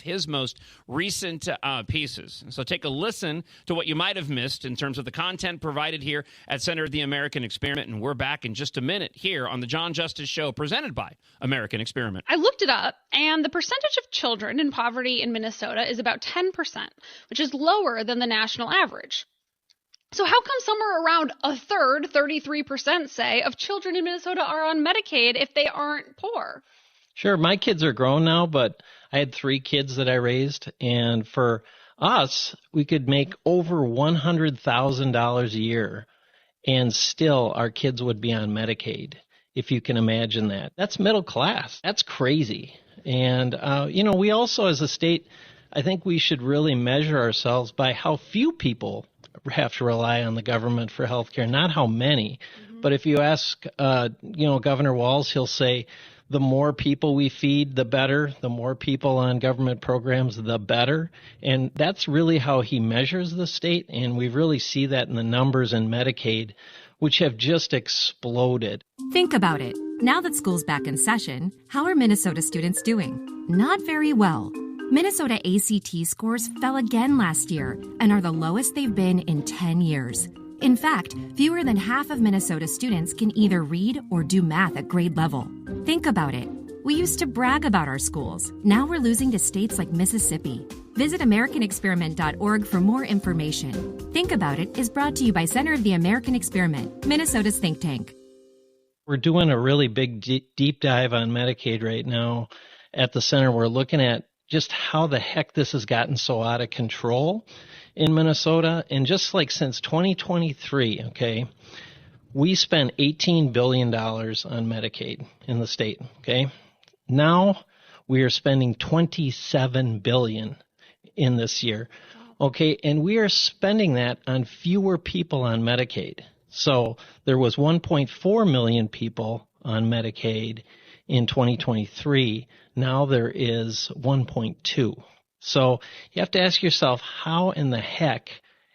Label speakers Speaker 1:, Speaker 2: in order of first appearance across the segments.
Speaker 1: his most recent pieces. So take a listen to what you might have missed in terms of the content provided here at Center of the American Experiment. And we're back in just a minute here on the John Justice Show, presented by American Experiment.
Speaker 2: I looked it up, and the percentage of children in poverty in Minnesota is about 10%, which is lower than the national average. So how come somewhere around a third, 33%, say, of children in Minnesota are on Medicaid if they aren't poor?
Speaker 3: Sure. My kids are grown now, but I had 3 kids that I raised. And for us, we could make over $100,000 a year, and still our kids would be on Medicaid, if you can imagine that. That's middle class. That's crazy. And, we also, as a state, I think we should really measure ourselves by how few people have to rely on the government for health care, not how many. Mm-hmm. But if you ask, Governor Walz, he'll say, the more people we feed, the better. The more people on government programs, the better. And that's really how he measures the state. And we really see that in the numbers in Medicaid, which have just exploded.
Speaker 4: Think about it. Now that school's back in session, how are Minnesota students doing? Not very well. Minnesota ACT scores fell again last year and are the lowest they've been in 10 years. In fact, fewer than half of Minnesota students can either read or do math at grade level. Think about it. We used to brag about our schools. Now we're losing to states like Mississippi. Visit AmericanExperiment.org for more information. Think About It is brought to you by Center of the American Experiment, Minnesota's think tank.
Speaker 3: We're doing a really big deep dive on Medicaid right now at the center. We're looking at just how the heck this has gotten so out of control in Minnesota. And just like since 2023, okay, we spent $18 billion on Medicaid in the state, okay? Now we are spending $27 billion in this year, okay? And we are spending that on fewer people on Medicaid. So there was 1.4 million people on Medicaid in 2023. Now there is 1.2. So you have to ask yourself, how in the heck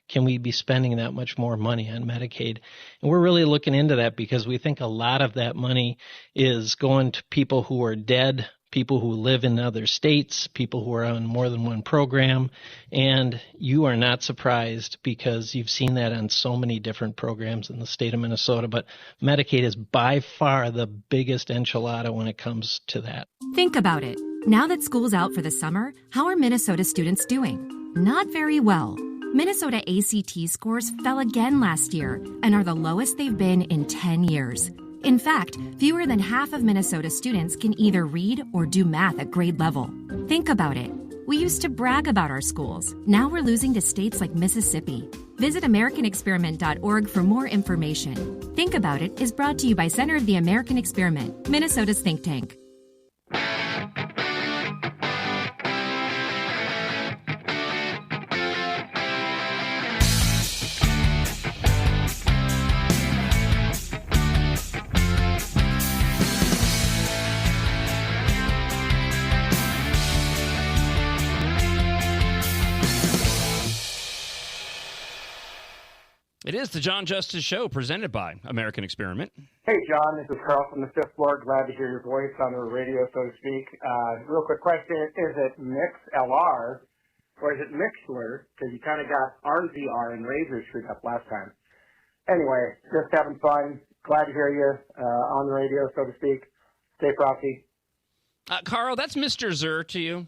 Speaker 3: can we be spending that much more money on Medicaid? And we're really looking into that because we think a lot of that money is going to people who are dead, people who live in other states, people who are on more than one program. And you are not surprised because you've seen that on so many different programs in the state of Minnesota. But Medicaid is by far the biggest enchilada when it comes to that.
Speaker 4: Think about it. Now that school's out for the summer, how are Minnesota students doing? Not very well. Minnesota ACT scores fell again last year and are the lowest they've been in 10 years. In fact, fewer than half of Minnesota students can either read or do math at grade level. Think about it. We used to brag about our schools. Now we're losing to states like Mississippi. Visit AmericanExperiment.org for more information. Think About It is brought to you by Center of the American Experiment, Minnesota's think tank.
Speaker 1: It is the John Justice Show, presented by American Experiment.
Speaker 5: Hey, John, this is Carl from the fifth floor. Glad to hear your voice on the radio, so to speak. Real quick question, is it MixLR or is it Mixler? Because you kind of got RZR and Razor screwed up last time. Anyway, just having fun. Glad to hear you on the radio, so to speak. Stay frosty.
Speaker 1: Carl, that's Mr. Zur to you.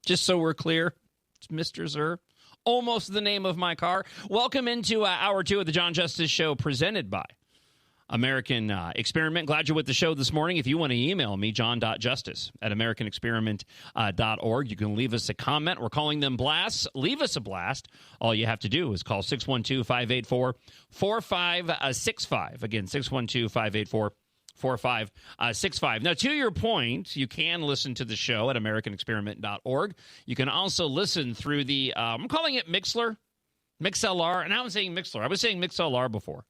Speaker 1: Just so we're clear. Mr. Zur, almost the name of my car. Welcome into hour 2 of the John Justice Show, presented by American Experiment. Glad you're with the show this morning. If you want to email me, john.justice@americanexperiment.org. You can leave us a comment. We're calling them blasts. Leave us a blast. All you have to do is call 612-584-4565. Again, 612-584-4565. Now, to your point, you can listen to the show at AmericanExperiment.org. You can also listen through the, I'm calling it MixLR, and now I'm saying Mixler. I was saying MixLR before.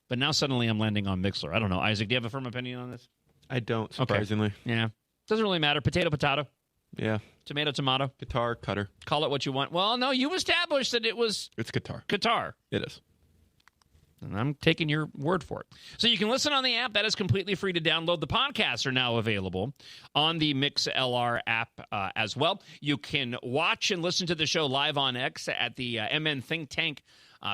Speaker 1: But now suddenly I'm landing on MixLR. I don't know. Isaac, do you have a firm opinion on this?
Speaker 6: I don't, surprisingly.
Speaker 1: Okay. Yeah. Doesn't really matter. Potato, potato.
Speaker 6: Yeah.
Speaker 1: Tomato, tomato.
Speaker 6: Guitar, cutter.
Speaker 1: Call it what you want. Well, no, you established that it was...
Speaker 6: It's guitar.
Speaker 1: Guitar.
Speaker 6: It is.
Speaker 1: and I'm taking your word for it. So you can listen on the app. That is completely free to download. The podcasts are now available on the MixLR app as well. You can watch and listen to the show live on X at the MN Think Tank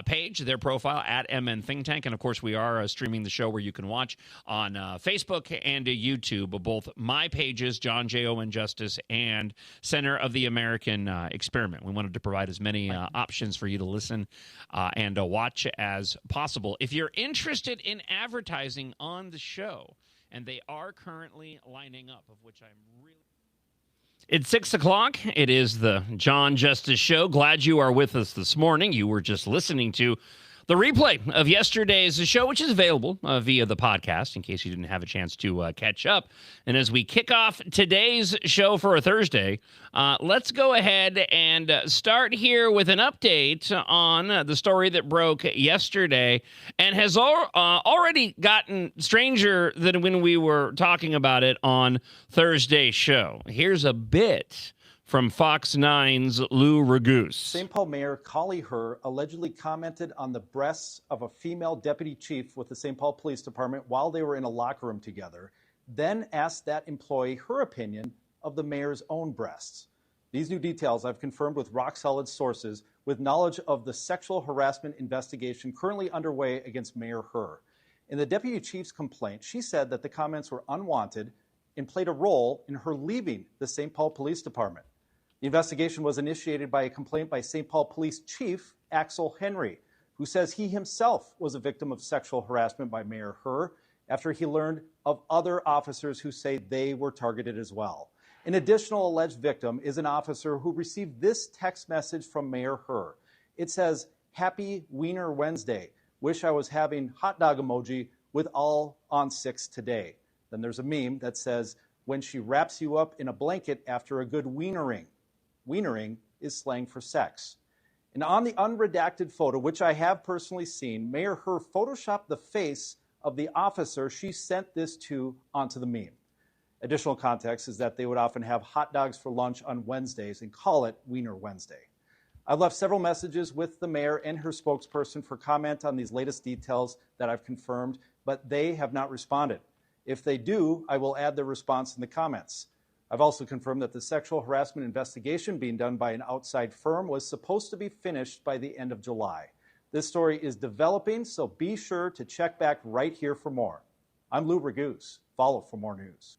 Speaker 1: page, their profile at MN Think Tank. And, of course, we are streaming the show where you can watch on Facebook and YouTube, both my pages, John J. Owen Justice, and Center of the American Experiment. We wanted to provide as many options for you to listen and watch as possible. If you're interested in advertising on the show, and they are currently lining up, of which I'm really... It's 6 o'clock. It is the John Justice Show. Glad you are with us this morning. You were just listening to the replay of yesterday's show, which is available via the podcast in case you didn't have a chance to catch up. And as we kick off today's show for a Thursday, let's go ahead and start here with an update on the story that broke yesterday and has already gotten stranger than when we were talking about it on Thursday's show. Here's a bit from Fox 9's Lou Raguse.
Speaker 7: St. Paul Mayor Collie Herr allegedly commented on the breasts of a female deputy chief with the St. Paul Police Department while they were in a locker room together, then asked that employee her opinion of the mayor's own breasts. These new details I've confirmed with rock-solid sources with knowledge of the sexual harassment investigation currently underway against Mayor Herr. In the deputy chief's complaint, she said that the comments were unwanted and played a role in her leaving the St. Paul Police Department. The investigation was initiated by a complaint by St. Paul Police Chief Axel Henry, who says he himself was a victim of sexual harassment by Mayor Herr after he learned of other officers who say they were targeted as well. An additional alleged victim is an officer who received this text message from Mayor Herr. It says, "Happy Wiener Wednesday. Wish I was having hot dog emoji with all on 6 today." Then there's a meme that says, "When she wraps you up in a blanket after a good wienering." Wienering is slang for sex. And on the unredacted photo, which I have personally seen, Mayor Herr photoshopped the face of the officer she sent this to onto the meme. Additional context is that they would often have hot dogs for lunch on Wednesdays and call it Wiener Wednesday. I've left several messages with the mayor and her spokesperson for comment on these latest details that I've confirmed, but they have not responded. If they do, I will add their response in the comments. I've also confirmed that the sexual harassment investigation being done by an outside firm was supposed to be finished by the end of July. This story is developing, so be sure to check back right here for more. I'm Lou Raguse. Follow for more news.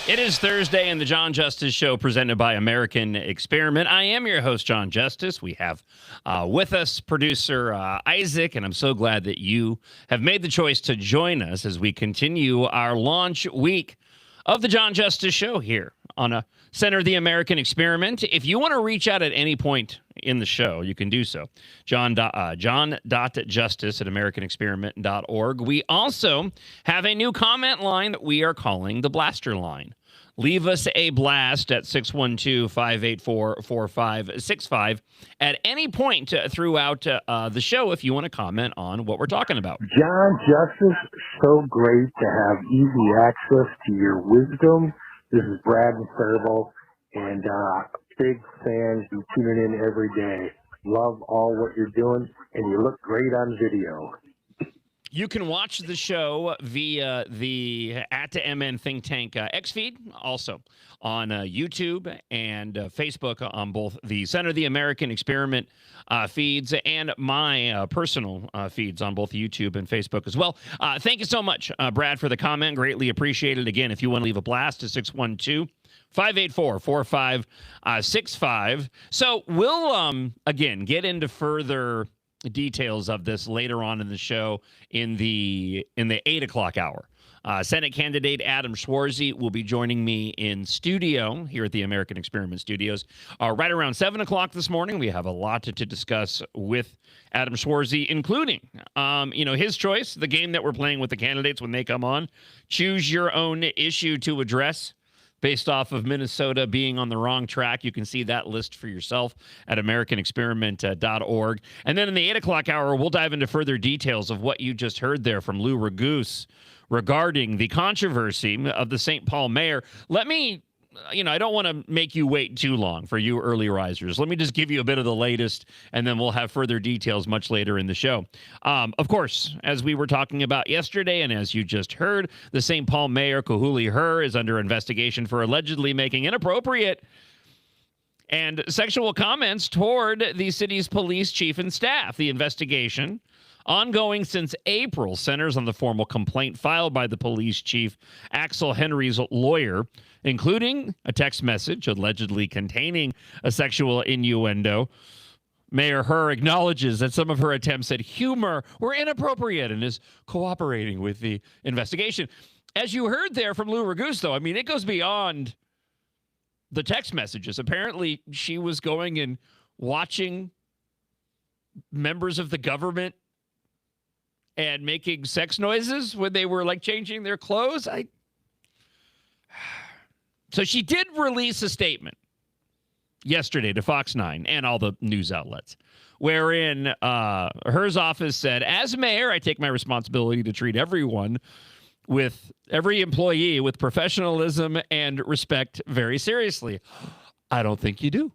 Speaker 1: It is Thursday and the John Justice Show presented by American Experiment. I am your host, John Justice. We have with us producer Isaac, and I'm so glad that you have made the choice to join us as we continue our launch week of the John Justice Show here on a Center of the American Experiment. If you want to reach out at any point in the show, you can do so. John.justice at americanexperiment.org. We also have a new comment line that we are calling the Blaster Line. Leave us a blast at 612-584-4565 at any point throughout the show if you want to comment on what we're talking about.
Speaker 8: John Justice, so great to have easy access to your wisdom. This is Brad and Faribault, and big fans. You tuning in every day. Love all what you're doing, and you look great on video.
Speaker 1: You can watch the show via the @MN Think Tank X feed, also on YouTube and Facebook on both the Center of the American Experiment feeds and my personal feeds on both YouTube and Facebook as well. Thank you so much, Brad, for the comment. Greatly appreciated. Again, if you want to leave a blast, to 612-584-4565. So we'll, again, get into further details of this later on in the show in the 8 o'clock hour. Senate candidate Adam Schwarzy will be joining me in studio here at the American Experiment Studios right around 7 o'clock this morning. We have a lot to discuss with Adam Schwarzy, including, his choice, the game that we're playing with the candidates when they come on. Choose your own issue to address. based off of Minnesota being on the wrong track. You can see that list for yourself at AmericanExperiment.org. And then in the 8 o'clock hour, we'll dive into further details of what you just heard there from Lou Raguse regarding the controversy of the St. Paul mayor. Let me, I don't want to make you wait too long for you early risers. Let me just give you a bit of the latest, and then we'll have further details much later in the show. Of course, as we were talking about yesterday, and as you just heard, the St. Paul mayor, Kahuli Hur, is under investigation for allegedly making inappropriate and sexual comments toward the city's police chief and staff. The investigation, ongoing since April, centers on the formal complaint filed by the police chief, Axel Henry's lawyer, including a text message allegedly containing a sexual innuendo. Mayor Hur acknowledges that some of her attempts at humor were inappropriate and is cooperating with the investigation. As you heard there from Lou Raguse, though, it goes beyond the text messages. Apparently, she was going and watching members of the government and making sex noises when they were, changing their clothes. So she did release a statement yesterday to Fox 9 and all the news outlets, wherein Hur's office said, as mayor, I take my responsibility to treat every employee with professionalism and respect very seriously. I don't think you do.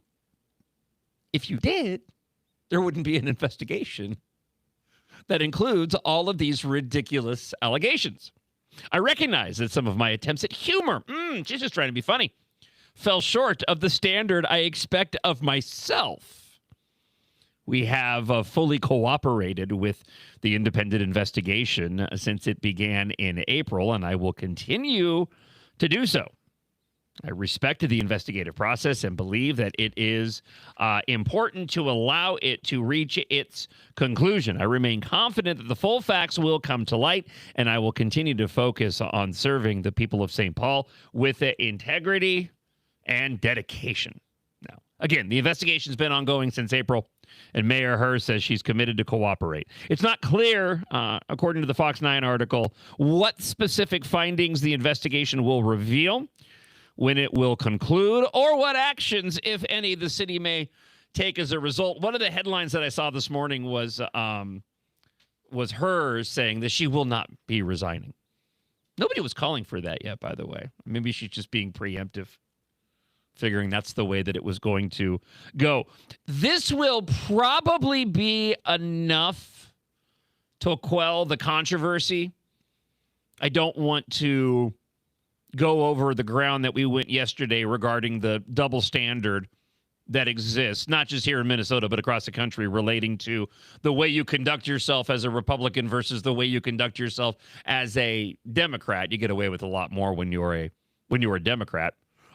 Speaker 1: If you did, there wouldn't be an investigation that includes all of these ridiculous allegations. I recognize that some of my attempts at humor, she's just trying to be funny, fell short of the standard I expect of myself. We have fully cooperated with the independent investigation since it began in April, and I will continue to do so. I respect the investigative process and believe that it is important to allow it to reach its conclusion. I remain confident that the full facts will come to light, and I will continue to focus on serving the people of St. Paul with integrity and dedication. Now, again, the investigation has been ongoing since April, and Mayor Hur says she's committed to cooperate. It's not clear, according to the Fox 9 article, what specific findings the investigation will reveal, when it will conclude, or what actions, if any, the city may take as a result. One of the headlines that I saw this morning was her saying that she will not be resigning. Nobody was calling for that yet, by the way. Maybe she's just being preemptive, figuring that's the way that it was going to go. This will probably be enough to quell the controversy. I don't want to go over the ground that we went yesterday regarding the double standard that exists, not just here in Minnesota, but across the country, relating to the way you conduct yourself as a Republican versus the way you conduct yourself as a Democrat. You get away with a lot more when you're a Democrat.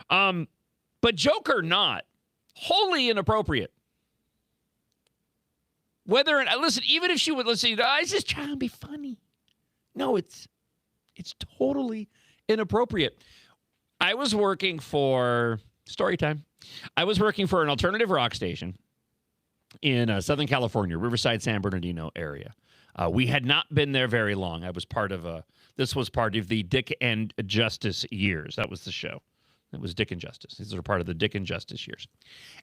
Speaker 1: But joke or not, wholly inappropriate. Whether, and listen, even if she would listen, I was just trying to be funny. No, it's totally inappropriate. I was working for story time. I was working for an alternative rock station in Southern California, Riverside, San Bernardino area. We had not been there very long. This was part of the Dick and Justice years. That was the show. It was Dick and Justice. These are part of the Dick and Justice years.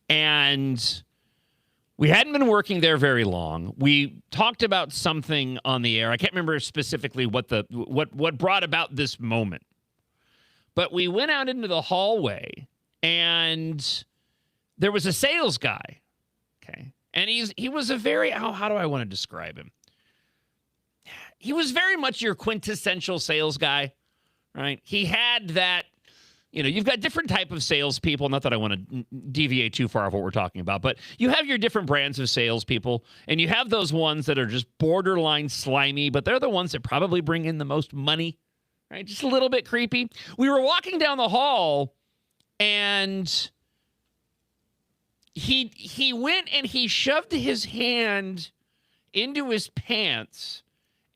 Speaker 1: And we hadn't been working there very long. We talked about something on the air. I can't remember specifically what brought about this moment. But we went out into the hallway, and there was a sales guy, okay? And he was a very, how do I want to describe him? He was very much your quintessential sales guy, right? He had that, you've got different type of salespeople. Not that I want to deviate too far off what we're talking about, but you have your different brands of salespeople, and you have those ones that are just borderline slimy, but they're the ones that probably bring in the most money. Right, just a little bit creepy. We were walking down the hall, and he went and he shoved his hand into his pants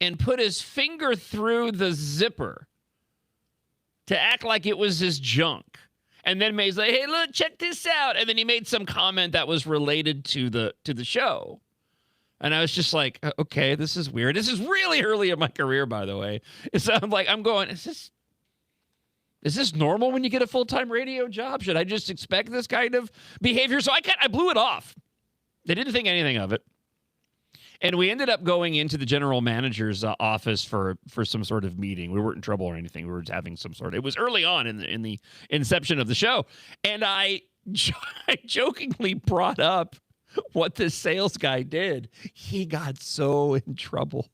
Speaker 1: and put his finger through the zipper to act like it was his junk. And then May's like, "Hey, look, check this out." And then he made some comment that was related to the show. And I was just like, okay, this is weird. This is really early in my career, by the way. So I'm going, Is this normal when you get a full-time radio job? Should I just expect this kind of behavior? So I blew it off. They didn't think anything of it. And we ended up going into the general manager's office for some sort of meeting. We weren't in trouble or anything. We were just having some sort of, it was early on in the inception of the show. And I jokingly brought up what this sales guy did. He got so in trouble.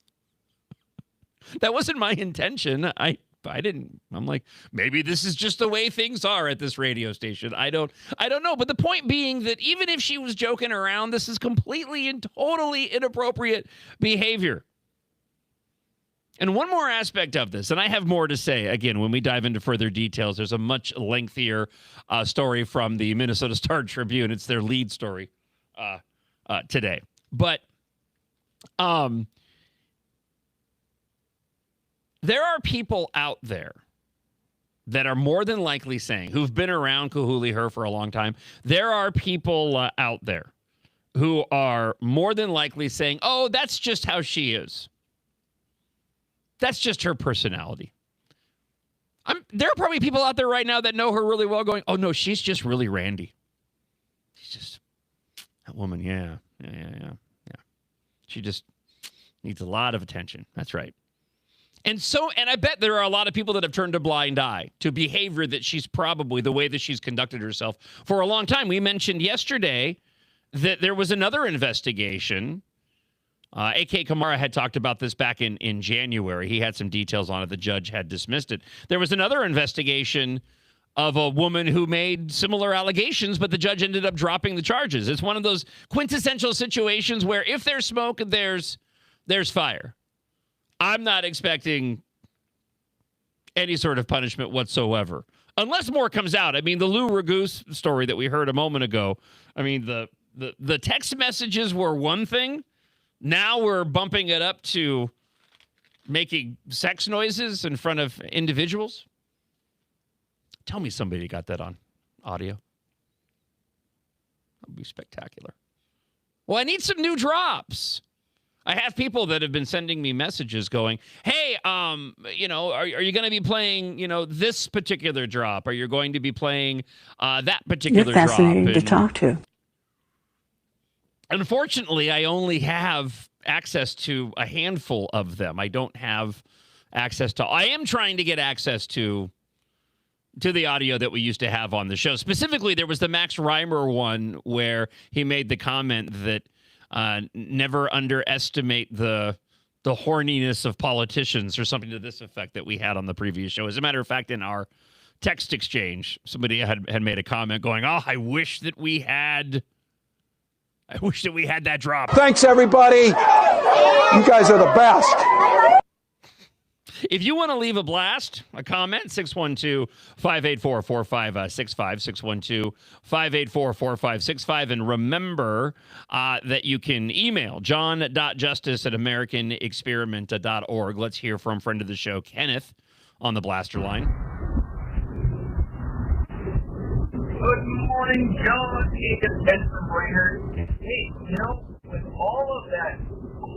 Speaker 1: That wasn't my intention. I didn't. I'm like, maybe this is just the way things are at this radio station. I don't know. But the point being that even if she was joking around, this is completely and totally inappropriate behavior. And one more aspect of this, and I have more to say, again, when we dive into further details, there's a much lengthier story from the Minnesota Star Tribune. It's their lead story today. But there are people out there that are more than likely saying, who've been around Kahuli Her for a long time, there are people out there who are more than likely saying, oh, that's just how she is. That's just her personality. There are probably people out there right now that know her really well going, oh, no, she's just really randy. She's just, that woman, yeah. She just needs a lot of attention. That's right. And I bet there are a lot of people that have turned a blind eye to behavior that she's probably, the way that she's conducted herself for a long time. We mentioned yesterday that there was another investigation. A.K. Kamara had talked about this back in January. He had some details on it. The judge had dismissed it. There was another investigation of a woman who made similar allegations, but the judge ended up dropping the charges. It's one of those quintessential situations where if there's smoke, there's fire. I'm not expecting any sort of punishment whatsoever, unless more comes out. I mean, the Lou Raguse story that we heard a moment ago, I mean, the text messages were one thing. Now we're bumping it up to making sex noises in front of individuals. Tell me somebody got that on audio. That would be spectacular. Well, I need some new drops. I have people that have been sending me messages going, hey, are you going to be playing, this particular drop? Are you going to be playing that particular drop? You're
Speaker 9: fascinating to talk to.
Speaker 1: Unfortunately, I only have access to a handful of them. I don't have access to, I am trying to get access to the audio that we used to have on the show. Specifically, there was the Max Reimer one where he made the comment that never underestimate the horniness of politicians or something to this effect that we had on the previous show. As a matter of fact, in our text exchange, somebody had made a comment going, oh, I wish that we had that drop.
Speaker 10: Thanks, everybody. You guys are the best.
Speaker 1: If you want to leave a blast, a comment, 612-584-4565, 612-584-4565. And remember that you can email john.justice@americanexperiment.org. Let's hear from friend of the show, Kenneth, on the blaster line.
Speaker 11: Good morning, John. It's Ken from Brainerd. Hey, with all of that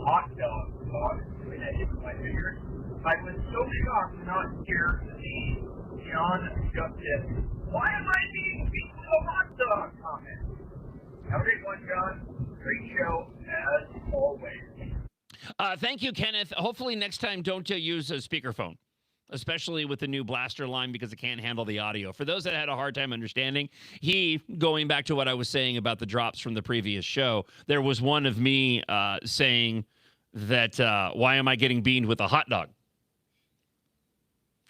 Speaker 11: hot dog talk, that hit my fingers, I was so shocked to not hear the John Justice, why am I being beaten with a hot dog comment? Have a great one, John. Great show, as always.
Speaker 1: Thank you, Kenneth. Hopefully next time don't use a speakerphone, especially with the new blaster line, because it can't handle the audio. For those that had a hard time understanding, going back to what I was saying about the drops from the previous show, there was one of me saying that, why am I getting beamed with a hot dog?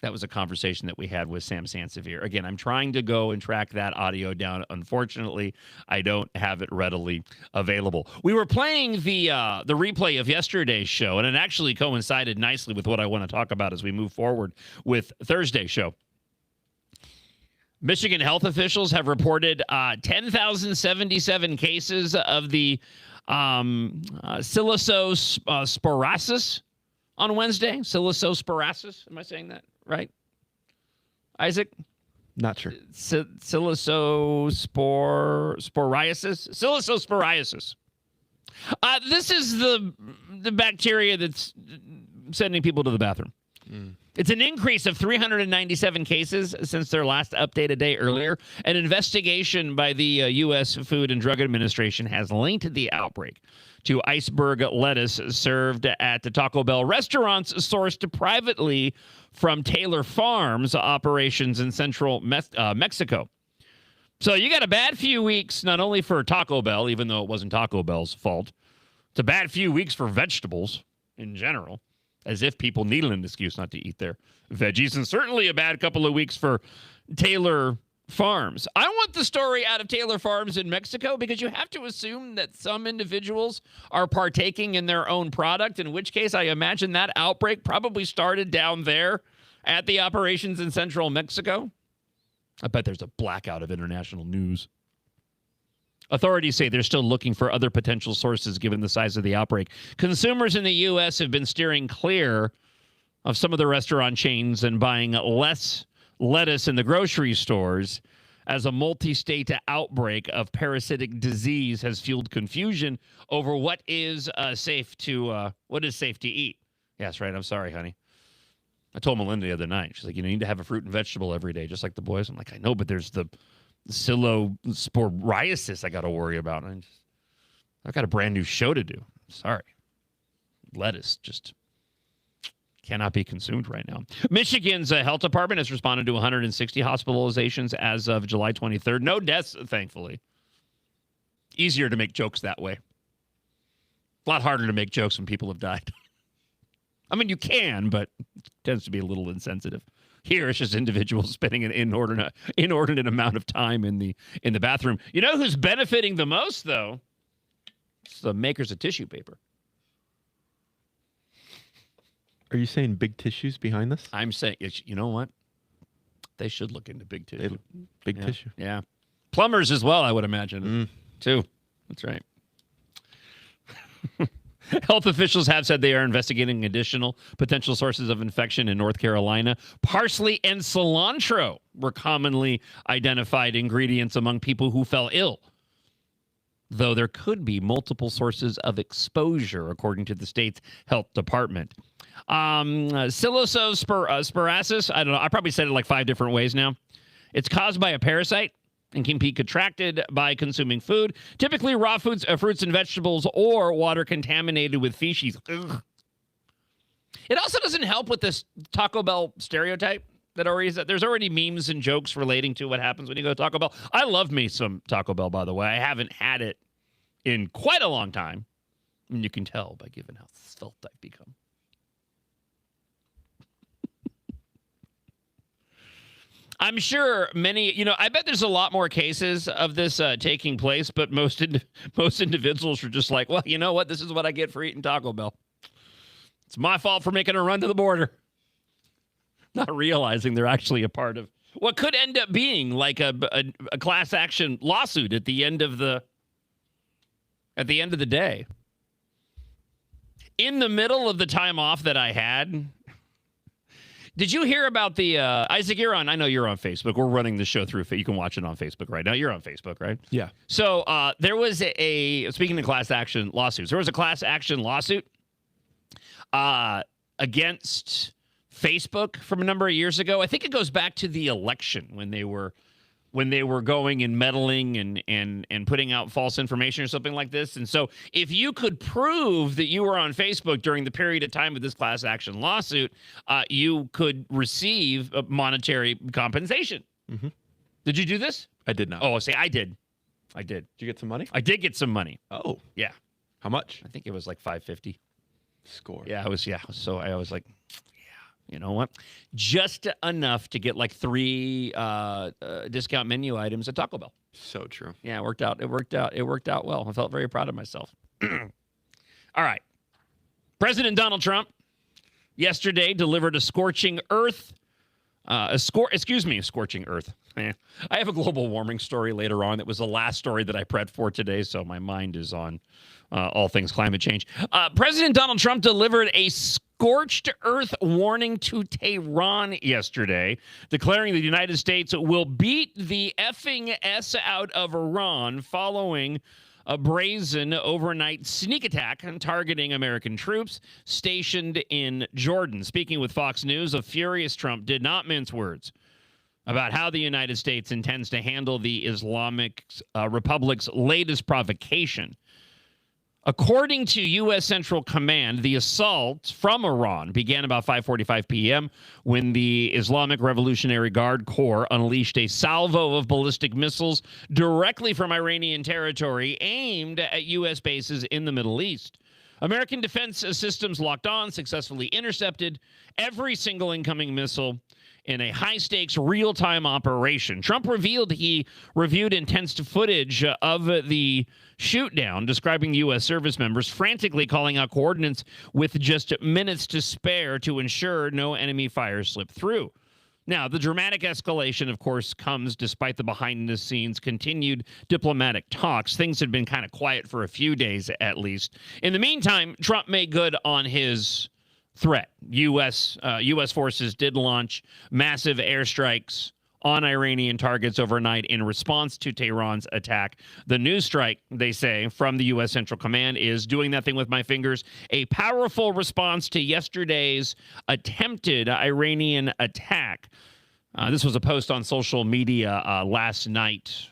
Speaker 1: That was a conversation that we had with Sam Sansevier. Again, I'm trying to go and track that audio down. Unfortunately, I don't have it readily available. We were playing the replay of yesterday's show, and it actually coincided nicely with what I want to talk about as we move forward with Thursday's show. Michigan health officials have reported 10,077 cases of the Psilocybe on Wednesday. Psilocybe, am I saying that right? Isaac?
Speaker 6: Not sure.
Speaker 1: Psilocybe. This is the bacteria that's sending people to the bathroom. It's an increase of 397 cases since their last update a day earlier. An investigation by the U.S. Food and Drug Administration has linked the outbreak to iceberg lettuce served at the Taco Bell restaurants sourced privately from Taylor Farms operations in central Mexico. So you got a bad few weeks, not only for Taco Bell, even though it wasn't Taco Bell's fault. It's a bad few weeks for vegetables in general. As if people needed an excuse not to eat their veggies. And certainly a bad couple of weeks for Taylor Farms. I want the story out of Taylor Farms in Mexico because you have to assume that some individuals are partaking in their own product, in which case I imagine that outbreak probably started down there at the operations in central Mexico. I bet there's a blackout of international news. Authorities say they're still looking for other potential sources given the size of the outbreak. Consumers in the U.S. have been steering clear of some of the restaurant chains and buying less lettuce in the grocery stores as a multi-state outbreak of parasitic disease has fueled confusion over what is safe to eat. Yes, right. I'm sorry, honey. I told Melinda the other night. She's like, you need to have a fruit and vegetable every day, just like the boys. I'm like, I know, but there's the pseudosporiasis I got to worry about. I've got a brand new show to do. Sorry. Lettuce just cannot be consumed right now. Michigan's health department has responded to 160 hospitalizations as of July 23rd. No deaths, thankfully. Easier to make jokes that way. A lot harder to make jokes when people have died. I mean, you can, but it tends to be a little insensitive. Here, it's just individuals spending an inordinate amount of time in the bathroom. You know who's benefiting the most, though? It's the makers of tissue paper.
Speaker 6: Are you saying big tissues behind this?
Speaker 1: I'm saying, you know what? They should look into big tissue.
Speaker 6: Big tissue.
Speaker 1: Yeah. Plumbers as well, I would imagine, too. That's right. Health officials have said they are investigating additional potential sources of infection in North Carolina. Parsley and cilantro were commonly identified ingredients among people who fell ill, though there could be multiple sources of exposure, according to the state's health department. Psilocybe I don't know. I probably said it like 5 different ways now. It's caused by a parasite and can be contracted by consuming food, typically raw foods, fruits and vegetables, or water contaminated with feces. Ugh. It also doesn't help with this Taco Bell stereotype that there's already memes and jokes relating to what happens when you go to Taco Bell. I love me some Taco Bell, by the way. I haven't had it in quite a long time. And you can tell by given how svelte I've become. I'm sure I bet there's a lot more cases of this taking place, but most individuals are just like, well, you know what? This is what I get for eating Taco Bell. It's my fault for making a run to the border. Not realizing they're actually a part of what could end up being like a class action lawsuit at the end of the day. In the middle of the time off that I had, did you hear about the Isaac? I know you're on Facebook. We're running the show through. You can watch it on Facebook right now. You're on Facebook, right?
Speaker 6: Yeah.
Speaker 1: So there was speaking of class action lawsuits, there was a class action lawsuit against Facebook from a number of years ago. I think it goes back to the election when they were going and meddling and putting out false information or something like this. And so if you could prove that you were on Facebook during the period of time of this class action lawsuit, you could receive a monetary compensation. Mm-hmm. Did you do this?
Speaker 6: I did not.
Speaker 1: Oh, see, I did.
Speaker 6: Did you get some money?
Speaker 1: I did get some money.
Speaker 6: Oh.
Speaker 1: Yeah.
Speaker 6: How much?
Speaker 1: I think it was like $550.
Speaker 6: Score.
Speaker 1: Yeah, So I was like, you know what? Just enough to get like 3 discount menu items at Taco Bell.
Speaker 6: So true.
Speaker 1: Yeah, it worked out. It worked out well. I felt very proud of myself. All right. President Donald Trump yesterday delivered a scorching earth. Scorching earth. I have a global warming story later on. That was the last story that I prepped for today, so my mind is on all things climate change. President Donald Trump delivered a scorched earth warning to Tehran yesterday, declaring the United States will beat the effing S out of Iran following a brazen overnight sneak attack targeting American troops stationed in Jordan. Speaking with Fox News, a furious Trump did not mince words about how the United States intends to handle the Islamic Republic's latest provocation. According to U.S. Central Command, the assault from Iran began about 5:45 p.m. when the Islamic Revolutionary Guard Corps unleashed a salvo of ballistic missiles directly from Iranian territory aimed at U.S. bases in the Middle East. American defense systems locked on, successfully intercepted every single incoming missile in a high-stakes, real-time operation. Trump revealed he reviewed intense footage of the shoot-down, describing U.S. service members frantically calling out coordinates with just minutes to spare to ensure no enemy fire slipped through. Now, the dramatic escalation, of course, comes despite the behind-the-scenes continued diplomatic talks. Things had been kind of quiet for a few days, at least. In the meantime, Trump made good on his threat. U.S. forces did launch massive airstrikes on Iranian targets overnight in response to Tehran's attack. The new strike, they say, from the U.S. Central Command is, doing that thing with my fingers, a powerful response to yesterday's attempted Iranian attack. This was a post on social media last night.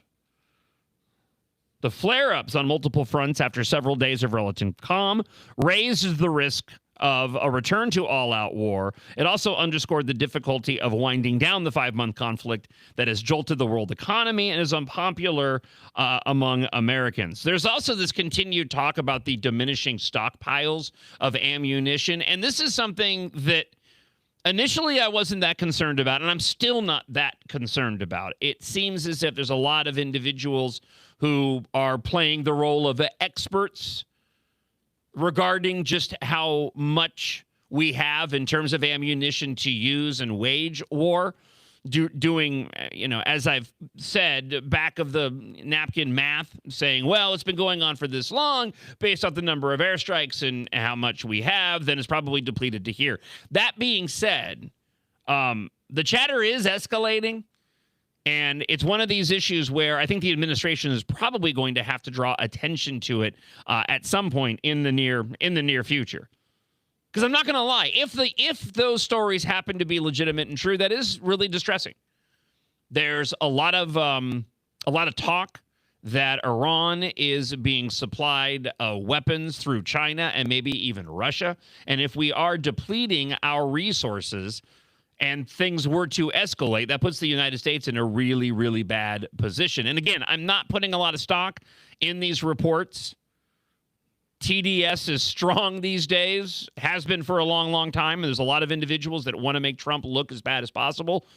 Speaker 1: The flare-ups on multiple fronts after several days of relative calm raises the risk of a return to all-out war. It also underscored the difficulty of winding down the 5-month conflict that has jolted the world economy and is unpopular among Americans. There's also this continued talk about the diminishing stockpiles of ammunition, and this is something that initially I wasn't that concerned about, and I'm still not that concerned about. It seems as if there's a lot of individuals who are playing the role of experts regarding just how much we have in terms of ammunition to use and wage war, doing, as I've said, back of the napkin math, saying, well, it's been going on for this long, based off the number of airstrikes and how much we have, then it's probably depleted to here. That being said, the chatter is escalating. And it's one of these issues where I think the administration is probably going to have to draw attention to it at some point in the near future. Because I'm not going to lie, if those stories happen to be legitimate and true, that is really distressing. There's a lot of talk that Iran is being supplied weapons through China and maybe even Russia. And if we are depleting our resources and things were to escalate, that puts the United States in a really, really bad position. And again, I'm not putting a lot of stock in these reports. TDS is strong these days, has been for a long, long time. And there's a lot of individuals that want to make Trump look as bad as possible,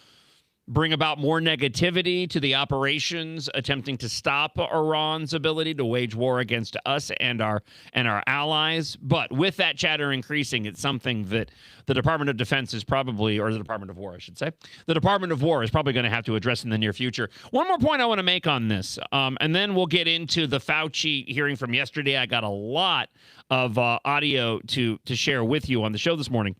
Speaker 1: bring about more negativity to the operations attempting to stop Iran's ability to wage war against us and our allies. But with that chatter increasing, it's something that the Department of Defense is probably, or the Department of War, I should say, the Department of War is probably going to have to address in the near future. One more point I want to make on this, and then we'll get into the Fauci hearing from yesterday. I got a lot of audio to share with you on the show this morning.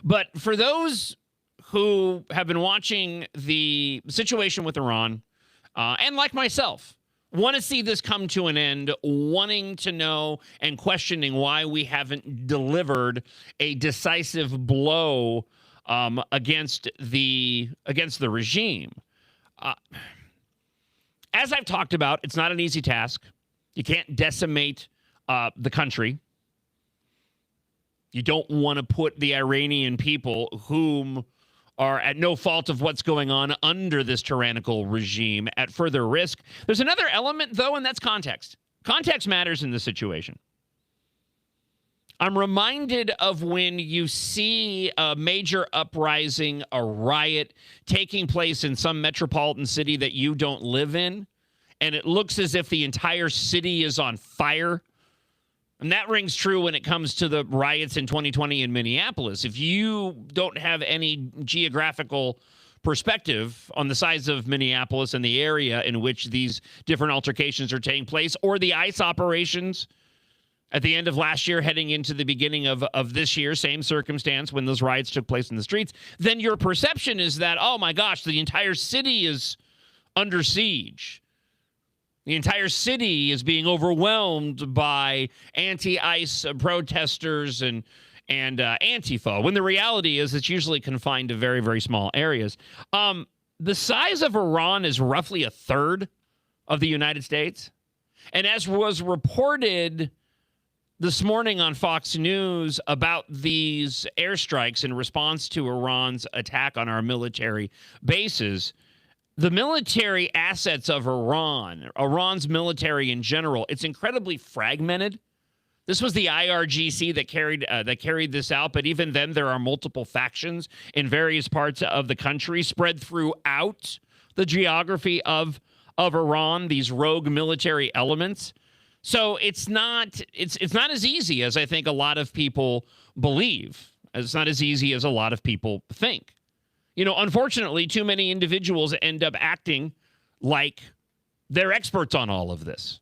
Speaker 1: But for those who have been watching the situation with Iran, and like myself, want to see this come to an end, wanting to know and questioning why we haven't delivered a decisive blow against the regime. As I've talked about, it's not an easy task. You can't decimate the country. You don't want to put the Iranian people, whom are at no fault of what's going on under this tyrannical regime, at further risk. There's another element, though, and that's context. Context matters in this situation. I'm reminded of when you see a major uprising, a riot taking place in some metropolitan city that you don't live in, and it looks as if the entire city is on fire. And that rings true when it comes to the riots in 2020 in Minneapolis. If you don't have any geographical perspective on the size of Minneapolis and the area in which these different altercations are taking place, or the ICE operations at the end of last year heading into the beginning of this year, same circumstance when those riots took place in the streets, then your perception is that, oh my gosh, the entire city is under siege. The entire city is being overwhelmed by anti-ICE protesters and Antifa, when the reality is it's usually confined to very, very small areas. The size of Iran is roughly a third of the United States. And as was reported this morning on Fox News about these airstrikes in response to Iran's attack on our military bases, the military assets of Iran's military in general, it's incredibly fragmented. This was the IRGC that carried this out, but even then there are multiple factions in various parts of the country spread throughout the geography of Iran, these rogue military elements. So it's not as easy as I think a lot of people believe. It's not as easy as a lot of people think. You know, unfortunately, too many individuals end up acting like they're experts on all of this.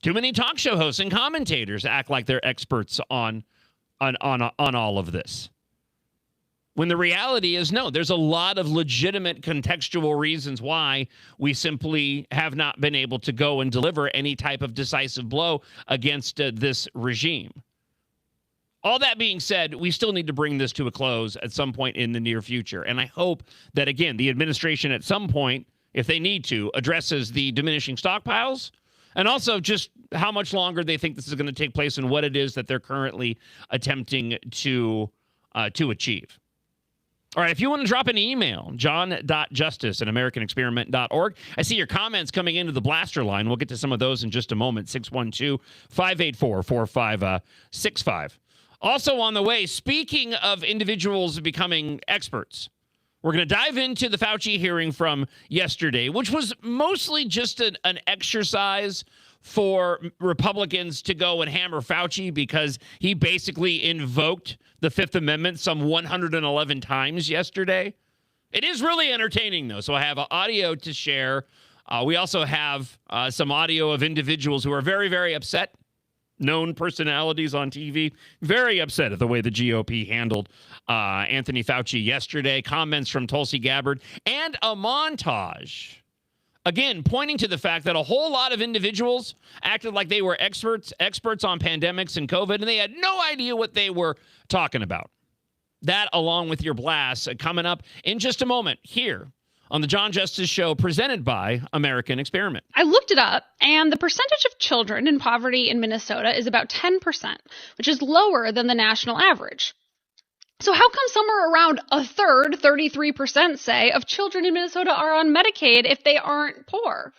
Speaker 1: Too many talk show hosts and commentators act like they're experts on all of this. When the reality is, no, there's a lot of legitimate contextual reasons why we simply have not been able to go and deliver any type of decisive blow against this regime. All that being said, we still need to bring this to a close at some point in the near future. And I hope that, again, the administration at some point, if they need to, addresses the diminishing stockpiles and also just how much longer they think this is going to take place and what it is that they're currently attempting to achieve. All right, if you want to drop an email, john.justice@americanexperiment.org. I see your comments coming into the blaster line. We'll get to some of those in just a moment. 612-584-4565. Also on the way, speaking of individuals becoming experts, we're going to dive into the Fauci hearing from yesterday, which was mostly just an exercise for Republicans to go and hammer Fauci because he basically invoked the Fifth Amendment some 111 times yesterday. It is really entertaining, though, so I have audio to share. We also have some audio of individuals who are very, very upset, known personalities on TV, very upset at the way the GOP handled Anthony Fauci yesterday, comments from Tulsi Gabbard, and a montage, again, pointing to the fact that a whole lot of individuals acted like they were experts on pandemics and COVID, and they had no idea what they were talking about. That, along with your blast, coming up in just a moment here on the John Justice Show, presented by American Experiment.
Speaker 2: I looked it up, and the percentage of children in poverty in Minnesota is about 10%, which is lower than the national average. So how come somewhere around a third, 33%, say, of children in Minnesota are on Medicaid if they aren't poor?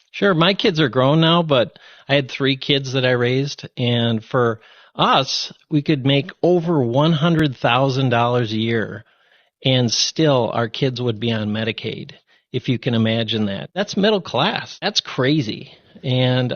Speaker 3: Sure, my kids are grown now, but I had 3 kids that I raised, and for us, we could make over $100,000 a year, and still our kids would be on Medicaid, if you can imagine that. That's middle class. That's crazy. And,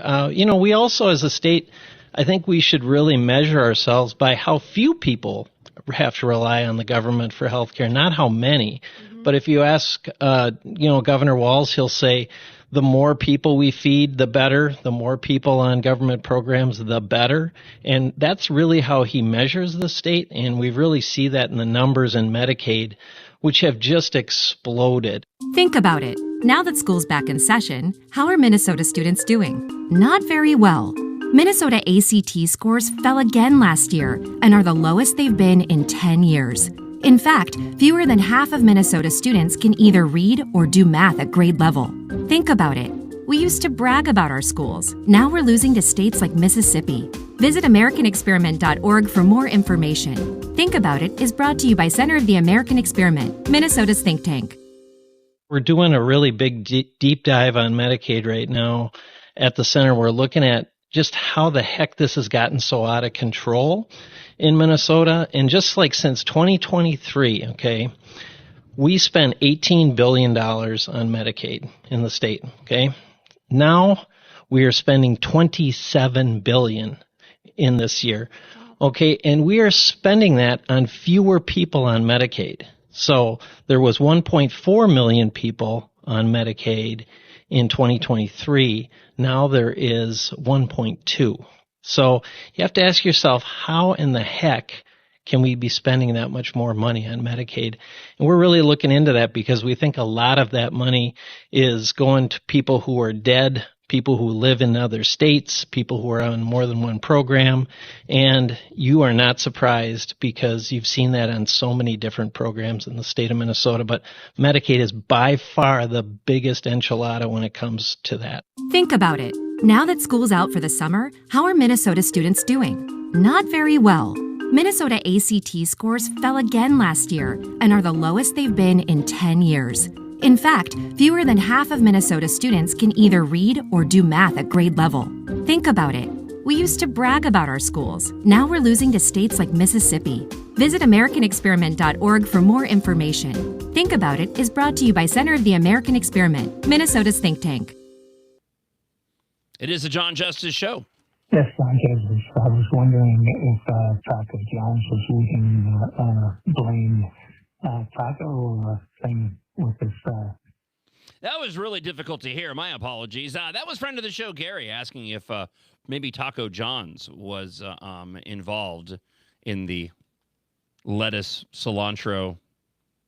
Speaker 3: we also, as a state, I think we should really measure ourselves by how few people have to rely on the government for health care, not how many. Mm-hmm. But if you ask, Governor Walz, he'll say, the more people we feed, the better. The more people on government programs, the better. And that's really how he measures the state. And we really see that in the numbers in Medicaid, which have just exploded.
Speaker 4: Think about it. Now that school's back in session, how are Minnesota students doing? Not very well. Minnesota ACT scores fell again last year and are the lowest they've been in 10 years. In fact, fewer than half of Minnesota students can either read or do math at grade level. Think about it. We used to brag about our schools. Now we're losing to states like Mississippi. Visit AmericanExperiment.org for more information. Think About It is brought to you by Center of the American Experiment, Minnesota's think tank.
Speaker 3: We're doing a really big deep dive on Medicaid right now at the center. We're looking at just how the heck this has gotten so out of control in Minnesota. And just like since 2023, okay, we spent $18 billion on Medicaid in the state, okay? Now we are spending $27 billion in this year, okay? And we are spending that on fewer people on Medicaid. So there was 1.4 million people on Medicaid in 2023. Now there is 1.2. So you have to ask yourself, how in the heck can we be spending that much more money on Medicaid? And we're really looking into that because we think a lot of that money is going to people who are dead, people who live in other states, people who are on more than one program, and you are not surprised because you've seen that on so many different programs in the state of Minnesota. But Medicaid is by far the biggest enchilada when it comes to that.
Speaker 4: Think about it. Now that school's out for the summer, how are Minnesota students doing? Not very well. Minnesota ACT scores fell again last year and are the lowest they've been in 10 years. In fact, fewer than half of Minnesota students can either read or do math at grade level. Think about it. We used to brag about our schools. Now we're losing to states like Mississippi. Visit AmericanExperiment.org for more information. Think About It is brought to you by Center of the American Experiment, Minnesota's think tank.
Speaker 1: It is the John Justice Show.
Speaker 9: Yes, John Justice. I was wondering if Taco John's was using blame Taco thing with this.
Speaker 1: That was really difficult to hear. My apologies. That was friend of the show, Gary, asking if maybe Taco John's was involved in the lettuce cilantro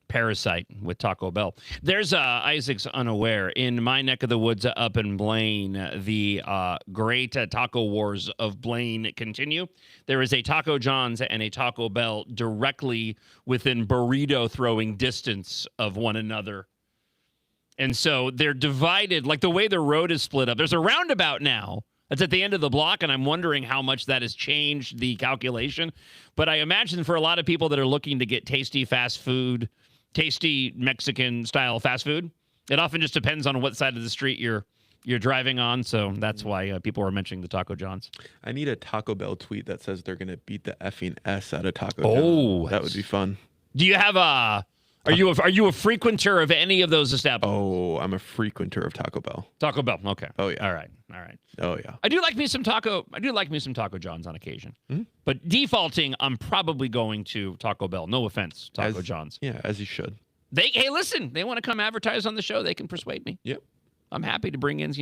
Speaker 1: parasite with Taco Bell. There's Isaac's unaware. In my neck of the woods up in Blaine, the great taco wars of Blaine continue. There is a Taco John's and a Taco Bell directly within burrito throwing distance of one another. And so they're divided, like the way the road is split up. There's a roundabout now that's at the end of the block, and I'm wondering how much that has changed the calculation. But I imagine for a lot of people that are looking to get tasty fast food, tasty Mexican-style fast food, it often just depends on what side of the street you're driving on. So that's why people are mentioning the Taco John's.
Speaker 6: I need a Taco Bell tweet that says they're going to beat the effing S out of Taco
Speaker 1: John's.
Speaker 6: That would be fun.
Speaker 1: Do you have a... Are you a frequenter of any of those establishments?
Speaker 6: Oh, I'm a frequenter of Taco Bell.
Speaker 1: Taco Bell, okay.
Speaker 6: Oh yeah.
Speaker 1: All right.
Speaker 6: Oh yeah.
Speaker 1: I do like me some Taco John's on occasion. Mm-hmm. But defaulting, I'm probably going to Taco Bell. No offense, Taco John's.
Speaker 6: Yeah, as you should.
Speaker 1: Hey, listen, they want to come advertise on the show, they can persuade me.
Speaker 6: Yep.
Speaker 1: I'm happy to bring in,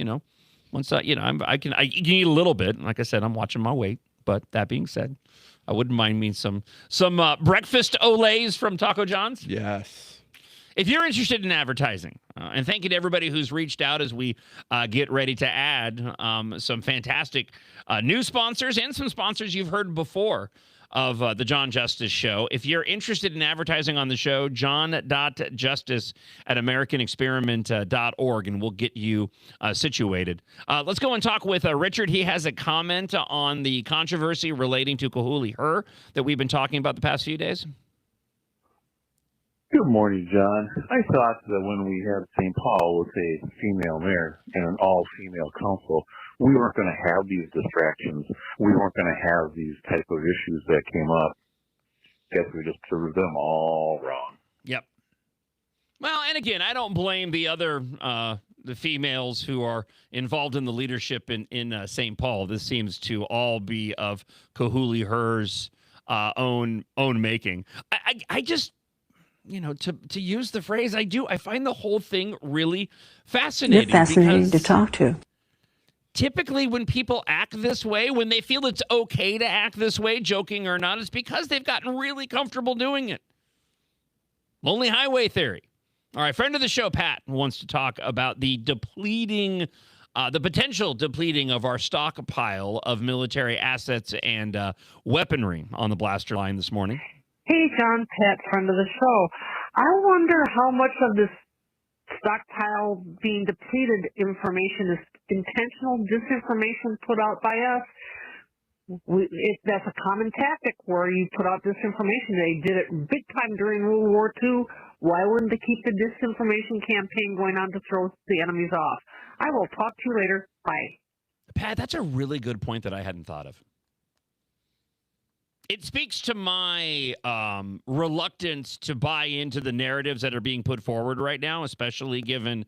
Speaker 1: once I can eat a little bit. Like I said, I'm watching my weight. But that being said, I wouldn't mind me some breakfast Olays from Taco John's.
Speaker 6: Yes.
Speaker 1: If you're interested in advertising, and thank you to everybody who's reached out as we get ready to add some fantastic new sponsors and some sponsors you've heard before of the John Justice Show. If you're interested in advertising on the show, john.justice@americanexperiment.org, and we'll get you situated. Let's go and talk with Richard. He has a comment on the controversy relating to Kahuli-Hur that we've been talking about the past few days.
Speaker 12: Good morning, John. I thought that when we had St. Paul with a female mayor and an all-female council, we weren't going to have these distractions. We weren't going to have these type of issues that came up. Guess we just proved them all wrong.
Speaker 1: Yep. Well, and again, I don't blame the other the females who are involved in the leadership in St. Paul. This seems to all be of Kahuli-Hur's own making. I just, to use the phrase, I find the whole thing really fascinating.
Speaker 13: You're fascinating to talk to.
Speaker 1: Typically, when people act this way, when they feel it's okay to act this way, joking or not, it's because they've gotten really comfortable doing it. Lonely Highway Theory. All right, friend of the show, Pat, wants to talk about the potential depleting of our stockpile of military assets and weaponry on the blaster line this morning.
Speaker 14: Hey, John, Pat, friend of the show. I wonder how much of this stockpile being depleted information is intentional disinformation put out by us. That's a common tactic where you put out disinformation. They did it big time during World War II. Why wouldn't they keep the disinformation campaign going on to throw the enemies off? I will talk to you later. Bye.
Speaker 1: Pat, that's a really good point that I hadn't thought of. It speaks to my reluctance to buy into the narratives that are being put forward right now, especially given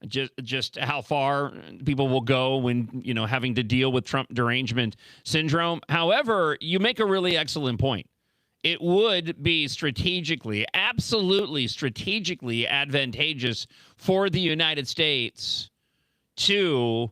Speaker 1: just how far people will go when, having to deal with Trump derangement syndrome. However, you make a really excellent point. It would be absolutely strategically advantageous for the United States to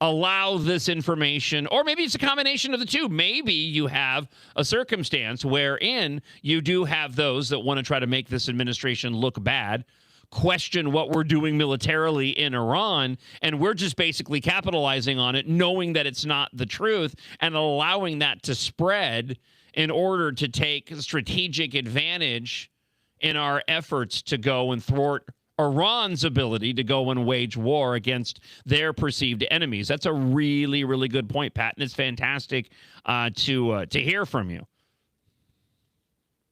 Speaker 1: allow this information, or maybe it's a combination of the two. Maybe you have a circumstance wherein you do have those that want to try to make this administration look bad, question what we're doing militarily in Iran, and we're just basically capitalizing on it, knowing that it's not the truth, and allowing that to spread in order to take strategic advantage in our efforts to go and thwart Iran's ability to go and wage war against their perceived enemies. That's a really, really good point, Pat, and it's fantastic to hear from you.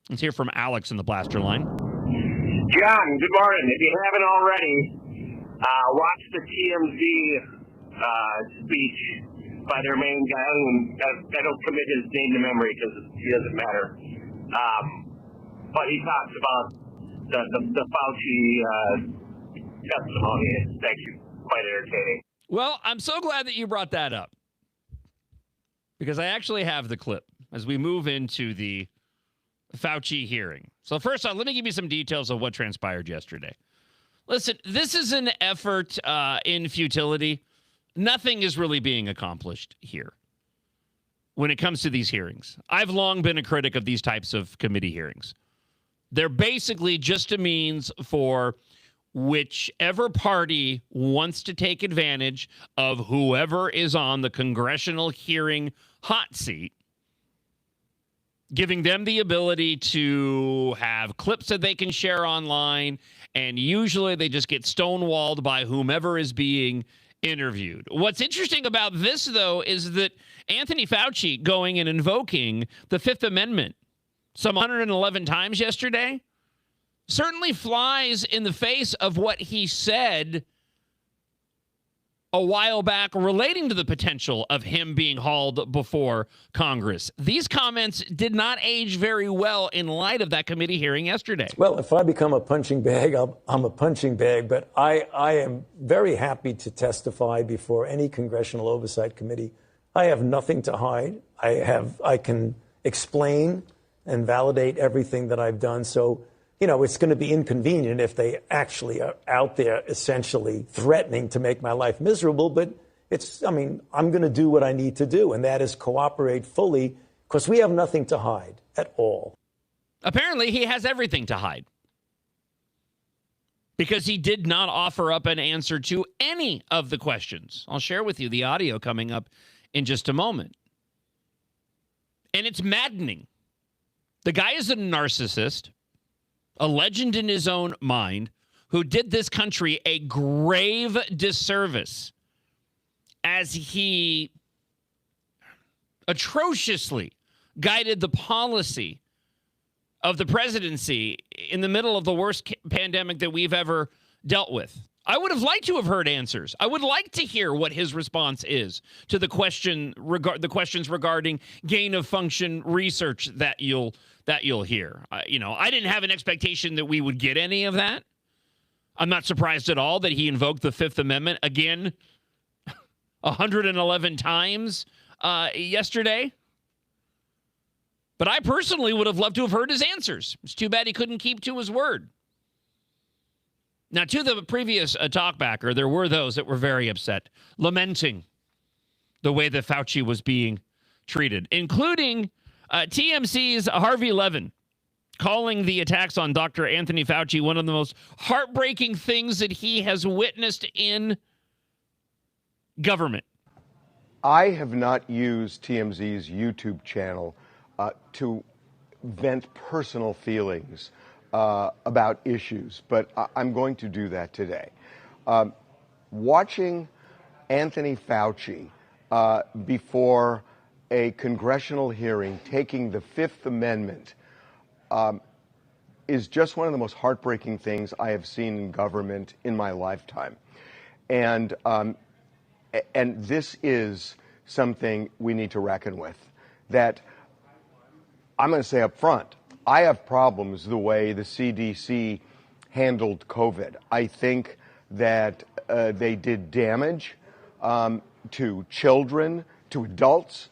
Speaker 1: Let's hear from Alex in the Blaster line.
Speaker 13: John, good morning. If you haven't already, watch the TMZ speech by their main guy. I don't commit his name to memory because he doesn't matter. But he talks about the Fauci testimony. It's actually quite entertaining.
Speaker 1: Well, I'm so glad that you brought that up, because I actually have the clip as we move into the Fauci hearing. So first off, let me give you some details of what transpired yesterday. Listen, this is an effort in futility. Nothing is really being accomplished here when it comes to these hearings. I've long been a critic of these types of committee hearings. They're basically just a means for whichever party wants to take advantage of whoever is on the congressional hearing hot seat, giving them the ability to have clips that they can share online, and usually they just get stonewalled by whomever is being interviewed. What's interesting about this, though, is that Anthony Fauci going and invoking the Fifth Amendment some 111 times yesterday certainly flies in the face of what he said a while back relating to the potential of him being hauled before Congress. These comments did not age very well in light of that committee hearing yesterday.
Speaker 15: Well, if I become a punching bag, I'm a punching bag, but I am very happy to testify before any congressional oversight committee. I have nothing to hide. I can explain and validate everything that I've done. So, it's going to be inconvenient if they actually are out there essentially threatening to make my life miserable. But I'm going to do what I need to do, and that is cooperate fully, because we have nothing to hide at all.
Speaker 1: Apparently, he has everything to hide, because he did not offer up an answer to any of the questions. I'll share with you the audio coming up in just a moment. And it's maddening. The guy is a narcissist, a legend in his own mind, who did this country a grave disservice as he atrociously guided the policy of the presidency in the middle of the worst pandemic that we've ever dealt with. I would have liked to have heard answers. I would like to hear what his response is to the questions regarding gain of function research that you'll hear. I didn't have an expectation that we would get any of that. I'm not surprised at all that he invoked the Fifth Amendment again 111 times yesterday. But I personally would have loved to have heard his answers. It's too bad he couldn't keep to his word. Now, to the previous talkbacker, there were those that were very upset, lamenting the way that Fauci was being treated, including TMC's Harvey Levin, calling the attacks on Dr. Anthony Fauci one of the most heartbreaking things that he has witnessed in government.
Speaker 16: I have not used TMZ's YouTube channel to vent personal feelings about issues, but I'm going to do that today. Watching Anthony Fauci before a congressional hearing taking the Fifth Amendment is just one of the most heartbreaking things I have seen in government in my lifetime. And this is something we need to reckon with. That I'm going to say up front, I have problems the way the CDC handled COVID. I think that they did damage to children, to adults,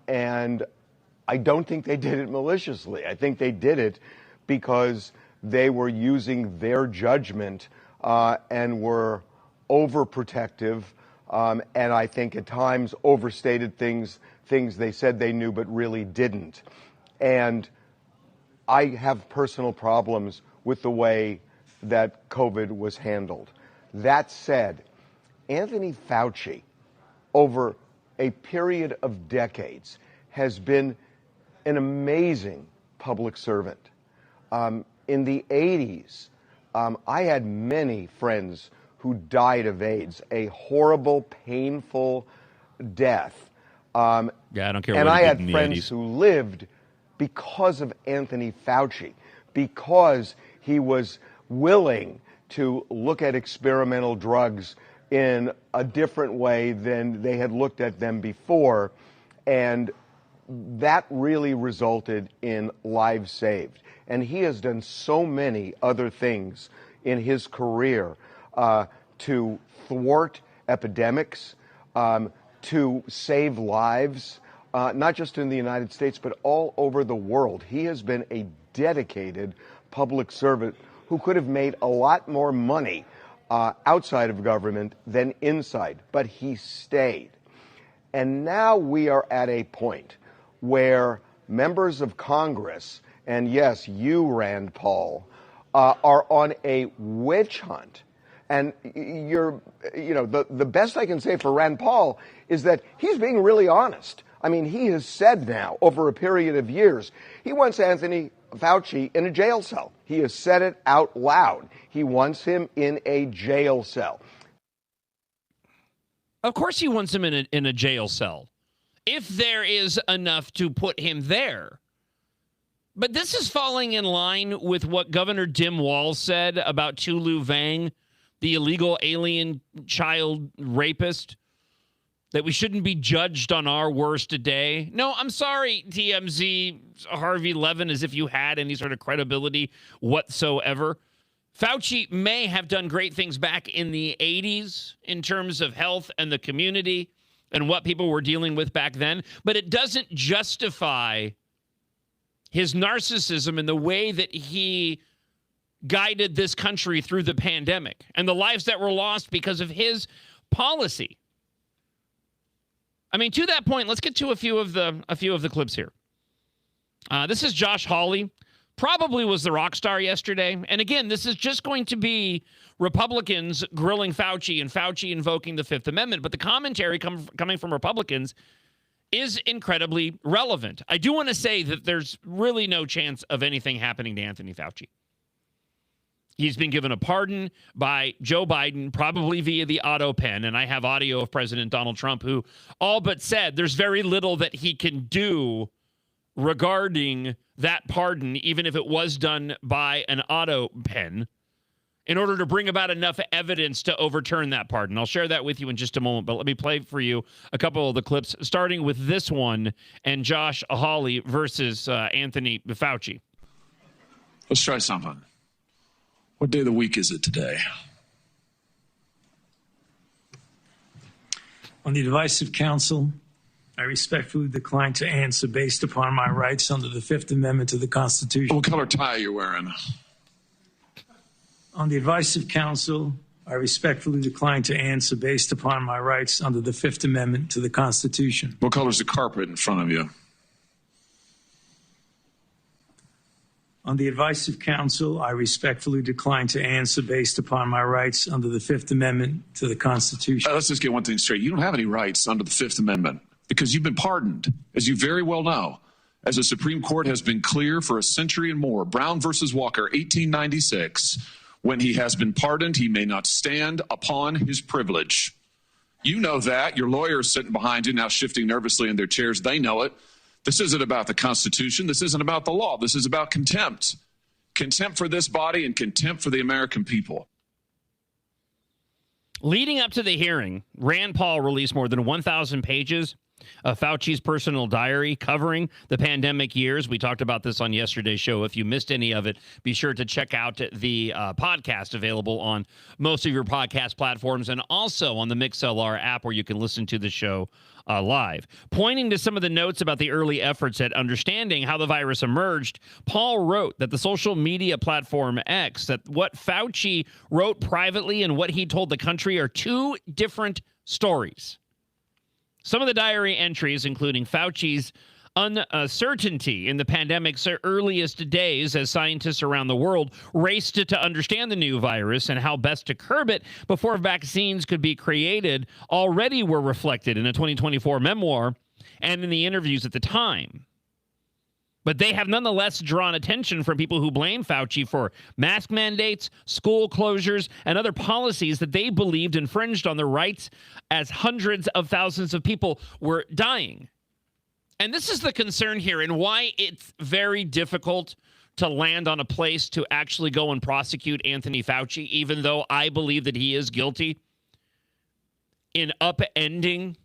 Speaker 16: and I don't think they did it maliciously. I think they did it because they were using their judgment and were overprotective, and I think at times overstated things they said they knew but really didn't. And I have personal problems with the way that COVID was handled. That said, Anthony Fauci, over a period of decades, has been an amazing public servant. In the 80s, I had many friends who died of AIDS, a horrible, painful death.
Speaker 1: I don't care.
Speaker 16: And
Speaker 1: what
Speaker 16: I
Speaker 1: he
Speaker 16: had
Speaker 1: did in the
Speaker 16: friends
Speaker 1: 80s.
Speaker 16: who lived because of Anthony Fauci, because he was willing to look at experimental drugs in a different way than they had looked at them before. And that really resulted in lives saved. And he has done so many other things in his career to thwart epidemics, to save lives, not just in the United States, but all over the world. He has been a dedicated public servant who could have made a lot more money outside of government than inside, but he stayed. And now we are at a point where members of Congress, and yes, you, Rand Paul, are on a witch hunt. And the best I can say for Rand Paul is that he's being really honest. I mean, he has said now over a period of years, he wants Anthony Fauci in a jail cell. He has said it out loud. He wants him in a jail cell.
Speaker 1: Of course he wants him in a jail cell, if there is enough to put him there. But this is falling in line with what Governor Tim Walz said about Tulu Vang, the illegal alien child rapist, that we shouldn't be judged on our worst day. No, I'm sorry, TMZ, Harvey Levin, as if you had any sort of credibility whatsoever. Fauci may have done great things back in the 80s in terms of health and the community and what people were dealing with back then, but it doesn't justify his narcissism and the way that he guided this country through the pandemic and the lives that were lost because of his policy. I mean, to that point, let's get to a few of the clips here. This is Josh Hawley. Probably was the rock star yesterday. And again, this is just going to be Republicans grilling Fauci and Fauci invoking the Fifth Amendment. But the commentary coming from Republicans is incredibly relevant. I do want to say that there's really no chance of anything happening to Anthony Fauci. He's been given a pardon by Joe Biden, probably via the auto pen. And I have audio of President Donald Trump, who all but said there's very little that he can do regarding that pardon, even if it was done by an auto pen, in order to bring about enough evidence to overturn that pardon. I'll share that with you in just a moment, but let me play for you a couple of the clips, starting with this one and Josh Hawley versus Anthony Fauci.
Speaker 17: Let's try something. What day of the week is it today?
Speaker 18: On the advice of counsel, I respectfully decline to answer based upon my rights under the Fifth Amendment to the Constitution.
Speaker 17: What color tie are you wearing?
Speaker 18: On the advice of counsel, I respectfully decline to answer based upon my rights under the Fifth Amendment to the Constitution.
Speaker 17: What color is the carpet in front of you?
Speaker 18: On the advice of counsel, I respectfully decline to answer based upon my rights under the Fifth Amendment to the Constitution.
Speaker 17: Let's just get one thing straight. You don't have any rights under the Fifth Amendment because you've been pardoned, as you very well know. As the Supreme Court has been clear for a century and more, Brown versus Walker, 1896, when he has been pardoned, he may not stand upon his privilege. You know that. Your lawyers sitting behind you now shifting nervously in their chairs. They know it. This isn't about the Constitution. This isn't about the law. This is about contempt. Contempt for this body and contempt for the American people.
Speaker 1: Leading up to the hearing, Rand Paul released more than 1,000 pages of Fauci's personal diary covering the pandemic years. We talked about this on yesterday's show. If you missed any of it, be sure to check out the podcast available on most of your podcast platforms and also on the MixLR app where you can listen to the show live. Pointing to some of the notes about the early efforts at understanding how the virus emerged, Paul wrote that the social media platform X, that what Fauci wrote privately and what he told the country are two different stories. Some of the diary entries, including Fauci's uncertainty in the pandemic's earliest days as scientists around the world raced to understand the new virus and how best to curb it before vaccines could be created already were reflected in a 2024 memoir and in the interviews at the time. But they have nonetheless drawn attention from people who blame Fauci for mask mandates, school closures, and other policies that they believed infringed on their rights as hundreds of thousands of people were dying. And this is the concern here and why it's very difficult to land on a place to actually go and prosecute Anthony Fauci, even though I believe that he is guilty in upending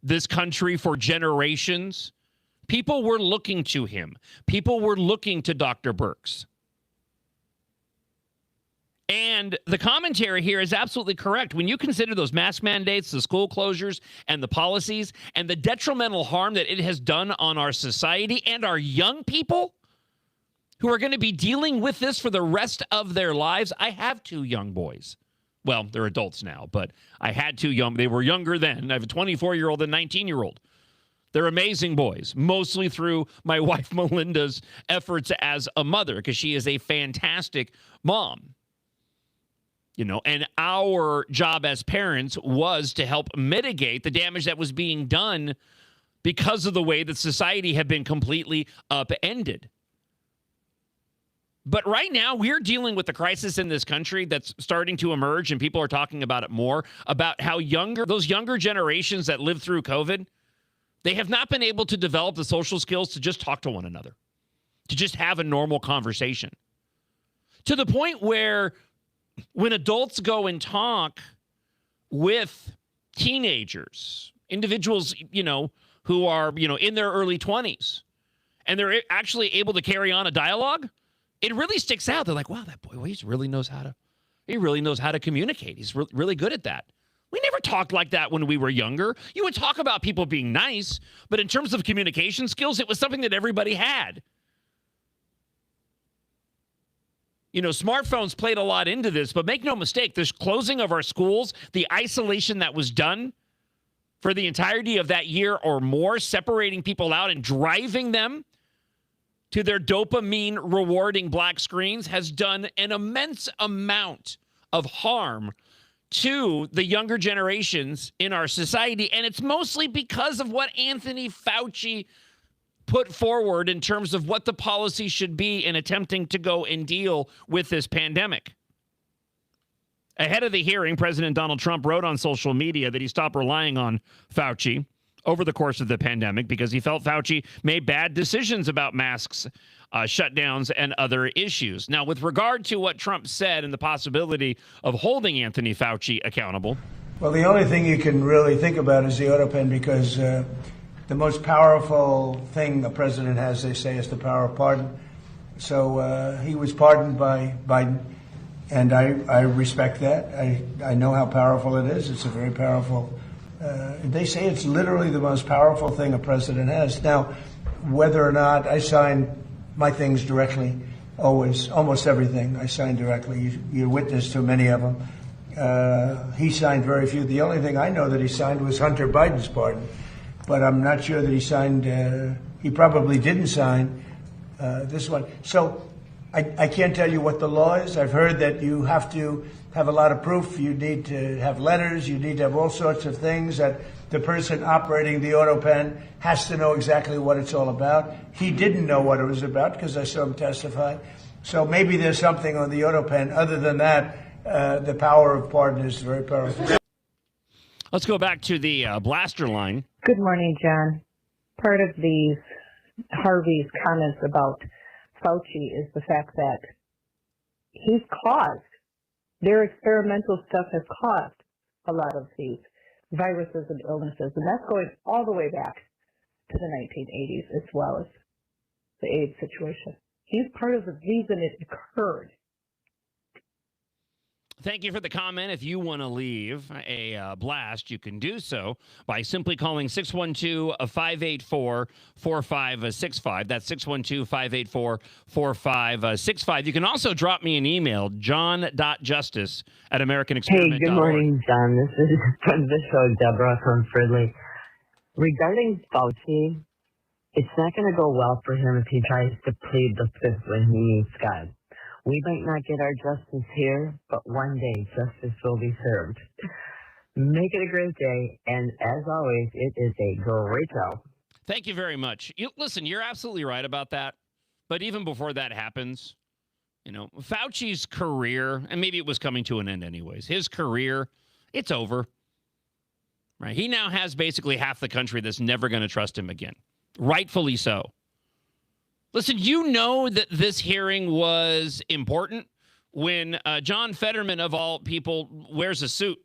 Speaker 1: this country for generations. People were looking to him. People were looking to Dr. Birx. And the commentary here is absolutely correct. When you consider those mask mandates, the school closures, and the policies, and the detrimental harm that it has done on our society and our young people who are going to be dealing with this for the rest of their lives. I have 2 young boys. Well, they're adults now, but I had 2 young. They were younger then. I have a 24-year-old and 19-year-old. They're amazing boys, mostly through my wife Melinda's efforts as a mother, because she is a fantastic mom. You know, and our job as parents was to help mitigate the damage that was being done because of the way that society had been completely upended. But right now, we're dealing with the crisis in this country that's starting to emerge, and people are talking about it more, about how those younger generations that lived through COVID, they have not been able to develop the social skills to just talk to one another, to just have a normal conversation. To the point where when adults go and talk with teenagers, individuals, you know, who are, you know, in their early 20s, and they're actually able to carry on a dialogue, it really sticks out. They're like, wow, that boy, he really knows how to communicate. He's really good at that. We never talked like that when we were younger. You would talk about people being nice, but in terms of communication skills, it was something that everybody had. You know, smartphones played a lot into this, but make no mistake, this closing of our schools, the isolation that was done for the entirety of that year or more, separating people out and driving them to their dopamine rewarding black screens, has done an immense amount of harm to the younger generations in our society. And it's mostly because of what Anthony Fauci put forward in terms of what the policy should be in attempting to go and deal with this pandemic. Ahead of the hearing, President Donald Trump wrote on social media that he stopped relying on Fauci over the course of the pandemic because he felt Fauci made bad decisions about masks, shutdowns, and other issues. Now, with regard to what Trump said and the possibility of holding Anthony Fauci accountable.
Speaker 19: Well, the only thing you can really think about is the AutoPen, because the most powerful thing a president has, they say, is the power of pardon. So he was pardoned by Biden, and I respect that. I know how powerful it is. It's a very powerful. They say it's literally the most powerful thing a president has. Now, whether or not I sign my things directly, almost everything I sign directly. You're witness to many of them. He signed very few. The only thing I know that he signed was Hunter Biden's pardon, but I'm not sure that he signed. He probably didn't sign this one. So I can't tell you what the law is. I've heard that you have to have a lot of proof. You need to have letters. You need to have all sorts of things that the person operating the AutoPen has to know exactly what it's all about. He didn't know what it was about because I saw him testify. So maybe there's something on the AutoPen. Other than that, the power of pardon is very powerful.
Speaker 1: Let's go back to the blaster line.
Speaker 20: Good morning, John. Part of these Harvey's comments about Fauci is the fact that he's caused, their experimental stuff has caused a lot of these viruses and illnesses, and that's going all the way back to the 1980s as well as the AIDS situation. He's part of the reason it occurred.
Speaker 1: Thank you for the comment. If you want to leave a blast, you can do so by simply calling 612-584-4565. That's 612-584-4565. You can also drop me an email, john.justice@americanexperiment.org.
Speaker 21: Hey, good morning, John. This is friend of the show, Deborah from Fridley. Regarding Fauci It's not going to go well for him if he tries to plead the fifth when he meets God. We might not get our justice here, but one day justice will be served. Make it a great day, and as always, it is a great show.
Speaker 1: Thank you very much. Listen, you're absolutely right about that. But even before that happens, Fauci's career, and maybe it was coming to an end anyways, his career, it's over. Right? He now has basically half the country that's never going to trust him again. Rightfully so. Listen, you know that this hearing was important when John Fetterman, of all people, wears a suit.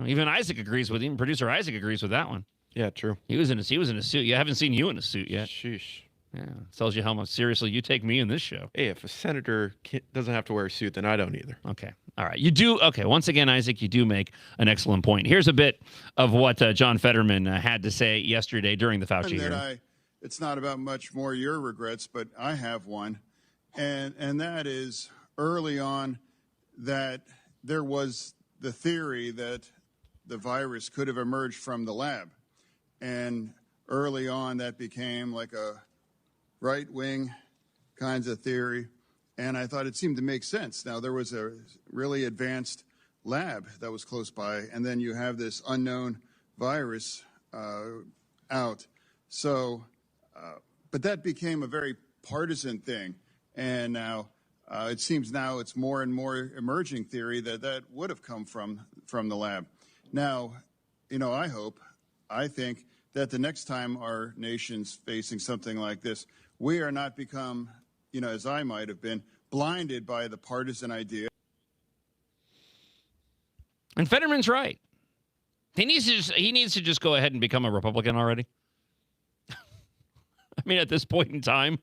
Speaker 1: Even Isaac agrees with him. Producer Isaac agrees with that one.
Speaker 6: Yeah, true.
Speaker 1: He was in a suit. Yeah, I haven't seen you in a suit yet.
Speaker 6: Sheesh.
Speaker 1: Yeah, tells you how much seriously you take me in this show.
Speaker 6: Hey, if a senator doesn't have to wear a suit, then I don't either.
Speaker 1: Okay. All right. You do. Okay. Once again, Isaac, you do make an excellent point. Here's a bit of what John Fetterman had to say yesterday during the Fauci hearing.
Speaker 5: It's not about much more your regrets, but I have one. And that is early on that there was the theory that the virus could have emerged from the lab. And early on that became like a right-wing kinds of theory. And I thought it seemed to make sense. Now, there was a really advanced lab that was close by, and then you have this unknown virus out. So, but that became a very partisan thing. And now it seems now it's more and more emerging theory that would have come from the lab. Now, I think that the next time our nation's facing something like this, we are not become, as I might have been, blinded by the partisan idea.
Speaker 1: And Fetterman's right. He needs to just go ahead and become a Republican already. I mean, at this point in time,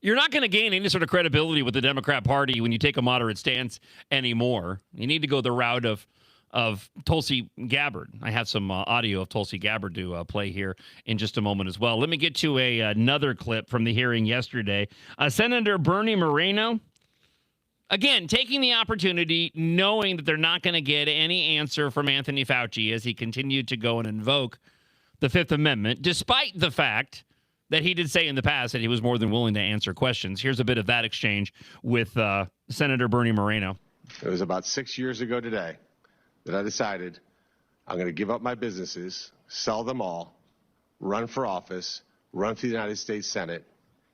Speaker 1: you're not going to gain any sort of credibility with the Democrat Party when you take a moderate stance anymore. You need to go the route of Tulsi Gabbard. I have some audio of Tulsi Gabbard to play here in just a moment as well. Let me get to another clip from the hearing yesterday. Senator Bernie Moreno, again, taking the opportunity, knowing that they're not going to get any answer from Anthony Fauci as he continued to go and invoke the Fifth Amendment, despite the fact that he did say in the past that he was more than willing to answer questions. Here's a bit of that exchange with Senator Bernie Moreno.
Speaker 22: It was about 6 years ago today that I decided I'm going to give up my businesses, sell them all, run for office, run for the United States Senate.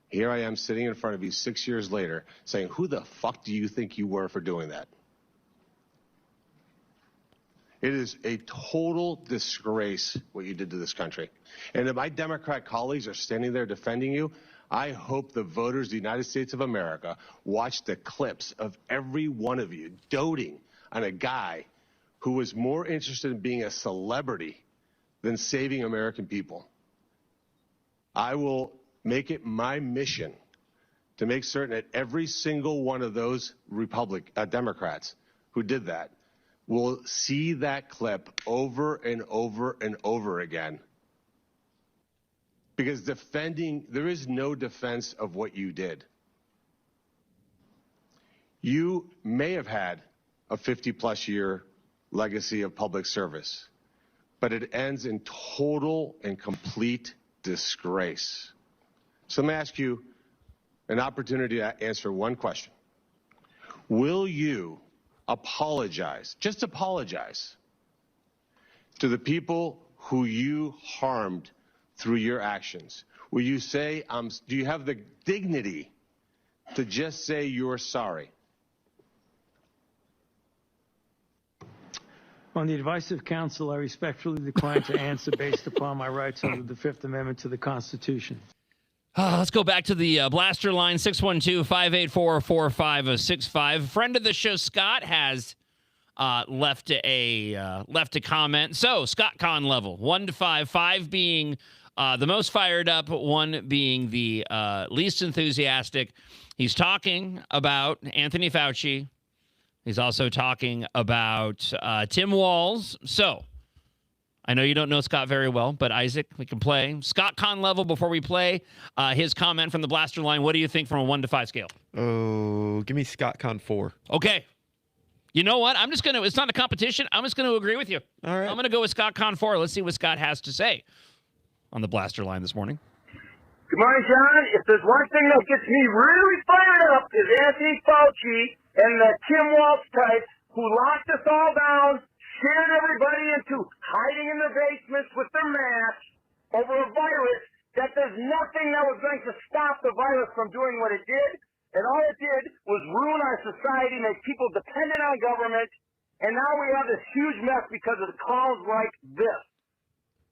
Speaker 22: Here I am sitting in front of you 6 years later saying, who the fuck do you think you were for doing that? It is a total disgrace what you did to this country. And if my Democrat colleagues are standing there defending you, I hope the voters of the United States of America watch the clips of every one of you doting on a guy who was more interested in being a celebrity than saving American people. I will make it my mission to make certain that every single one of those Democrats who did that will see that clip over and over and over again. Because there is no defense of what you did. You may have had a 50-plus year legacy of public service, but it ends in total and complete disgrace. So let me ask you an opportunity to answer one question. Will you apologize, just apologize, to the people who you harmed through your actions? Will you say, do you have the dignity to just say you're sorry?
Speaker 18: On the advice of counsel, I respectfully decline to answer based upon my rights under the Fifth Amendment to the Constitution.
Speaker 1: Let's go back to the blaster line, 612-584-4565. Friend of the show, Scott, has left a comment. So, Scott Conn level, 1 to 5, 5 being the most fired up, 1 being the least enthusiastic. He's talking about Anthony Fauci. He's also talking about Tim Walz. So, I know you don't know Scott very well, but Isaac, we can play. Scott Conn level before we play his comment from the blaster line. What do you think from a 1 to 5 scale?
Speaker 6: Oh, give me Scott Conn 4.
Speaker 1: Okay. You know what? I'm just going to, it's not a competition. I'm just going to agree with you.
Speaker 6: All right.
Speaker 1: I'm going to go with Scott Conn 4. Let's see what Scott has to say. on the Blaster line this morning.
Speaker 11: Good morning, John. If there's one thing that gets me really fired up is Anthony Fauci and the Tim Walz types who locked us all down, scared everybody into hiding in their basements with their masks over a virus that there's nothing that was going to stop the virus from doing what it did. And all it did was ruin our society, make people dependent on government. And now we have this huge mess because of the calls like this.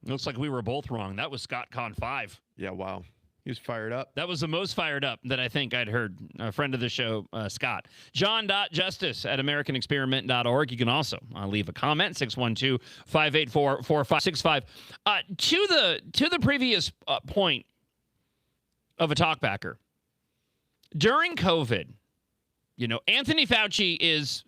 Speaker 1: Looks like we were both wrong. That was Scott Con 5.
Speaker 6: Yeah, wow. He was fired up.
Speaker 1: That was the most fired up that I think I'd heard. A friend of the show, Scott. John.justice@AmericanExperiment.org. You can also leave a comment, 612-584-4565. To the previous point of a talkbacker, during COVID, Anthony Fauci is,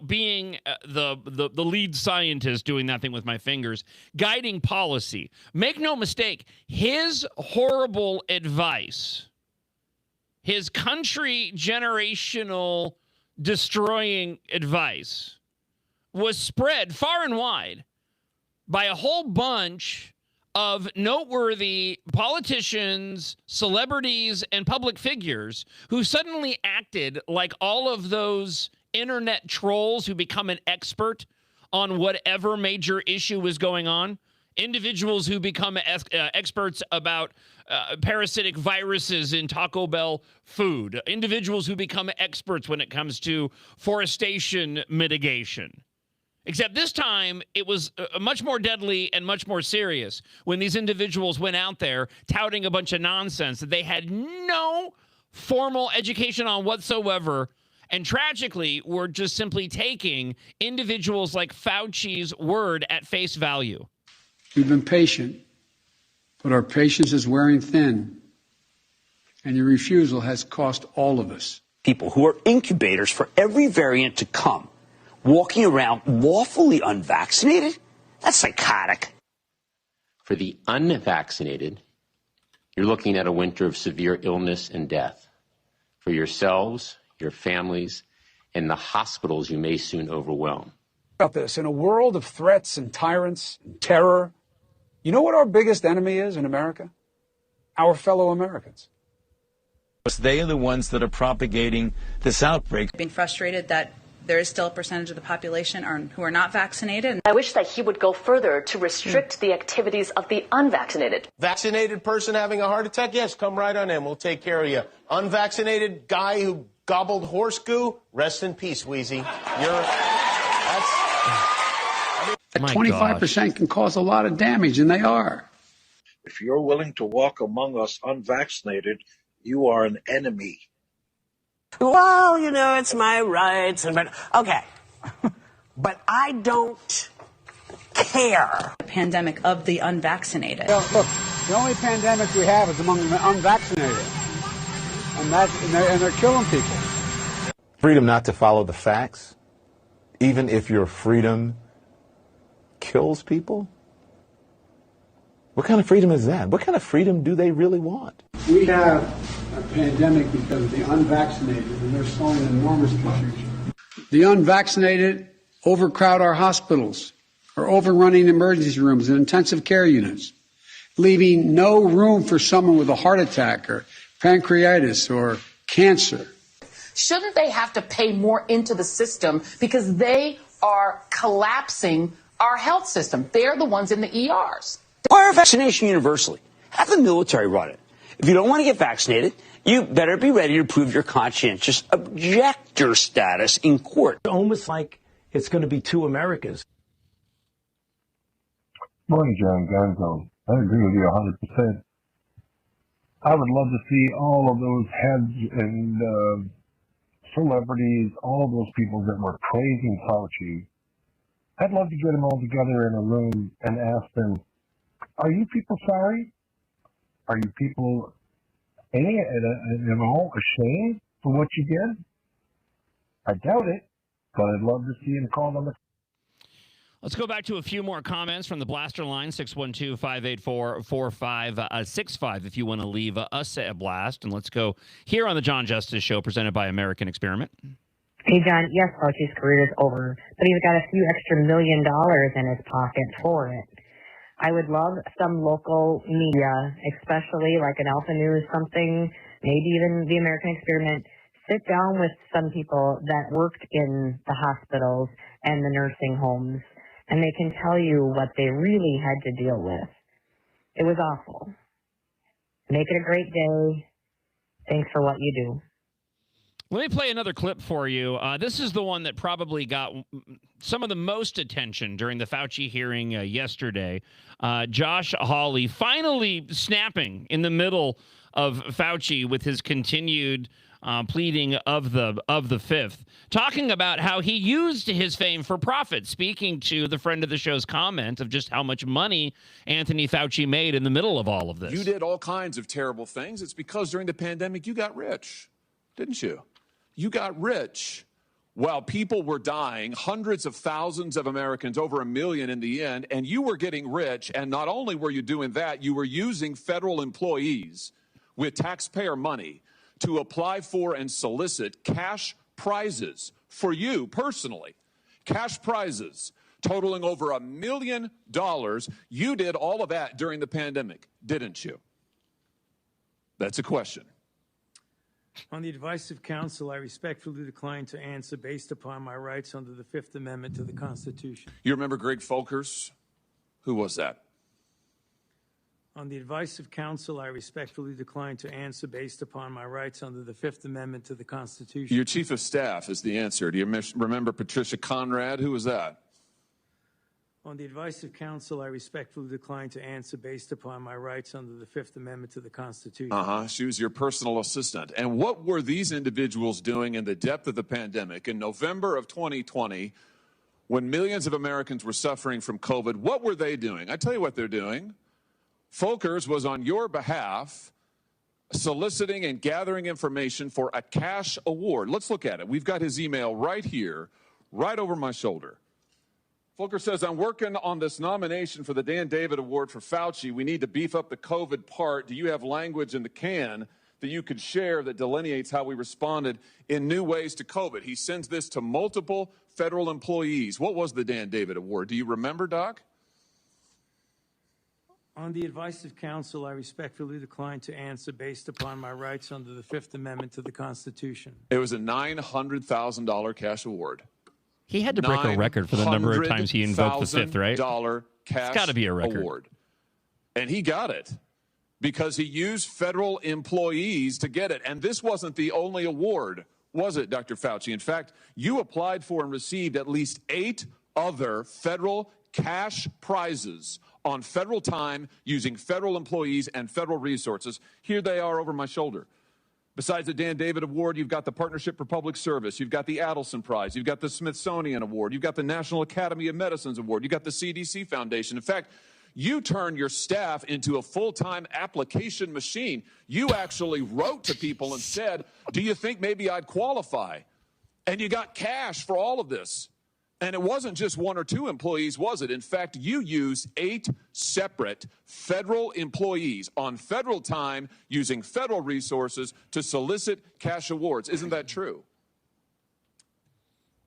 Speaker 1: being the lead scientist, doing that thing with my fingers, guiding policy. Make no mistake, his horrible advice, his country generational destroying advice, was spread far and wide by a whole bunch of noteworthy politicians, celebrities, and public figures who suddenly acted like all of those internet trolls who become an expert on whatever major issue is going on, individuals who become experts about parasitic viruses in Taco Bell food, individuals who become experts when it comes to forestation mitigation. Except this time, it was much more deadly and much more serious when these individuals went out there touting a bunch of nonsense that they had no formal education on whatsoever, and tragically were just simply taking individuals like Fauci's word at face value.
Speaker 10: We've been patient, but our patience is wearing thin, and your refusal has cost all of us.
Speaker 7: People who are incubators for every variant to come, walking around lawfully unvaccinated? That's psychotic.
Speaker 8: For the unvaccinated, you're looking at a winter of severe illness and death. For yourselves, your families, and the hospitals you may soon overwhelm.
Speaker 10: About this, in a world of threats and tyrants and terror, you know what our biggest enemy is in America? Our fellow Americans.
Speaker 23: They are the ones that are propagating this outbreak.
Speaker 24: Being frustrated that there is still a percentage of the population who are not vaccinated.
Speaker 25: I wish that he would go further to restrict the activities of the unvaccinated.
Speaker 26: Vaccinated person having a heart attack? Yes, come right on in. We'll take care of you. Unvaccinated guy who gobbled horse goo? Rest in peace, Wheezy.
Speaker 10: That 25% can cause a lot of damage, and they are.
Speaker 27: If you're willing to walk among us unvaccinated, you are an enemy.
Speaker 21: Well, it's my rights. Okay. But I don't care.
Speaker 24: The pandemic of the unvaccinated.
Speaker 10: Look, the only pandemic we have is among the unvaccinated. And they're killing people.
Speaker 28: Freedom not to follow the facts, even if your freedom kills people? What kind of freedom is that? What kind of freedom do they really want?
Speaker 10: We have a pandemic because of the unvaccinated, and they're sowing enormous confusion. The unvaccinated overcrowd our hospitals, are overrunning emergency rooms and intensive care units, leaving no room for someone with a heart attack or pancreatitis or cancer.
Speaker 29: Shouldn't they have to pay more into the system because they are collapsing our health system? They're the ones in the ERs.
Speaker 7: Require vaccination universally. Have the military run it. If you don't want to get vaccinated, you better be ready to prove your conscientious objector status in court.
Speaker 30: Almost like it's going to be two Americas.
Speaker 31: Morning, John Gonzo. I agree with you 100%. I would love to see all of those heads and celebrities, all of those people that were praising Fauci. I'd love to get them all together in a room and ask them, are you people sorry? Are you people at all ashamed for what you did? I doubt it, but I'd love to see them call them.
Speaker 1: Let's go back to a few more comments from the Blaster line, 612-584-4565, if you want to leave us a blast. And let's go here on the John Justice Show, presented by American Experiment.
Speaker 20: Hey, John, yes, Fauci's career is over, but he's got a few extra $1 million in his pocket for it.
Speaker 21: I would love some local media, especially like an Alpha News, something, maybe even the American Experiment, sit down with some people that worked in the hospitals and the nursing homes, and they can tell you what they really had to deal with. It was awful. Make it a great day. Thanks for what you do.
Speaker 1: Let me play another clip for you. This is the one that probably got some of the most attention during the Fauci hearing yesterday. Josh Hawley finally snapping in the middle of Fauci with his continued pleading of the fifth, talking about how he used his fame for profit, speaking to the friend of the show's comment of just how much money Anthony Fauci made in the middle of all of this.
Speaker 2: You did all kinds of terrible things. It's because during the pandemic you got rich, didn't you? You got rich while people were dying, hundreds of thousands of Americans, over 1 million in the end, and you were getting rich. And not only were you doing that, you were using federal employees with taxpayer money to apply for and solicit cash prizes for you personally, cash prizes totaling over $1 million. You did all of that during the pandemic, didn't you? That's a question.
Speaker 18: On the advice of counsel, I respectfully decline to answer based upon my rights under the Fifth Amendment to the Constitution.
Speaker 2: You remember Greg Folkers? Who was that?
Speaker 18: On the advice of counsel, I respectfully decline to answer based upon my rights under the Fifth Amendment to the Constitution.
Speaker 2: Your chief of staff is the answer. Do you remember Patricia Conrad? Who was that?
Speaker 18: On the advice of counsel, I respectfully decline to answer based upon my rights under the Fifth Amendment to the Constitution.
Speaker 2: She was your personal assistant. And what were these individuals doing in the depth of the pandemic in November of 2020 when millions of Americans were suffering from COVID? What were they doing? I tell you what they're doing. Folkers was on your behalf soliciting and gathering information for a cash award. Let's look at it. We've got his email right here, right over my shoulder. Folkers says, I'm working on this nomination for the Dan David Award for Fauci. We need to beef up the COVID part. Do you have language in the can that you could share that delineates how we responded in new ways to COVID? He sends this to multiple federal employees. What was the Dan David Award? Do you remember, Doc?
Speaker 18: On the advice of counsel, I respectfully decline to answer based upon my rights under the Fifth Amendment to the Constitution.
Speaker 2: It was a $900,000 cash award.
Speaker 1: He had to break a record for the number of times he invoked the fifth, right?
Speaker 2: Cash
Speaker 1: it's got to be a record.
Speaker 2: Award. And he got it because he used federal employees to get it. And this wasn't the only award, was it, Dr. Fauci? In fact, you applied for and received at least 8 other federal cash prizes on federal time using federal employees and federal resources. Here they are over my shoulder. Besides the Dan David Award, you've got the Partnership for Public Service, you've got the Adelson Prize, you've got the Smithsonian Award, you've got the National Academy of Medicine's Award, you've got the CDC Foundation. In fact, you turned your staff into a full-time application machine. You actually wrote to people and said, do you think maybe I'd qualify? And you got cash for all of this. And it wasn't just 1 or 2 employees, was it? In fact, you used 8 separate federal employees on federal time using federal resources to solicit cash awards. Isn't that true?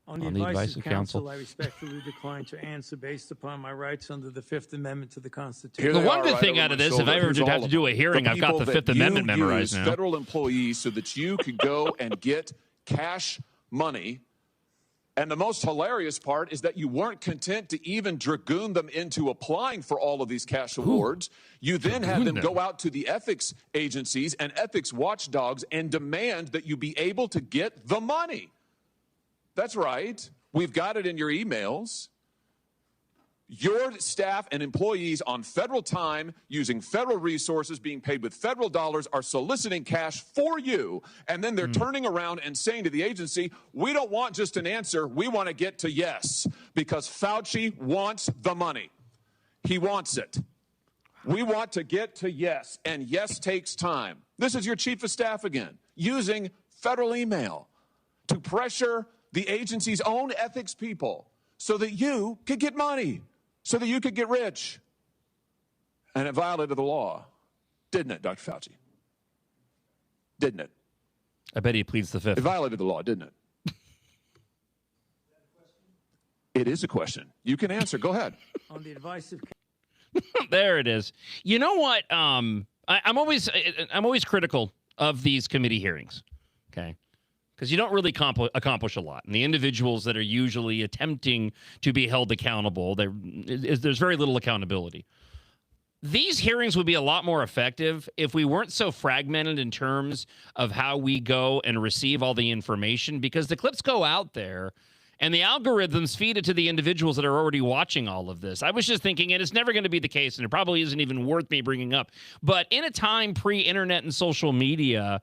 Speaker 18: On the advice of counsel, I respectfully decline to answer based upon my rights under the Fifth Amendment to the Constitution.
Speaker 1: The one good thing out of this, if I ever did have to do a hearing, I've got the Fifth Amendment memorized now.
Speaker 2: Federal employees so that you could go and get cash money. And the most hilarious part is that you weren't content to even dragoon them into applying for all of these cash awards. You then had them go out to the ethics agencies and ethics watchdogs and demand that you be able to get the money. That's right. We've got it in your emails. Your staff and employees on federal time, using federal resources, being paid with federal dollars, are soliciting cash for you. And then they're turning around and saying to the agency, we don't want just an answer. We want to get to yes, because Fauci wants the money. He wants it. We want to get to yes, and yes takes time. This is your chief of staff again, using federal email to pressure the agency's own ethics people so that you could get money. So that you could get rich. And it violated the law. Didn't it, Dr. Fauci? Didn't it?
Speaker 1: I bet he pleads the Fifth.
Speaker 2: It violated the law, didn't it? It is a question. You can answer. Go ahead.
Speaker 18: On the advice of
Speaker 1: There it is. You know what? I'm always critical of these committee hearings. Okay. Because you don't really accomplish a lot. And the individuals that are usually attempting to be held accountable, there's very little accountability. These hearings would be a lot more effective if we weren't so fragmented in terms of how we go and receive all the information, because the clips go out there and the algorithms feed it to the individuals that are already watching all of this. I was just thinking, and it's never going to be the case, and it probably isn't even worth me bringing up, but in a time pre-internet and social media,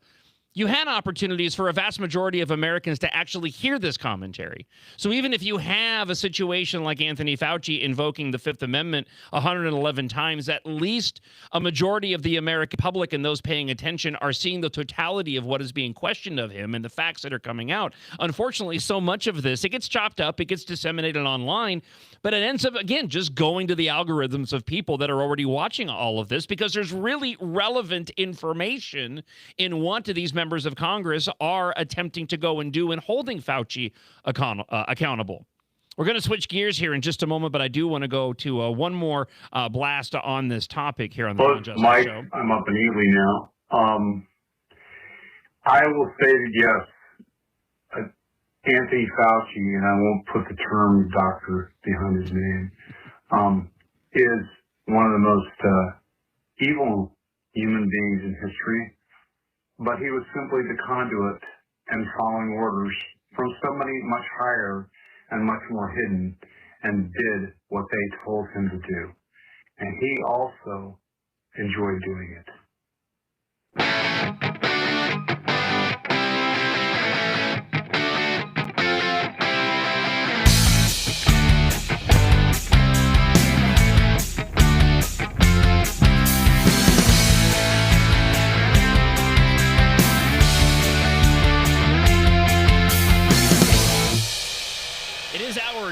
Speaker 1: you had opportunities for a vast majority of Americans to actually hear this commentary. So even if you have a situation like Anthony Fauci invoking the Fifth Amendment 111 times, at least a majority of the American public and those paying attention are seeing the totality of what is being questioned of him and the facts that are coming out. Unfortunately, so much of this, it gets chopped up, it gets disseminated online, but it ends up, again, just going to the algorithms of people that are already watching all of this, because there's really relevant information in what these members of Congress are attempting to go and do in holding Fauci accountable. We're going to switch gears here in just a moment, but I do want to go to one more blast on this topic here on the John Justice
Speaker 3: Mike,
Speaker 1: Show.
Speaker 3: I'm up in Ely now. I will say that yes, Anthony Fauci, and I won't put the term doctor behind his name, is one of the most evil human beings in history. But he was simply the conduit and following orders from somebody much higher and much more hidden, and did what they told him to do. And he also enjoyed doing it.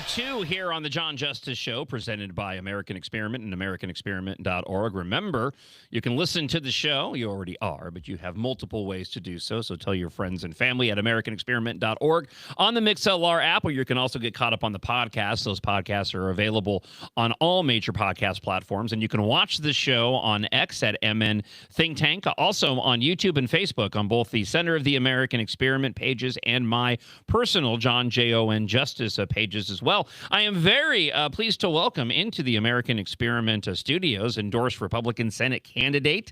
Speaker 1: Two here on the John Justice Show, presented by American Experiment and AmericanExperiment.org. Remember, you can listen to the show. You already are, but you have multiple ways to do so. So tell your friends and family at AmericanExperiment.org, on the MixLR app, where you can also get caught up on the podcast. Those podcasts are available on all major podcast platforms, and you can watch the show on X at MN Think Tank, also on YouTube and Facebook on both the Center of the American Experiment pages and my personal John J.O.N. Justice pages as well. I am very pleased to welcome into the American Experiment studios endorsed Republican Senate candidate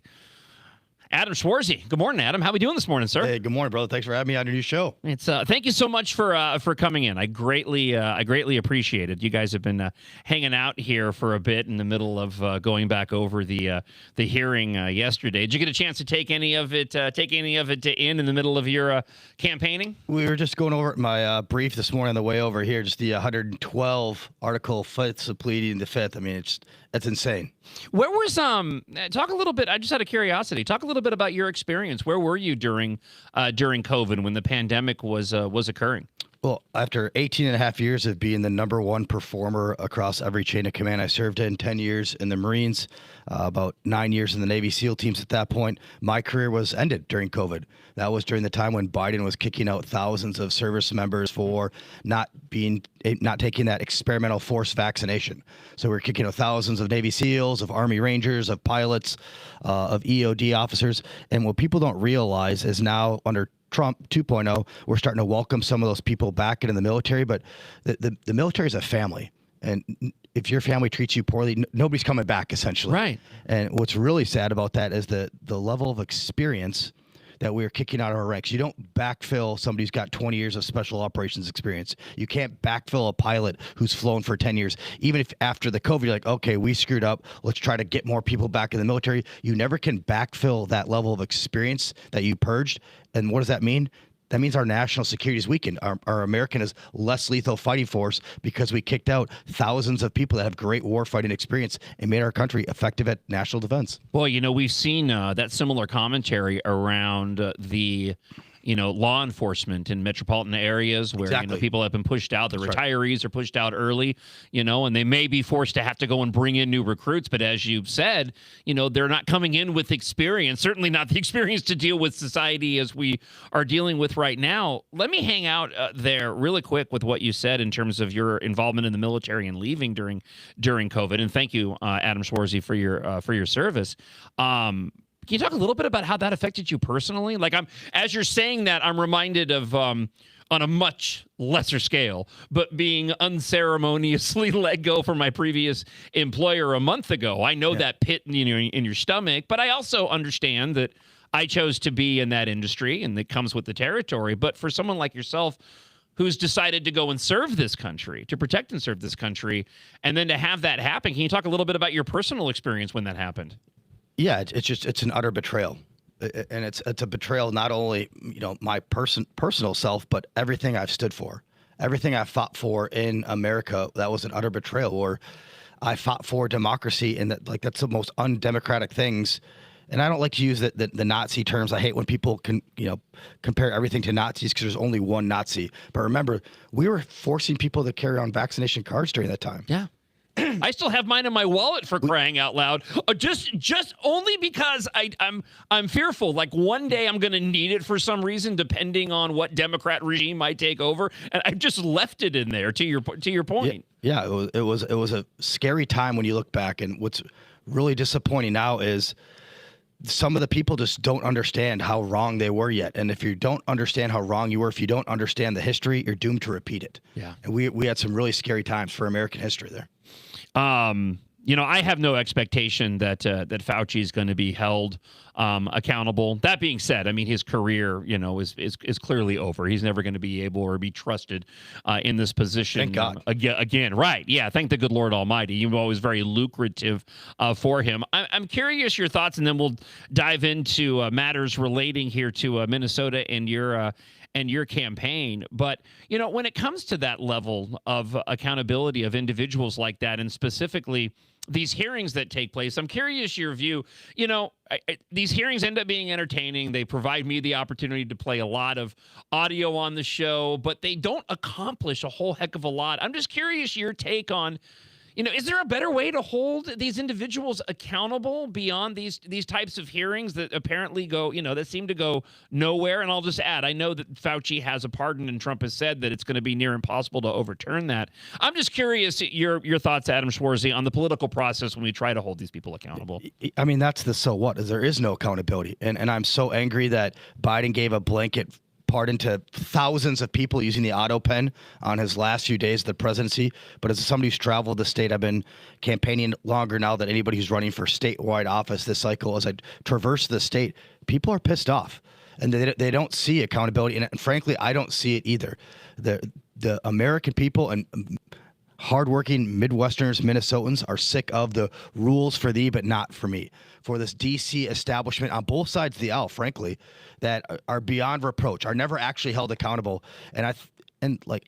Speaker 1: Adam Schwarzy. Good morning, Adam. How are we doing this morning, sir?
Speaker 4: Hey, good morning, brother. Thanks for having me on your new show.
Speaker 1: It's thank you so much for coming in. I greatly appreciate it. You guys have been hanging out here for a bit in the middle of going back over the hearing yesterday. Did you get a chance to take any of it in the middle of your campaigning?
Speaker 4: We were just going over my brief this morning on the way over here. Just the 112 article fits of pleading the Fifth. I mean, it's insane.
Speaker 1: Where was talk a little bit, I just out of curiosity, talk a little bit about your experience. Where were you during COVID when the pandemic was occurring?
Speaker 4: Well, after 18 and a half years of being the number one performer across every chain of command, I served in 10 years in the Marines, about 9 years in the Navy SEAL teams at that point. My career was ended during COVID. That was during the time when Biden was kicking out thousands of service members for not taking that experimental forced vaccination. So we're kicking out thousands of Navy SEALs, of Army Rangers, of pilots, of EOD officers. And what people don't realize is now under Trump 2.0, we're starting to welcome some of those people back into the military, but the military is a family. And if your family treats you poorly, nobody's coming back, essentially.
Speaker 1: Right.
Speaker 4: And what's really sad about that is the level of experience that we're kicking out of our ranks. You don't backfill somebody who's got 20 years of special operations experience. You can't backfill a pilot who's flown for 10 years. Even if after the COVID, you're like, okay, we screwed up. Let's try to get more people back in the military. You never can backfill that level of experience that you purged. And what does that mean? That means our national security is weakened. Our American is less lethal fighting force because we kicked out thousands of people that have great war fighting experience and made our country effective at national defense.
Speaker 1: Well, we've seen that similar commentary around the law enforcement in metropolitan areas where people have been pushed out. The retirees are pushed out early, and they may be forced to have to go and bring in new recruits. But as you've said, they're not coming in with experience, certainly not the experience to deal with society as we are dealing with right now. Let me hang out there really quick with what you said in terms of your involvement in the military and leaving during COVID. And thank you, Adam Schwarzy, for your service. Can you talk a little bit about how that affected you personally? Like, as you're saying that, I'm reminded of on a much lesser scale, but being unceremoniously let go from my previous employer a month ago. I know that pit in your stomach, but I also understand that I chose to be in that industry, and it comes with the territory. But for someone like yourself, who's decided to go and serve this country, to protect and serve this country, and then to have that happen, can you talk a little bit about your personal experience when that happened?
Speaker 4: Yeah, it's an utter betrayal, and it's a betrayal not only my personal self, but everything I've stood for, everything I fought for in America. That was an utter betrayal. Or I fought for democracy, and that's the most undemocratic things. And I don't like to use the Nazi terms. I hate when people can compare everything to Nazis because there's only one Nazi. But remember, we were forcing people to carry on vaccination cards during that time.
Speaker 1: Yeah. I still have mine in my wallet, for crying out loud. Just only because I'm fearful. Like one day I'm going to need it for some reason, depending on what Democrat regime might take over. And I just left it in there. To your point.
Speaker 4: Yeah, it was a scary time when you look back. And what's really disappointing now is some of the people just don't understand how wrong they were yet. And if you don't understand how wrong you were, if you don't understand the history, you're doomed to repeat it.
Speaker 1: Yeah.
Speaker 4: And we had some really scary times for American history there.
Speaker 1: I have no expectation that Fauci is going to be held accountable. That being said, I mean, his career, is clearly over. He's never going to be able or be trusted in this position.
Speaker 4: Thank God.
Speaker 1: Again, right. Yeah, thank the good Lord Almighty. You've always very lucrative for him. I'm curious your thoughts, and then we'll dive into matters relating here to Minnesota and your campaign. But, when it comes to that level of accountability of individuals like that, and specifically these hearings that take place, I'm curious your view. These hearings end up being entertaining. They provide me the opportunity to play a lot of audio on the show, but they don't accomplish a whole heck of a lot. I'm just curious your take on, is there a better way to hold these individuals accountable beyond these types of hearings that apparently go, that seem to go nowhere? And I'll just add, I know that Fauci has a pardon, and Trump has said that it's going to be near impossible to overturn that. I'm just curious your thoughts, Adam Schwarzy, on the political process when we try to hold these people accountable.
Speaker 4: I mean, that's the so what. There is no accountability. And I'm so angry that Biden gave a blanket pardon to thousands of people using the auto pen on his last few days of the presidency. But as somebody who's traveled the state, I've been campaigning longer now than anybody who's running for statewide office this cycle. As I traverse the state, people are pissed off, and they don't see accountability. And frankly, I don't see it either. The American people and hardworking Midwesterners, Minnesotans are sick of the rules for thee, but not for me. For this DC establishment on both sides of the aisle, frankly, that are beyond reproach, are never actually held accountable. And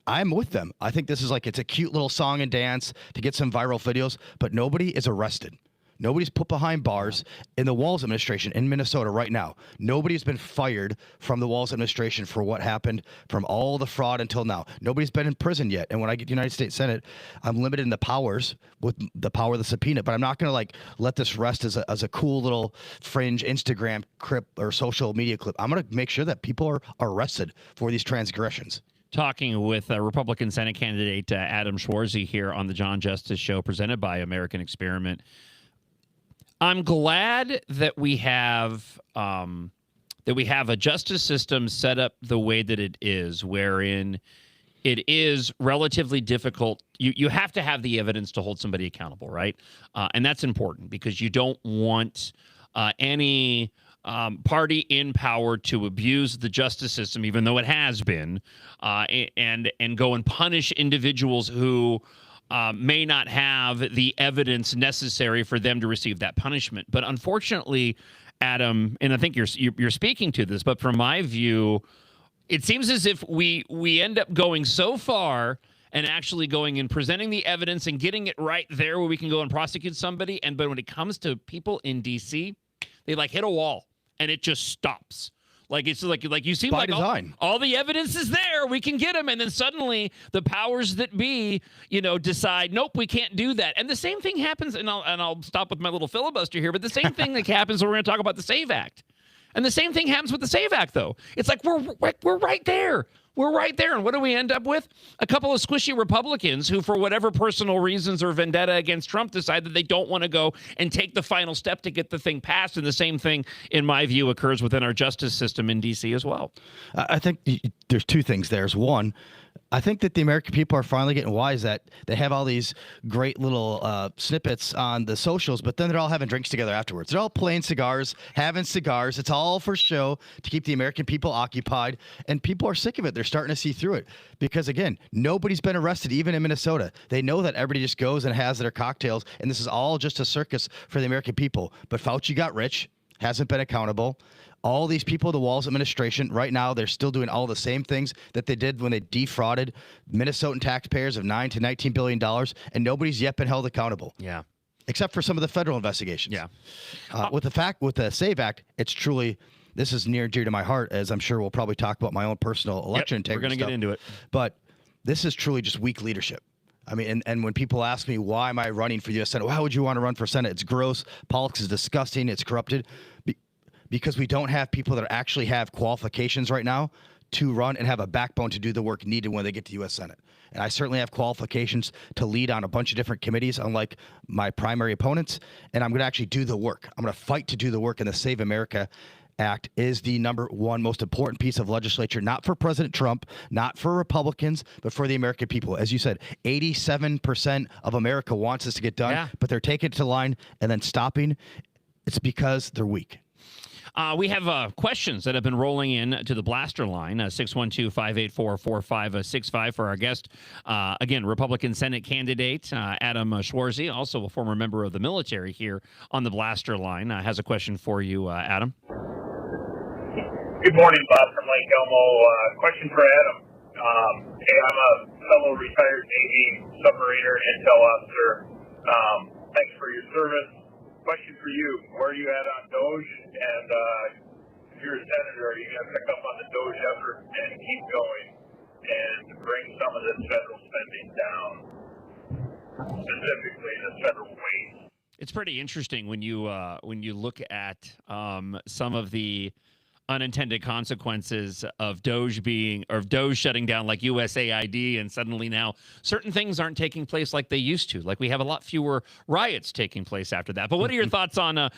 Speaker 4: I'm with them. I think this is it's a cute little song and dance to get some viral videos, but nobody is arrested. Nobody's put behind bars in the Walz administration in Minnesota right now. Nobody's been fired from the Walz administration for what happened from all the fraud until now. Nobody's been in prison yet. And when I get to the United States Senate, I'm limited in the powers with the power of the subpoena. But I'm not going to let this rest as a cool little fringe Instagram clip or social media clip. I'm going to make sure that people are arrested for these transgressions.
Speaker 1: Talking with Republican Senate candidate Adam Schwarzy here on the John Justice Show, presented by American Experiment. I'm glad that we have a justice system set up the way that it is, wherein it is relatively difficult. You have to have the evidence to hold somebody accountable, right? And that's important because you don't want any party in power to abuse the justice system, even though it has been, and go and punish individuals who may not have the evidence necessary for them to receive that punishment. But unfortunately, Adam, and I think you're speaking to this, but from my view, it seems as if we end up going so far and actually going and presenting the evidence and getting it right there where we can go and prosecute somebody. But when it comes to people in D.C., they hit a wall and it just stops. Like it's like you seem
Speaker 4: By
Speaker 1: like
Speaker 4: design.
Speaker 1: all the evidence is there. We can get them, and then suddenly the powers that be, decide, nope, we can't do that. And the same thing happens, and I'll stop with my little filibuster here. But the same thing that happens when we're going to talk about the SAVE Act, and the same thing happens with the SAVE Act, though. It's like we're right there. We're right there. And what do we end up with? A couple of squishy Republicans who, for whatever personal reasons or vendetta against Trump, decide that they don't want to go and take the final step to get the thing passed. And the same thing, in my view, occurs within our justice system in D.C. as well.
Speaker 4: I think there's two things. There's one, I think that the American people are finally getting wise that they have all these great little snippets on the socials, but then they're all having drinks together afterwards. They're all playing cigars, having cigars. It's all for show to keep the American people occupied, and people are sick of it. They're starting to see through it because, again, nobody's been arrested, even in Minnesota. They know that everybody just goes and has their cocktails, and this is all just a circus for the American people. But Fauci got rich, hasn't been accountable. All these people, the Walz administration, right now, they're still doing all the same things that they did when they defrauded Minnesotan taxpayers of $9 to $19 billion, and nobody's yet been held accountable.
Speaker 1: Yeah.
Speaker 4: Except for some of the federal investigations.
Speaker 1: Yeah.
Speaker 4: With the SAVE Act, it's truly, this is near and dear to my heart, as I'm sure we'll probably talk about my own personal election integrity.
Speaker 1: We're going to get into it.
Speaker 4: But this is truly just weak leadership. I mean, and when people ask me, why am I running for U.S. Senate? Why would you want to run for Senate? It's gross. Politics is disgusting. It's corrupted. Because we don't have people that actually have qualifications right now to run and have a backbone to do the work needed when they get to U.S. Senate. And I certainly have qualifications to lead on a bunch of different committees, unlike my primary opponents. And I'm going to actually do the work. I'm going to fight to do the work. And the Save America Act is the number one most important piece of legislature, not for President Trump, not for Republicans, but for the American people. As you said, 87% of America wants this to get done, but they're taking it to the line and then stopping. It's because they're weak.
Speaker 1: We have questions that have been rolling in to the Blaster line, 612-584-4565 for our guest. Again, Republican Senate candidate Adam Schwarzy, also a former member of the military here on the Blaster line, has a question for you, Adam.
Speaker 5: Good morning, Bob from Lake Elmo. Question for Adam. Hey, I'm a fellow retired Navy submariner, intel officer. Thanks for your service. Question for you. Where are you at on DOGE? And if you're a senator, are you going to pick up on the DOGE effort and keep going and bring some of this federal spending down, specifically the federal waste?
Speaker 1: It's pretty interesting when you look at some of the unintended consequences of DOGE shutting down, like USAID, and suddenly now certain things aren't taking place like they used to. Like we have a lot fewer riots taking place after that. But what are your thoughts on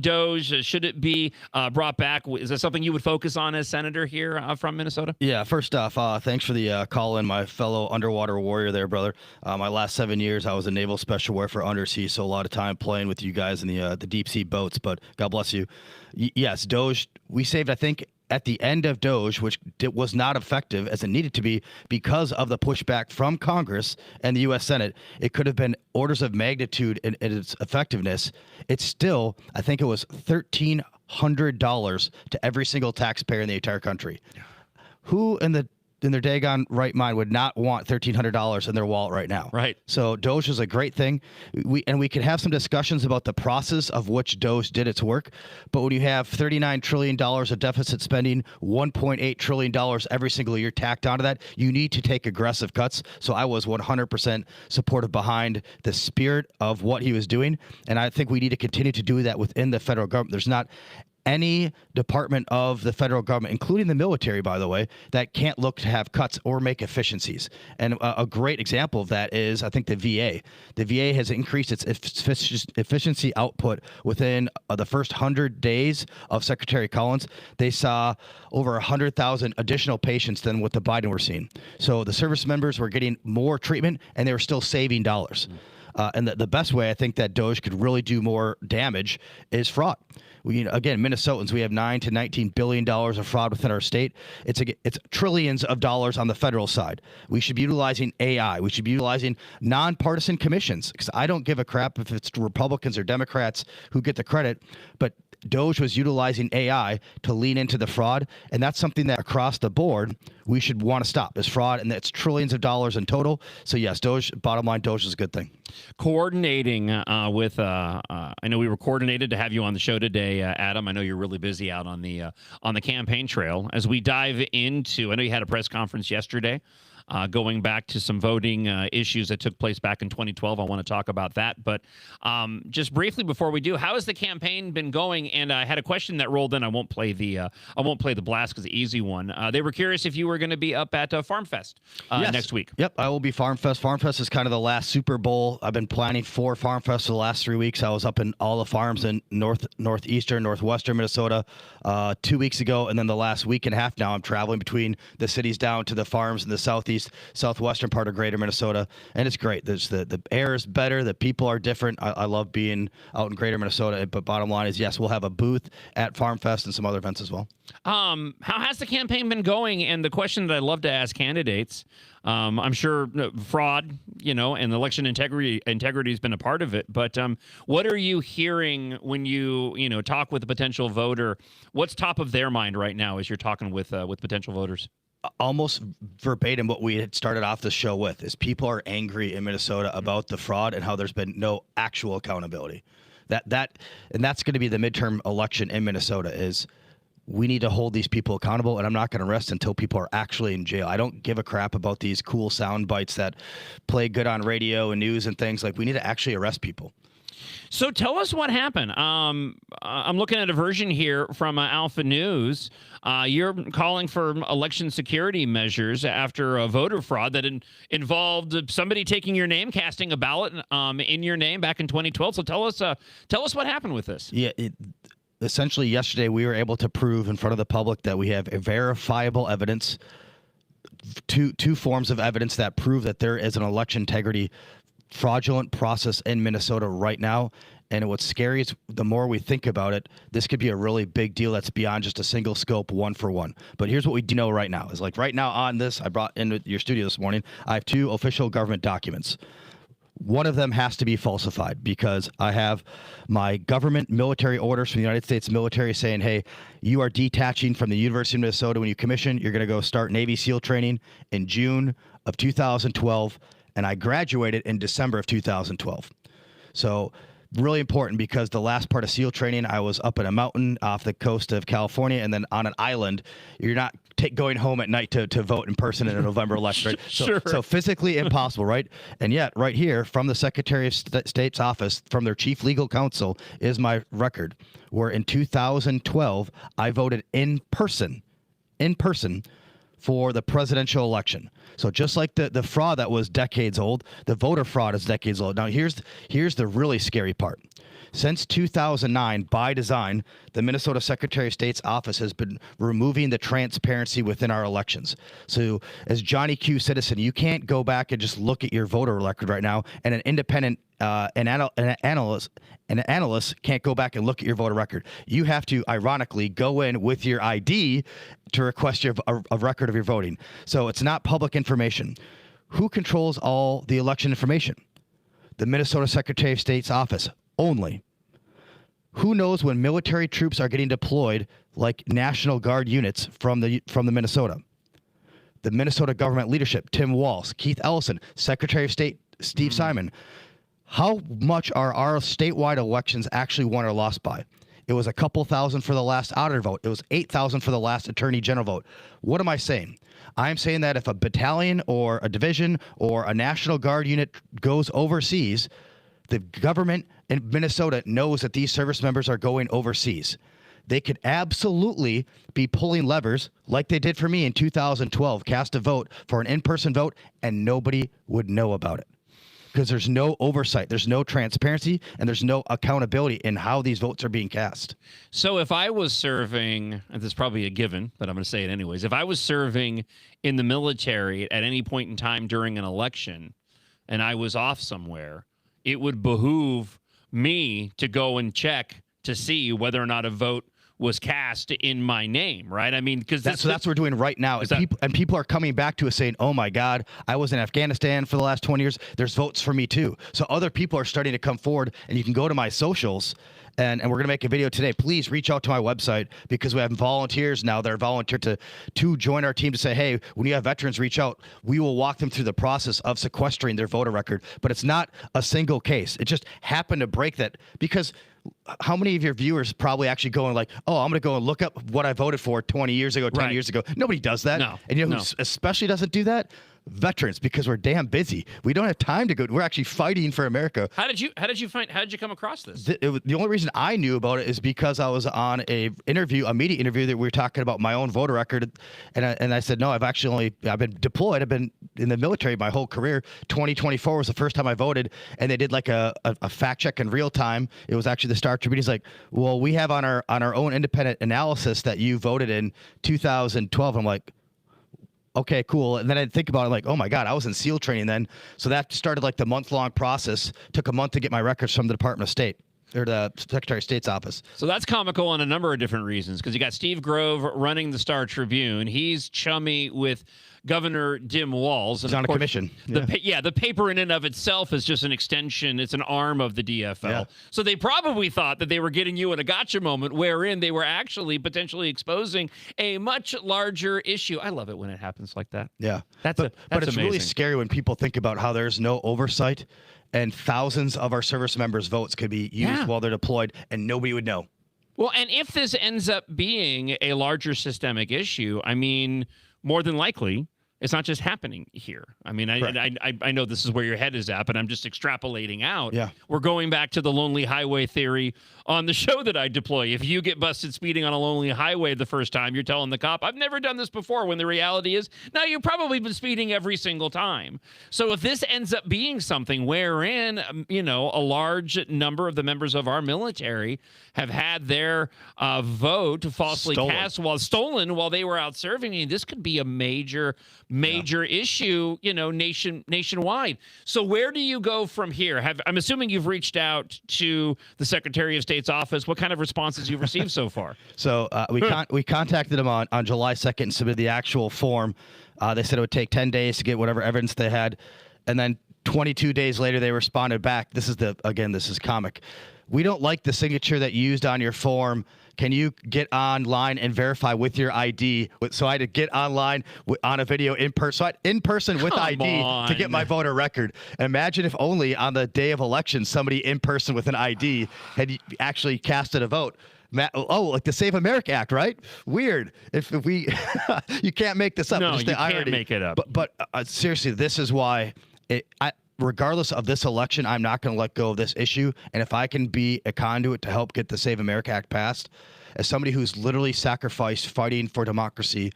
Speaker 1: DOGE? Should it be brought back? Is that something you would focus on as senator here from Minnesota?
Speaker 4: Yeah, first off, thanks for the call in, my fellow underwater warrior there, brother. My last 7 years, I was a naval special warfare undersea, so a lot of time playing with you guys in the deep sea boats, but God bless you. Yes, DOGE, we saved, I think, at the end of DOGE, which was not effective as it needed to be because of the pushback from Congress and the U.S. Senate. It could have been orders of magnitude in its effectiveness. It's still, I think it was $1,300 to every single taxpayer in the entire country. Who in their daggone right mind would not want $1,300 in their wallet right now?
Speaker 1: Right.
Speaker 4: So DOGE is a great thing. We could have some discussions about the process of which DOGE did its work. But when you have $39 trillion of deficit spending, $1.8 trillion every single year tacked onto that, you need to take aggressive cuts. So I was 100% supportive behind the spirit of what he was doing. And I think we need to continue to do that within the federal government. There's not any department of the federal government, including the military, by the way, that can't look to have cuts or make efficiencies. And a great example of that is, I think, the VA. The VA has increased its efficiency output within the first 100 days of Secretary Collins. They saw over 100,000 additional patients than what the Biden were seeing. So the service members were getting more treatment, and they were still saving dollars. And the best way I think that DOGE could really do more damage is fraud. Again, Minnesotans, we have $9 to $19 billion of fraud within our state. It's trillions of dollars on the federal side. We should be utilizing AI. We should be utilizing nonpartisan commissions, because I don't give a crap if it's Republicans or Democrats who get the credit, but Doge was utilizing AI to lean into the fraud, and that's something that across the board we should want to stop. Is fraud, and it's trillions of dollars in total. So yes, Doge. Bottom line, Doge is a good thing.
Speaker 1: Coordinating with, I know we were coordinated to have you on the show today, Adam. I know you're really busy out on the campaign trail. As we dive into, I know you had a press conference yesterday. Going back to some voting issues that took place back in 2012. I want to talk about that. But just briefly before we do, how has the campaign been going? And I had a question that rolled in. I won't play the blast because the easy one. They were curious if you were going to be up at Farm Fest next week.
Speaker 4: Yep, I will be Farm Fest. Farm Fest is kind of the last Super Bowl. I've been planning for Farm Fest for the last 3 weeks. I was up in all the farms in northeastern, northwestern Minnesota 2 weeks ago. And then the last week and a half now, I'm traveling between the cities down to the farms in the southwestern part of greater Minnesota, and it's great. The air is better, the people are different. I love being out in greater Minnesota, but bottom line is, yes, we'll have a booth at Farm Fest and some other events as well.
Speaker 1: How has the campaign been going? And the question that I love to ask candidates, I'm sure fraud, and election integrity has been a part of it. But what are you hearing when you talk with a potential voter? What's top of their mind right now as you're talking with potential voters?
Speaker 4: Almost verbatim what we had started off the show with is people are angry in Minnesota about the fraud and how there's been no actual accountability. And that's going to be the midterm election in Minnesota. Is we need to hold these people accountable, and I'm not going to rest until people are actually in jail. I don't give a crap about these cool sound bites that play good on radio and news and things. Like, we need to actually arrest people.
Speaker 1: So tell us what happened. I'm looking at a version here from Alpha News. You're calling for election security measures after a voter fraud that involved somebody taking your name, casting a ballot in your name back in 2012. So tell us what happened with this.
Speaker 4: Yeah. Essentially, yesterday we were able to prove in front of the public that we have a verifiable evidence, two forms of evidence that prove that there is an election integrity fraudulent process in Minnesota right now. And what's scary is the more we think about it, this could be a really big deal that's beyond just a single scope, one for one. But here's what we do know right now is, like, right now on this, I brought into your studio this morning, I have 2 official government documents. One of them has to be falsified because I have my government military orders from the United States military saying, hey, you are detaching from the University of Minnesota when you commission. You're going to go start Navy SEAL training in June of 2012. And I graduated in December of 2012. So really important, because the last part of SEAL training, I was up in a mountain off the coast of California and then on an island. You're not going home at night to vote in person in a November election, right?
Speaker 1: Sure.
Speaker 4: So physically impossible, right? And yet right here from the Secretary of State's office, from their chief legal counsel, is my record, where in 2012, I voted in person for the presidential election. So just like the fraud that was decades old, the voter fraud is decades old. Now here's the really scary part. Since 2009, by design, the Minnesota Secretary of State's office has been removing the transparency within our elections. So as Johnny Q citizen, you can't go back and just look at your voter record right now, and an independent an analyst can't go back and look at your voter record. You have to, ironically, go in with your ID to request a record of your voting. So it's not public information. Who controls all the election information? The Minnesota Secretary of State's office only. Who knows when military troops are getting deployed, like National Guard units from the Minnesota? The Minnesota government leadership, Tim Walz, Keith Ellison, Secretary of State Steve Simon. How much are our statewide elections actually won or lost by? It was a couple thousand for the last auditor vote. It was 8,000 for the last attorney general vote. What am I saying? I'm saying that if a battalion or a division or a National Guard unit goes overseas, the government in Minnesota knows that these service members are going overseas. They could absolutely be pulling levers like they did for me in 2012, cast a vote for an in-person vote, and nobody would know about it. Because there's no oversight, there's no transparency, and there's no accountability in how these votes are being cast.
Speaker 1: So if I was serving, and this is probably a given, but I'm going to say it anyways, if I was serving in the military at any point in time during an election and I was off somewhere, it would behoove me to go and check to see whether or not a vote was cast in my name, right? I mean, because
Speaker 4: that's what we're doing right now. And people are coming back to us saying, oh my God, I was in Afghanistan for the last 20 years. There's votes for me too. So other people are starting to come forward, and you can go to my socials and we're going to make a video today. Please reach out to my website because we have volunteers now that are volunteered to join our team to say, hey, when you have veterans reach out, we will walk them through the process of sequestering their voter record. But it's not a single case. It just happened to break that because how many of your viewers probably actually going like, oh, I'm going to go and look up what I voted for 20 years ago, 10 years ago. Nobody does that.
Speaker 1: No.
Speaker 4: And you know who especially doesn't do that? Veterans, because we're damn busy. We don't have time to go. We're actually fighting for America.
Speaker 1: How did you come across this?
Speaker 4: The only reason I knew about it is because I was on a media interview that we were talking about my own voter record, and I said no, I've been deployed. I've been in the military my whole career. 2024 was the first time I voted, and they did like a fact check in real time. It was actually the Star Tribune. He's like, well, we have on our own independent analysis that you voted in 2012. I'm like, okay, cool. And then I think about it like, oh my God, I was in SEAL training then. So that started like the month-long process. Took a month to get my records from the Department of State or the Secretary of State's office.
Speaker 1: So that's comical on a number of different reasons because you got Steve Grove running the Star Tribune. He's chummy with Governor Dim Walz.
Speaker 4: He's on a commission.
Speaker 1: The paper in and of itself is just an extension. It's an arm of the DFL.
Speaker 4: Yeah.
Speaker 1: So they probably thought that they were getting you in a gotcha moment wherein they were actually potentially exposing a much larger issue. I love it when it happens like that.
Speaker 4: Yeah.
Speaker 1: But
Speaker 4: it's
Speaker 1: amazing.
Speaker 4: really scary when people think about how there's no oversight and thousands of our service members' votes could be used while they're deployed and nobody would know.
Speaker 1: Well, and if this ends up being a larger systemic issue, I mean, more than likely, it's not just happening here. I mean, I know this is where your head is at, but I'm just extrapolating out.
Speaker 4: Yeah.
Speaker 1: We're going back to the lonely highway theory on the show that I deploy. If you get busted speeding on a lonely highway the first time, you're telling the cop, I've never done this before, when the reality is, no, you've probably been speeding every single time. So if this ends up being something wherein, a large number of the members of our military have had their vote falsely cast while they were out serving, this could be a major issue, nationwide. So where do you go from here? I'm assuming you've reached out to the Secretary of State's office. What kind of responses you've received so far?
Speaker 4: So we contacted them on July 2nd and submitted the actual form. They said it would take 10 days to get whatever evidence they had. And then 22 days later, they responded back. This is comic. We don't like the signature that you used on your form. Can you get online and verify with your ID? So I had to get online on a video in person. So in person with ID to get my voter record. Imagine if only on the day of election, somebody in person with an ID had actually casted a vote. Like the Save America Act, right? Weird. If we, you can't make this up.
Speaker 1: No,
Speaker 4: just
Speaker 1: you
Speaker 4: the irony.
Speaker 1: Can't make it up.
Speaker 4: But seriously, this is why regardless of this election, I'm not going to let go of this issue. And if I can be a conduit to help get the Save America Act passed, as somebody who's literally sacrificed fighting for democracy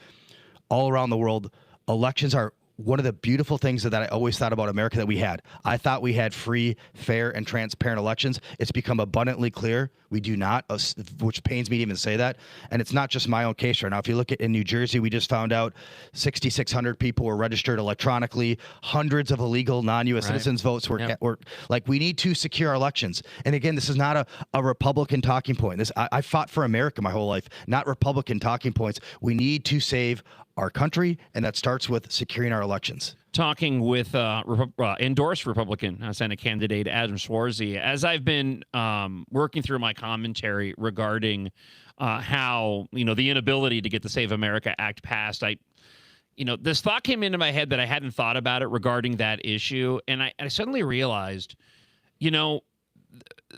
Speaker 4: all around the world, elections are one of the beautiful things that I always thought about America that we had. I thought we had free, fair, and transparent elections. It's become abundantly clear we do not, which pains me to even say that. And it's not just my own case right now. If you look at in New Jersey, we just found out 6,600 people were registered electronically. Hundreds of illegal non-U.S. citizens' votes were like, we need to secure our elections. And again, this is not a Republican talking point. I fought for America my whole life, not Republican talking points. We need to save our country, and that starts with securing our elections.
Speaker 1: Talking with endorsed Republican Senate candidate Adam Schwarzy, as I've been working through my commentary regarding how the inability to get the Save America Act passed, this thought came into my head that I hadn't thought about it regarding that issue, and I suddenly realized,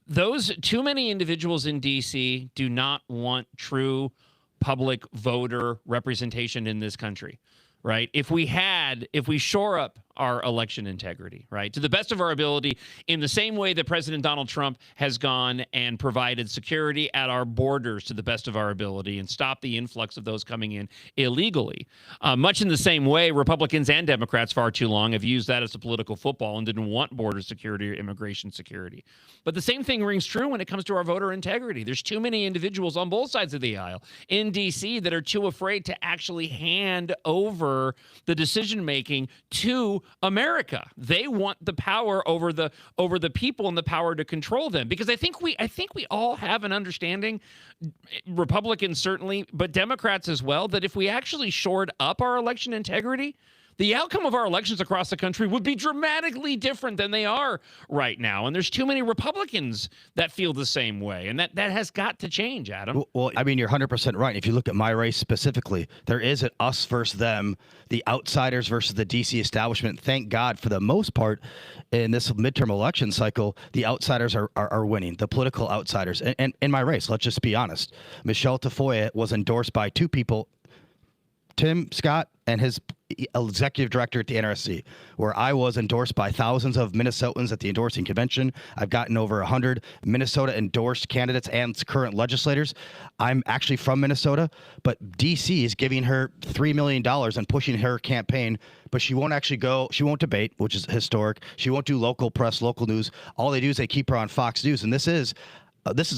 Speaker 1: those too many individuals in D.C. do not want true public voter representation in this country, right? If we shore up our election integrity, right, to the best of our ability, in the same way that President Donald Trump has gone and provided security at our borders to the best of our ability and stopped the influx of those coming in illegally, much in the same way Republicans and Democrats far too long have used that as a political football and didn't want border security or immigration security. But the same thing rings true when it comes to our voter integrity. There's too many individuals on both sides of the aisle in D.C. that are too afraid to actually hand over the decision-making to America. They want the power over the people and the power to control them, because I think we all have an understanding, Republicans certainly, but Democrats as well, that if we actually shored up our election integrity, the outcome of our elections across the country would be dramatically different than they are right now. And there's too many Republicans that feel the same way. And that has got to change, Adam.
Speaker 4: Well, I mean, you're 100% right. If you look at my race specifically, there is an us versus them, the outsiders versus the D.C. establishment. Thank God, for the most part, in this midterm election cycle, the outsiders are winning, the political outsiders. And in my race, let's just be honest, Michelle Tafoya was endorsed by two people, Tim Scott and his executive director at the NRSC, where I was endorsed by thousands of Minnesotans at the endorsing convention. I've gotten over 100 Minnesota endorsed candidates and current legislators. I'm actually from Minnesota, but DC is giving her $3 million and pushing her campaign, but she won't actually go. She won't debate, which is historic. She won't do local press, local news. All they do is they keep her on Fox News. And this is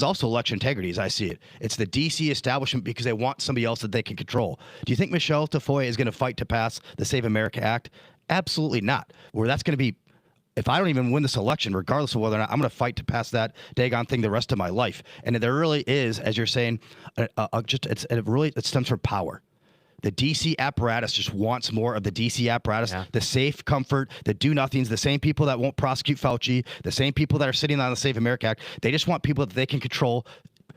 Speaker 4: also election integrity as I see it. It's the D.C. establishment because they want somebody else that they can control. Do you think Michelle Tafoya is going to fight to pass the Save America Act? Absolutely not. Where that's going to be, if I don't even win this election, regardless of whether or not, I'm going to fight to pass that daggone thing the rest of my life. And there really is, as you're saying, it stems from power. The D.C. apparatus just wants more of the D.C. apparatus, the safe comfort, the do-nothings, the same people that won't prosecute Fauci, the same people that are sitting on the Save America Act. They just want people that they can control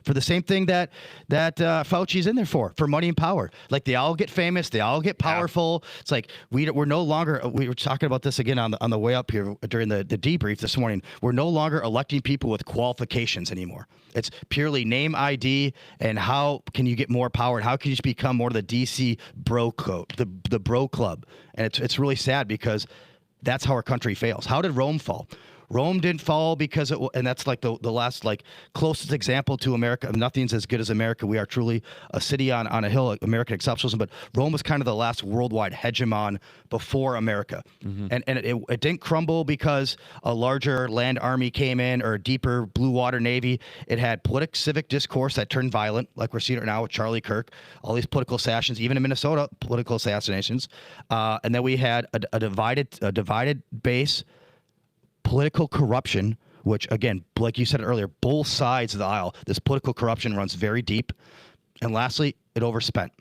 Speaker 4: for the same thing that Fauci's in there for money and power. Like, they all get famous, they all get powerful. It's like we're no longer. We were talking about this again on the way up here during the debrief this morning. We're no longer electing people with qualifications anymore. It's purely name ID and how can you get more power and how can you just become more of the DC bro code, the bro club. And it's really sad because that's how our country fails. How did Rome fall? Rome didn't fall because and that's like the last closest example to America. Nothing's as good as America. We are truly a city on a hill, American exceptionalism. But Rome was kind of the last worldwide hegemon before America, and it didn't crumble because a larger land army came in or a deeper blue water navy. It had civic discourse that turned violent, like we're seeing it now with Charlie Kirk. All these political assassinations, even in Minnesota, political assassinations, and then we had a divided base. Political corruption, which, again, like you said earlier, both sides of the aisle, this political corruption runs very deep. And lastly, it overspent.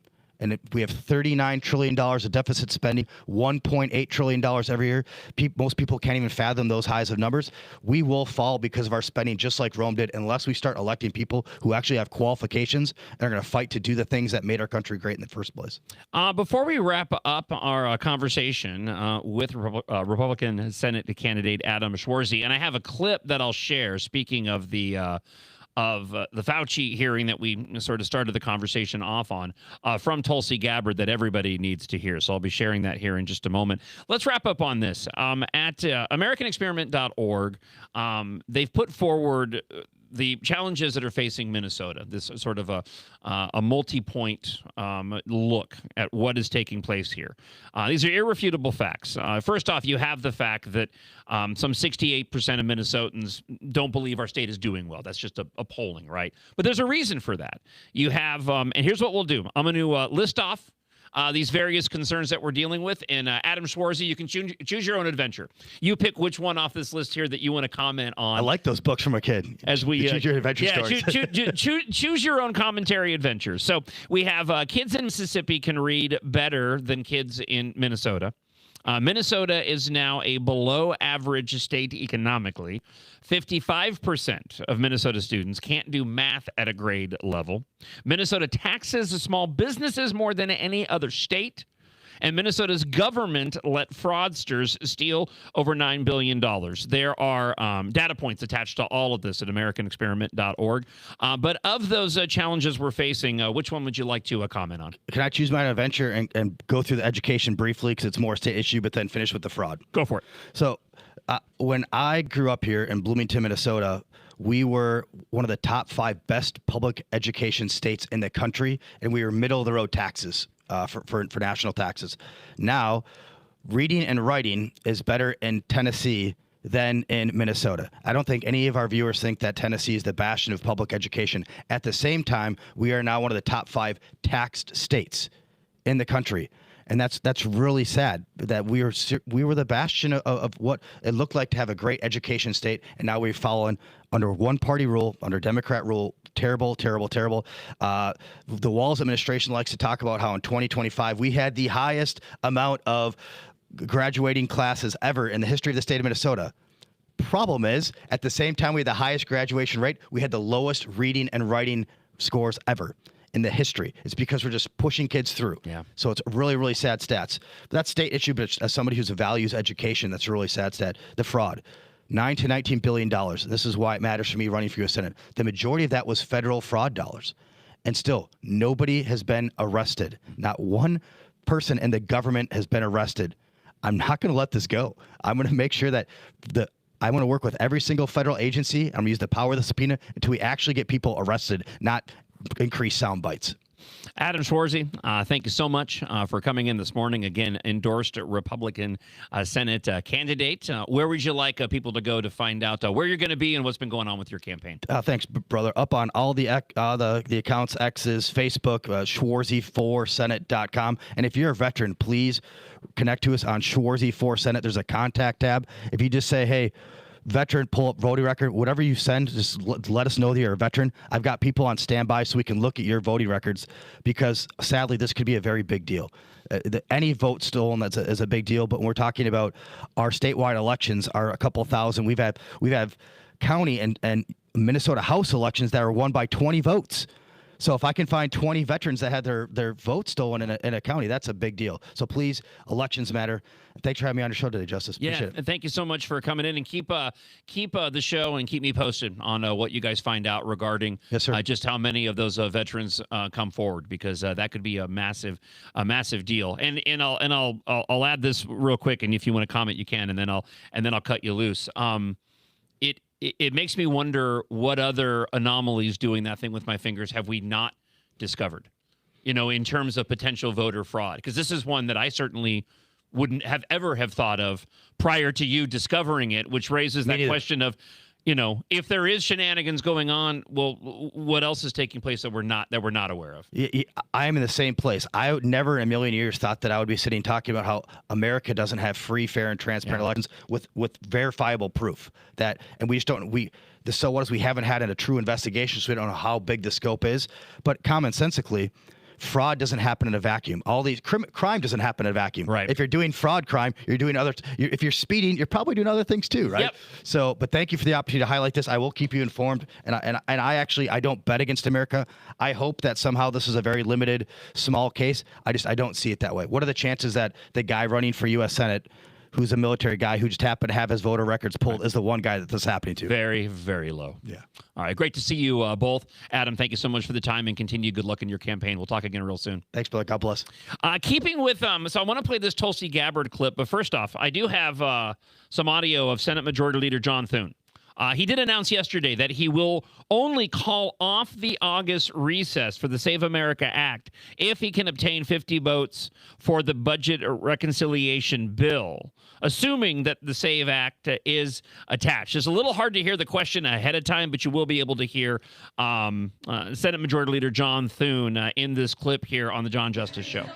Speaker 4: And we have $39 trillion of deficit spending, $1.8 trillion every year. Most people can't even fathom those highs of numbers. We will fall because of our spending, just like Rome did, unless we start electing people who actually have qualifications and are going to fight to do the things that made our country great in the first place.
Speaker 1: Before we wrap up our conversation with Republican Senate candidate Adam Schwarzy, and I have a clip that I'll share, speaking of the Fauci hearing that we sort of started the conversation off on from Tulsi Gabbard that everybody needs to hear. So I'll be sharing that here in just a moment. Let's wrap up on this. At AmericanExperiment.org, they've put forward the challenges that are facing Minnesota, this sort of a multi-point look at what is taking place here. These are irrefutable facts. First off, you have the fact that some 68% of Minnesotans don't believe our state is doing well. That's just a polling, right? But there's a reason for that. You have, and here's what we'll do. I'm going to list off these various concerns that we're dealing with. And Adam Schwarzy, you can choose your own adventure. You pick which one off this list here that you want to comment on.
Speaker 4: I like those books from a kid.
Speaker 1: As we
Speaker 4: choose your adventure stories.
Speaker 1: Choose your own commentary adventures. So we have kids in Mississippi can read better than kids in Minnesota. Minnesota is now a below average state economically. 55% of Minnesota students can't do math at a grade level. Minnesota taxes small businesses more than any other state. And Minnesota's government let fraudsters steal over $9 billion. There are data points attached to all of this at AmericanExperiment.org. But of those challenges we're facing, which one would you like to comment on?
Speaker 4: Can I choose my adventure and go through the education briefly because it's more a state issue, but then finish with the fraud?
Speaker 1: Go for it.
Speaker 4: So when I grew up here in Bloomington, Minnesota, we were one of the top 5 best public education states in the country, and we were middle-of-the-road taxes. For national taxes. Now, reading and writing is better in Tennessee than in Minnesota. I don't think any of our viewers think that Tennessee is the bastion of public education. At the same time, we are now one of the top 5 taxed states in the country. And that's really sad that we were the bastion of what it looked like to have a great education state, and now we've fallen under one-party rule, under Democrat rule. Terrible, terrible, terrible. The Walz administration likes to talk about how in 2025 we had the highest amount of graduating classes ever in the history of the state of Minnesota. Problem is, at the same time we had the highest graduation rate, we had the lowest reading and writing scores ever in the history. It's because we're just pushing kids through.
Speaker 1: Yeah. So
Speaker 4: it's really, really sad stats. But that's state issue, but as somebody who's values education, that's a really sad stat. The fraud. $9 to $19 billion. This is why it matters for me running for U.S. Senate. The majority of that was federal fraud dollars. And still, nobody has been arrested. Not one person in the government has been arrested. I'm not going to let this go. I'm going to make sure that I want to work with every single federal agency. I'm going to use the power of the subpoena until we actually get people arrested, not increase sound bites.
Speaker 1: Adam Schwarzy, thank you so much for coming in this morning. Again, endorsed Republican Senate candidate. Where would you like people to go to find out where you're going to be and what's been going on with your campaign?
Speaker 4: Thanks, brother. Up on all the accounts, X's, Facebook, Schwarzy4Senate.com. And if you're a veteran, please connect to us on Schwarzy4Senate. There's a contact tab. If you just say, hey, veteran, pull up voting record, whatever you send, just let us know that you're a veteran. I've got people on standby so we can look at your voting records, because sadly this could be a very big deal. Any vote stolen is a big deal, but when we're talking about our statewide elections are a couple thousand. We've had county and Minnesota House elections that are won by 20 votes. So if I can find 20 veterans that had their votes stolen in a county, that's a big deal. So please, elections matter. Thanks for having me on your show today, Justice. Appreciate it.
Speaker 1: And thank you so much for coming in, and keep the show and keep me posted on what you guys find out regarding just how many of those veterans come forward, because that could be a massive deal. And I'll add this real quick, and if you want to comment, you can, and then I'll cut you loose. It makes me wonder what other anomalies doing that thing with my fingers have we not discovered, in terms of potential voter fraud? Because this is one that I certainly wouldn't have ever thought of prior to you discovering it, which raises that question of, if there is shenanigans going on, well, what else is taking place that we're not aware of?
Speaker 4: I am in the same place. I would never in a million years thought that I would be sitting talking about how America doesn't have free, fair, and transparent elections with verifiable proof and we just don't. So what is, we haven't had a true investigation, so we don't know how big the scope is. But commonsensically, fraud doesn't happen in a vacuum. All these crime doesn't happen in a vacuum.
Speaker 1: Right.
Speaker 4: If you're doing fraud crime, you're doing if you're speeding, you're probably doing other things too, right?
Speaker 1: Yep.
Speaker 4: So, but thank you for the opportunity to highlight this. I will keep you informed. And I don't bet against America. I hope that somehow this is a very limited, small case. I don't see it that way. What are the chances that the guy running for U.S. Senate, who's a military guy who just happened to have his voter records pulled, is the one guy that this is happening to?
Speaker 1: Very, very low.
Speaker 4: Yeah.
Speaker 1: All right. Great to see you both. Adam, thank you so much for the time, and continue good luck in your campaign. We'll talk again real soon.
Speaker 4: Thanks, brother. God bless.
Speaker 1: Keeping with, so I want to play this Tulsi Gabbard clip, but first off, I do have some audio of Senate Majority Leader John Thune. He did announce yesterday that he will only call off the August recess for the Save America Act if he can obtain 50 votes for the budget reconciliation bill, assuming that the Save Act is attached. It's a little hard to hear the question ahead of time, but you will be able to hear Senate Majority Leader John Thune in this clip here on the John Justice Show.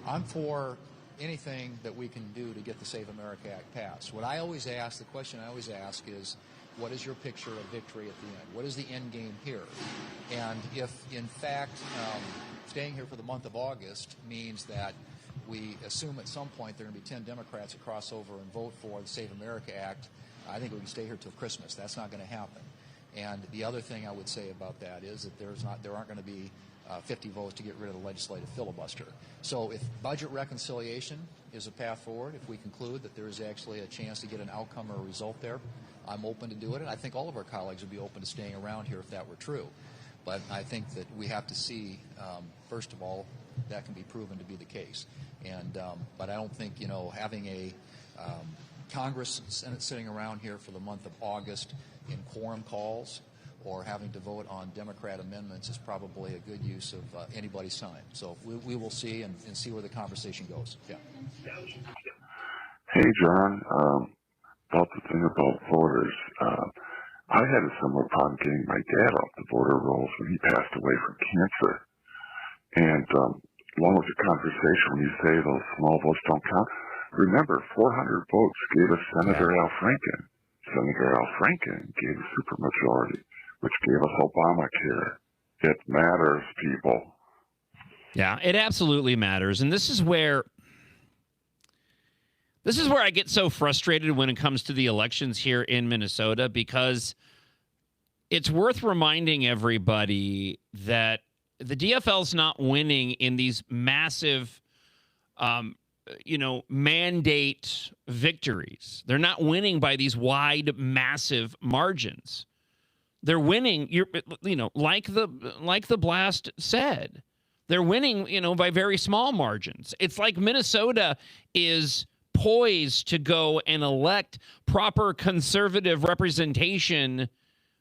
Speaker 6: I'm for anything that we can do to get the Save America Act passed. The question I always ask is, what is your picture of victory at the end? What is the end game here? And if, in fact, staying here for the month of August means that we assume at some point there are going to be 10 Democrats that cross over and vote for the Save America Act, I think we can stay here till Christmas. That's not going to happen. And the other thing I would say about that is that there aren't going to be 50 votes to get rid of the legislative filibuster. So if budget reconciliation is a path forward, if we conclude that there is actually a chance to get an outcome or a result there, I'm open to do it. And I think all of our colleagues would be open to staying around here if that were true. But I think that we have to see, first of all, that can be proven to be the case. And but I don't think, having a Congress and Senate sitting around here for the month of August in quorum calls or having to vote on Democrat amendments is probably a good use of anybody's time. So we will see and see where the conversation goes. Yeah.
Speaker 9: Hey, John. About the thing about voters, I had a similar problem getting my dad off the voter rolls when he passed away from cancer. And along with the conversation, when you say those small votes don't count, remember, 400 votes gave us Senator Al Franken. Senator Al Franken gave a supermajority. which gave us Obamacare. It matters, people.
Speaker 1: Yeah, it absolutely matters. And this is where I get so frustrated when it comes to the elections here in Minnesota, because it's worth reminding everybody that the DFL's not winning in these massive, mandate victories. They're not winning by these wide, massive margins. They're winning, like the blast said, they're winning, by very small margins. It's like Minnesota is poised to go and elect proper conservative representation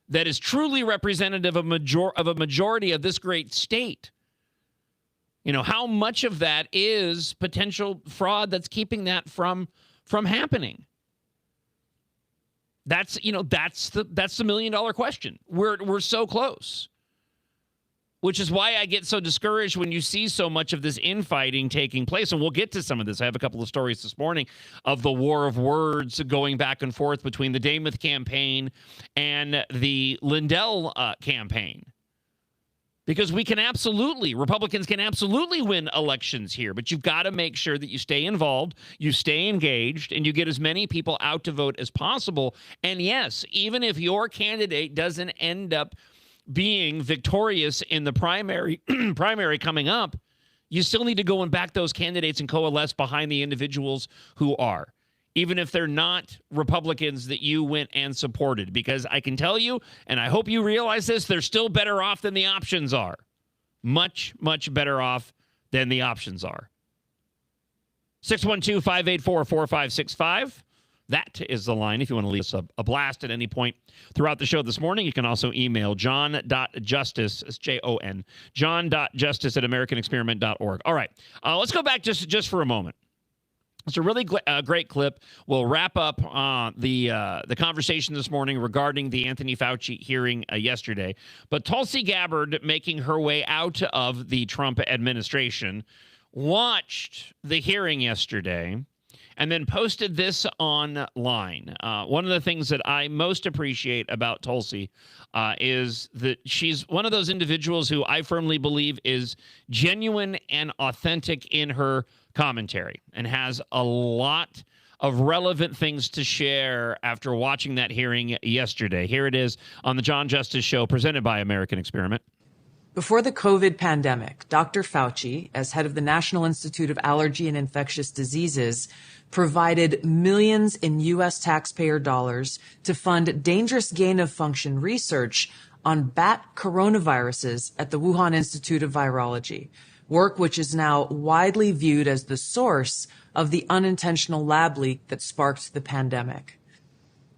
Speaker 1: that is truly representative of a majority of this great state. How much of that is potential fraud that's keeping that from happening? That's the $1 million question. We're so close. Which is why I get so discouraged when you see so much of this infighting taking place. And we'll get to some of this. I have a couple of stories this morning of the war of words going back and forth between the Demuth campaign and the Lindell campaign. Because Republicans can absolutely win elections here, but you've got to make sure that you stay involved, you stay engaged, and you get as many people out to vote as possible. And yes, even if your candidate doesn't end up being victorious in the primary coming up, you still need to go and back those candidates and coalesce behind the individuals who are, even if they're not Republicans that you went and supported. Because I can tell you, and I hope you realize this, they're still better off than the options are. Much, much better off than the options are. 612-584-4565. That is the line if you want to leave us a blast at any point throughout the show this morning. You can also email john.justice, it's Jon, john.justice@americanexperiment.org. All right, let's go back just for a moment. It's a really great clip. We'll wrap up the conversation this morning regarding the Anthony Fauci hearing yesterday. But Tulsi Gabbard, making her way out of the Trump administration, watched the hearing yesterday and then posted this online. One of the things that I most appreciate about Tulsi is that she's one of those individuals who I firmly believe is genuine and authentic in her commentary and has a lot of relevant things to share after watching that hearing yesterday. Here it is on the John Justice Show, presented by American Experiment.
Speaker 8: Before the COVID pandemic, Dr. Fauci, as head of the National Institute of Allergy and Infectious Diseases, provided millions in U.S. taxpayer dollars to fund dangerous gain-of-function research on bat coronaviruses at the Wuhan Institute of Virology, work which is now widely viewed as the source of the unintentional lab leak that sparked the pandemic.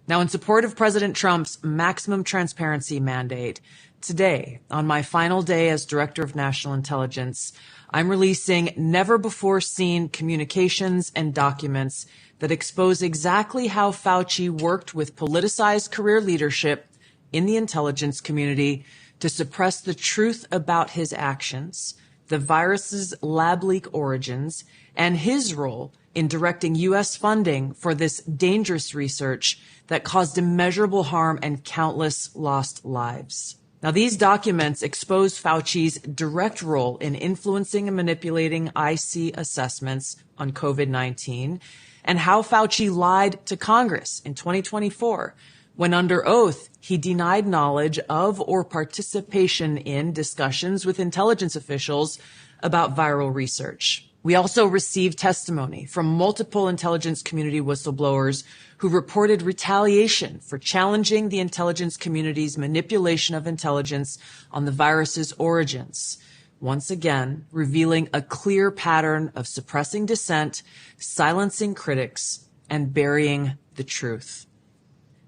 Speaker 8: Now, in support of President Trump's maximum transparency mandate, today, on my final day as Director of National Intelligence, I'm releasing never-before-seen communications and documents that expose exactly how Fauci worked with politicized career leadership in the intelligence community to suppress the truth about his actions, the virus's lab leak origins, and his role in directing U.S. funding for this dangerous research that caused immeasurable harm and countless lost lives. Now, these documents expose Fauci's direct role in influencing and manipulating IC assessments on COVID-19 and how Fauci lied to Congress in 2024 when under oath he denied knowledge of or participation in discussions with intelligence officials about viral research. We also received testimony from multiple intelligence community whistleblowers who reported retaliation for challenging the intelligence community's manipulation of intelligence on the virus's origins, once again revealing a clear pattern of suppressing dissent, silencing critics, and burying the truth.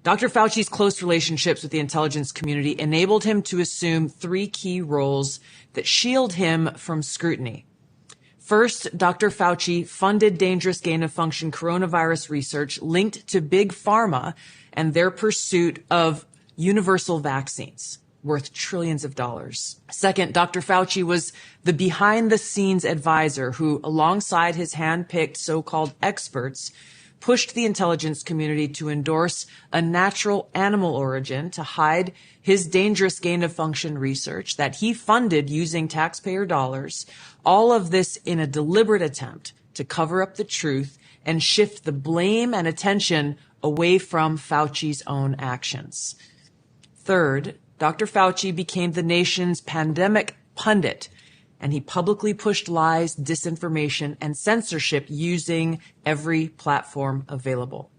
Speaker 8: Dr. Fauci's close relationships with the intelligence community enabled him to assume three key roles that shield him from scrutiny. First, Dr. Fauci funded dangerous gain-of-function coronavirus research linked to Big Pharma and their pursuit of universal vaccines worth trillions of dollars. Second, Dr. Fauci was the behind-the-scenes advisor who, alongside his hand-picked so-called experts, pushed the intelligence community to endorse a natural animal origin to hide his dangerous gain-of-function research that he funded using taxpayer dollars, all of this in a deliberate attempt to cover up the truth and shift the blame and attention away from Fauci's own actions. Third, Dr. Fauci became the nation's pandemic pundit, and he publicly pushed lies, disinformation, and censorship using every platform available.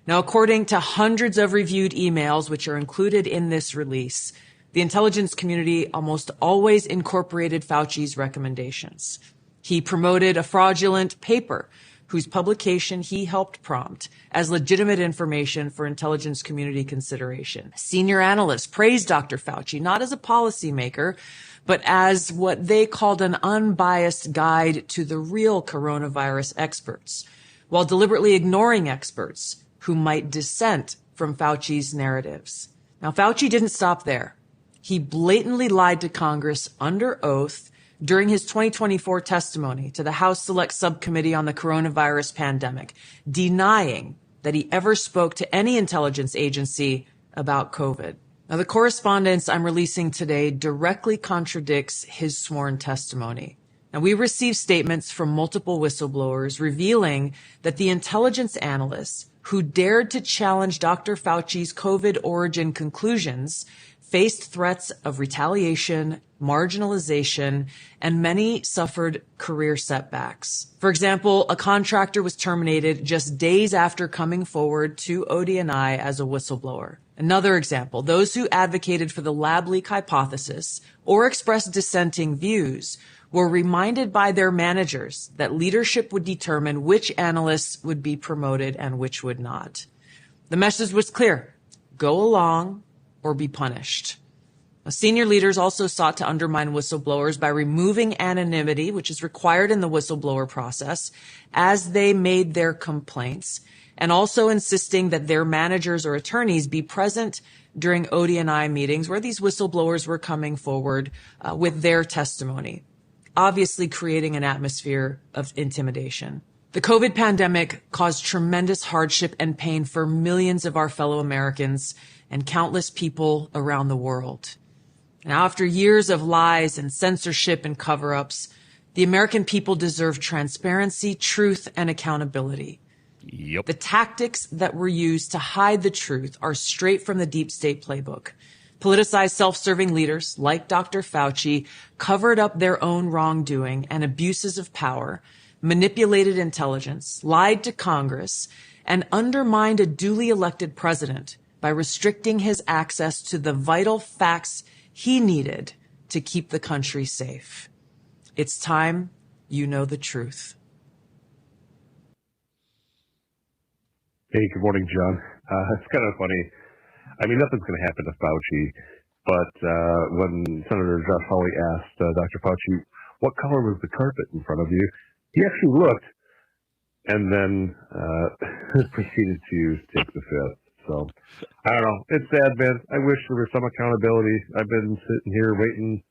Speaker 8: Now, according to hundreds of reviewed emails, which are included in this release, the intelligence community almost always incorporated Fauci's recommendations. He promoted a fraudulent paper whose publication he helped prompt as legitimate information for intelligence community consideration. Senior analysts praised Dr. Fauci not as a policymaker, but as what they called an unbiased guide to the real coronavirus experts, while deliberately ignoring experts who might dissent from Fauci's narratives. Now, Fauci didn't stop there. He blatantly lied to Congress under oath during his 2024 testimony to the House Select Subcommittee on the Coronavirus Pandemic, denying that he ever spoke to any intelligence agency about COVID. Now, the correspondence I'm releasing today directly contradicts his sworn testimony. Now, we received statements from multiple whistleblowers revealing that the intelligence analysts who dared to challenge Dr. Fauci's COVID origin conclusions faced threats of retaliation, marginalization, and many suffered career setbacks. For example, a contractor was terminated just days after coming forward to ODNI as a whistleblower. Another example, those who advocated for the lab leak hypothesis or expressed dissenting views were reminded by their managers that leadership would determine which analysts would be promoted and which would not. The message was clear: go along or be punished. Senior leaders also sought to undermine whistleblowers by removing anonymity, which is required in the whistleblower process, as they made their complaints, and also insisting that their managers or attorneys be present during ODNI meetings where these whistleblowers were coming forward with their testimony, obviously creating an atmosphere of intimidation. The COVID pandemic caused tremendous hardship and pain for millions of our fellow Americans and countless people around the world. Now, after years of lies and censorship and cover-ups, the American people deserve transparency, truth, and accountability.
Speaker 1: Yep.
Speaker 8: The tactics that were used to hide the truth are straight from the deep state playbook. Politicized, self-serving leaders like Dr. Fauci covered up their own wrongdoing and abuses of power, manipulated intelligence, lied to Congress, and undermined a duly elected president by restricting his access to the vital facts he needed to keep the country safe. It's time you know the truth.
Speaker 11: Hey, good morning, John. It's kind of funny. I mean, nothing's going to happen to Fauci, but when Senator Josh Hawley asked Dr. Fauci, what color was the carpet in front of you, he actually looked and then proceeded to take the fifth. So, I don't know. It's sad, man. I wish there was some accountability. I've been sitting here waiting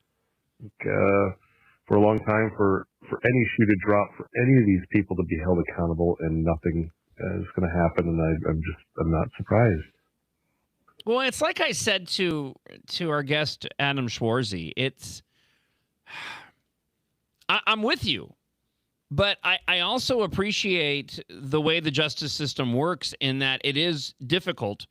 Speaker 11: for a long time for any shoe to drop, for any of these people to be held accountable, and nothing is going to happen, and I'm not surprised.
Speaker 1: Well, it's like I said to our guest, Adam Schwarzy. I'm with you, but I also appreciate the way the justice system works in that it is difficult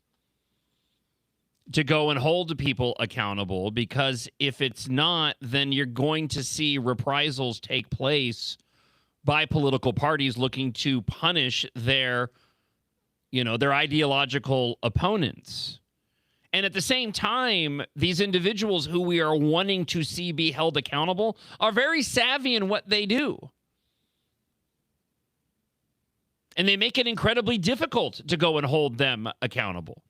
Speaker 1: to go and hold people accountable, because if it's not, then you're going to see reprisals take place by political parties looking to punish their ideological opponents. And at the same time, these individuals who we are wanting to see be held accountable are very savvy in what they do. And they make it incredibly difficult to go and hold them accountable.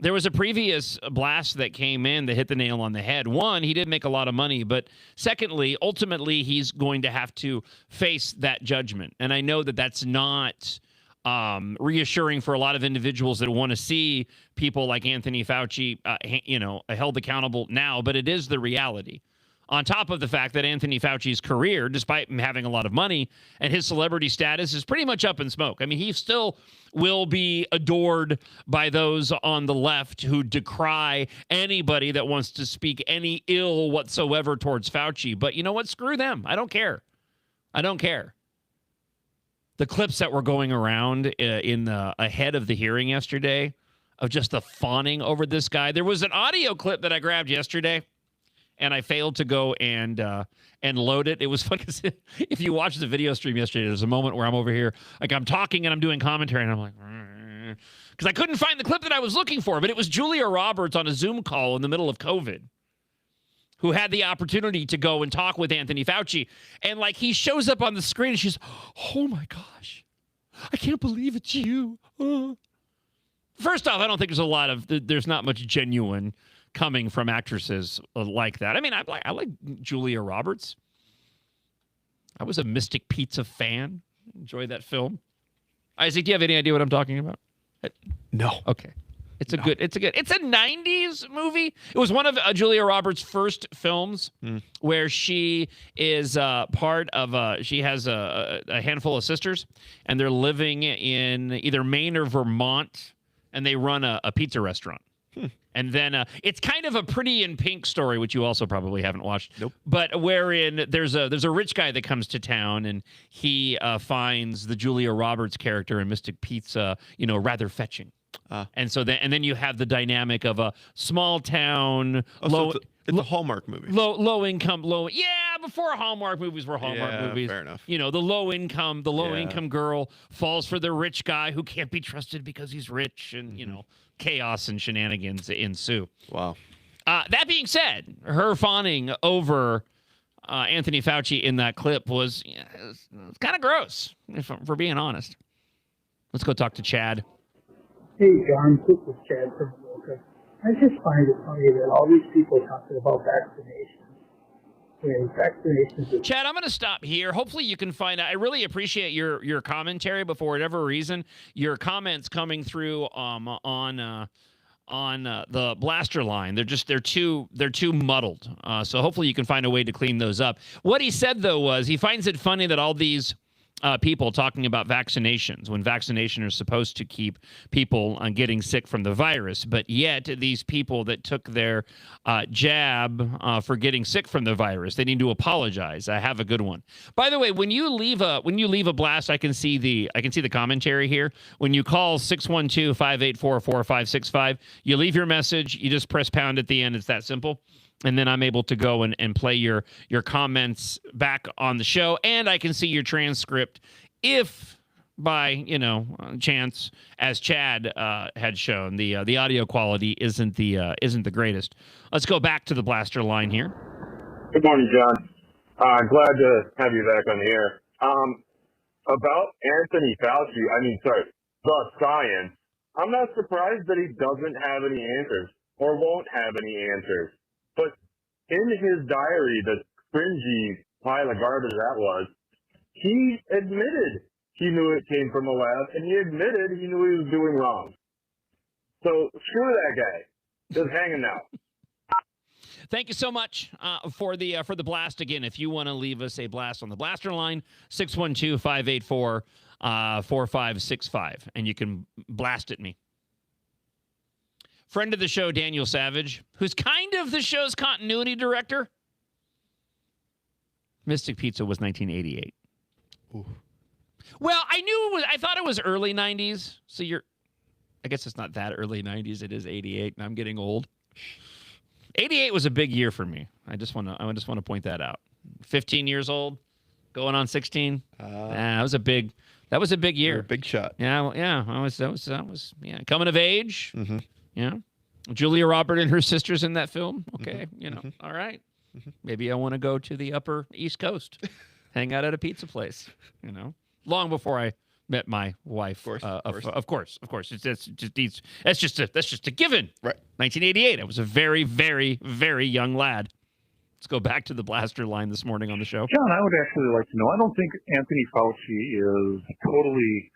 Speaker 1: There was a previous blast that came in that hit the nail on the head. One, he did make a lot of money, but secondly, ultimately, he's going to have to face that judgment. And I know that that's not reassuring for a lot of individuals that want to see people like Anthony Fauci, held accountable now, but it is the reality. On top of the fact that Anthony Fauci's career, despite him having a lot of money and his celebrity status, is pretty much up in smoke. I mean, he still will be adored by those on the left who decry anybody that wants to speak any ill whatsoever towards Fauci. But you know what? Screw them. I don't care. I don't care. The clips that were going around ahead of the hearing yesterday of just the fawning over this guy. There was an audio clip that I grabbed yesterday, and I failed to go and load it. It was funny because if you watch the video stream yesterday, there's a moment where I'm over here, like I'm talking and I'm doing commentary, and I'm like, because I couldn't find the clip that I was looking for, but it was Julia Roberts on a Zoom call in the middle of COVID, who had the opportunity to go and talk with Anthony Fauci. And like he shows up on the screen and she's, oh my gosh, I can't believe it's you. First off, I don't think there's not much genuine coming from actresses like that. I mean, I like Julia Roberts. I was a Mystic Pizza fan. Enjoy that film. Isaac, do you have any idea what I'm talking about?
Speaker 12: No.
Speaker 1: Okay. It's a 90s movie. It was one of Julia Roberts' first films where she is part of she has a handful of sisters, and they're living in either Maine or Vermont, and they run a pizza restaurant. And then it's kind of a Pretty in Pink story, which you also probably haven't watched.
Speaker 12: Nope.
Speaker 1: But wherein there's a rich guy that comes to town, and he finds the Julia Roberts character in Mystic Pizza, rather fetching. And then you have the dynamic of a small town,
Speaker 12: it's a Hallmark movie.
Speaker 1: Low income. Before Hallmark movies were Hallmark movies.
Speaker 12: Fair enough.
Speaker 1: The low income girl falls for the rich guy who can't be trusted because he's rich, and chaos and shenanigans ensue.
Speaker 12: Wow.
Speaker 1: That being said, her fawning over Anthony Fauci in that clip was kind of gross, if we're being honest. Let's go talk to Chad.
Speaker 13: Hey, John, this is Chad from Boca. I just find it funny that all these people talking about vaccinations.
Speaker 1: Chad, I'm going to stop here. Hopefully you can find out. I really appreciate your commentary, but for whatever reason, your comments coming through on the blaster line, they're too muddled. So hopefully you can find a way to clean those up. What he said, though, was he finds it funny that all these people talking about vaccinations when vaccination is supposed to keep people getting sick from the virus. But yet these people that took their jab for getting sick from the virus, they need to apologize. I have a good one. By the way, when you leave a blast, I can see the commentary here. When you call 612-584-4565, you leave your message. You just press pound at the end. It's that simple. And then I'm able to go and play your comments back on the show, and I can see your transcript if by chance, as Chad had shown, the audio quality isn't the greatest. Let's go back to the blaster line here.
Speaker 14: Good morning, John. Glad to have you back on the air. About Anthony Fauci, the science. I'm not surprised that he doesn't have any answers or won't have any answers. But in his diary, the cringy pile of garbage that was, he admitted he knew it came from a lab, and he admitted he knew he was doing wrong. So screw that guy. Just hanging out.
Speaker 1: Thank you so much for the blast. Again, if you want to leave us a blast on the blaster line, 612-584-4565, and you can blast at me. Friend of the show, Daniel Savage, who's kind of the show's continuity director. Mystic Pizza was 1988. Ooh. Well, I thought it was early 90s. So I guess it's not that early 90s. It is 88, and I'm getting old. 88 was a big year for me. I just want to point that out. 15 years old, going on 16. That was a big year.
Speaker 12: You're a big shot.
Speaker 1: Yeah. I was coming of age. Mm-hmm. Yeah. Julia Roberts and her sisters in that film. Okay. Mm-hmm. All right. Mm-hmm. Maybe I want to go to the upper East Coast, hang out at a pizza place, long before I met my wife. Of course. That's just a given.
Speaker 12: Right.
Speaker 1: 1988. I was a very, very, very young lad. Let's go back to the blaster line this morning on the show.
Speaker 31: John, I would actually like to know, I don't think Anthony Fauci is totally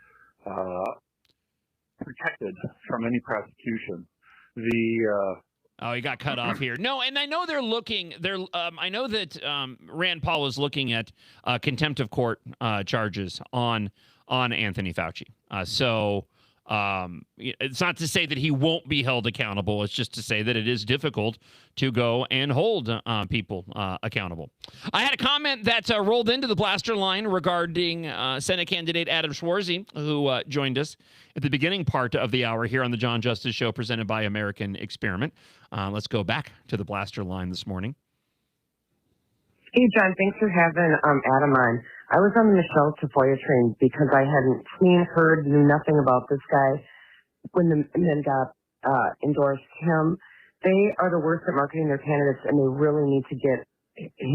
Speaker 31: protected from any prosecution. The
Speaker 1: Oh, he got cut off here. No, and I know they're looking. I know that Rand Paul is looking at contempt of court charges on Anthony Fauci. So it's not to say that he won't be held accountable. It's just to say that it is difficult to go and hold people accountable. I had a comment that rolled into the blaster line regarding Senate candidate Adam Schwarzy, who joined us at the beginning part of the hour here on the John Justice Show presented by American Experiment. Let's go back to the blaster line this morning.
Speaker 15: Hey, John, thanks for having Adam on. I was on the Michelle Tafoya train because I hadn't seen, heard, knew nothing about this guy when the men got endorsed him. They are the worst at marketing their candidates, and they really need to get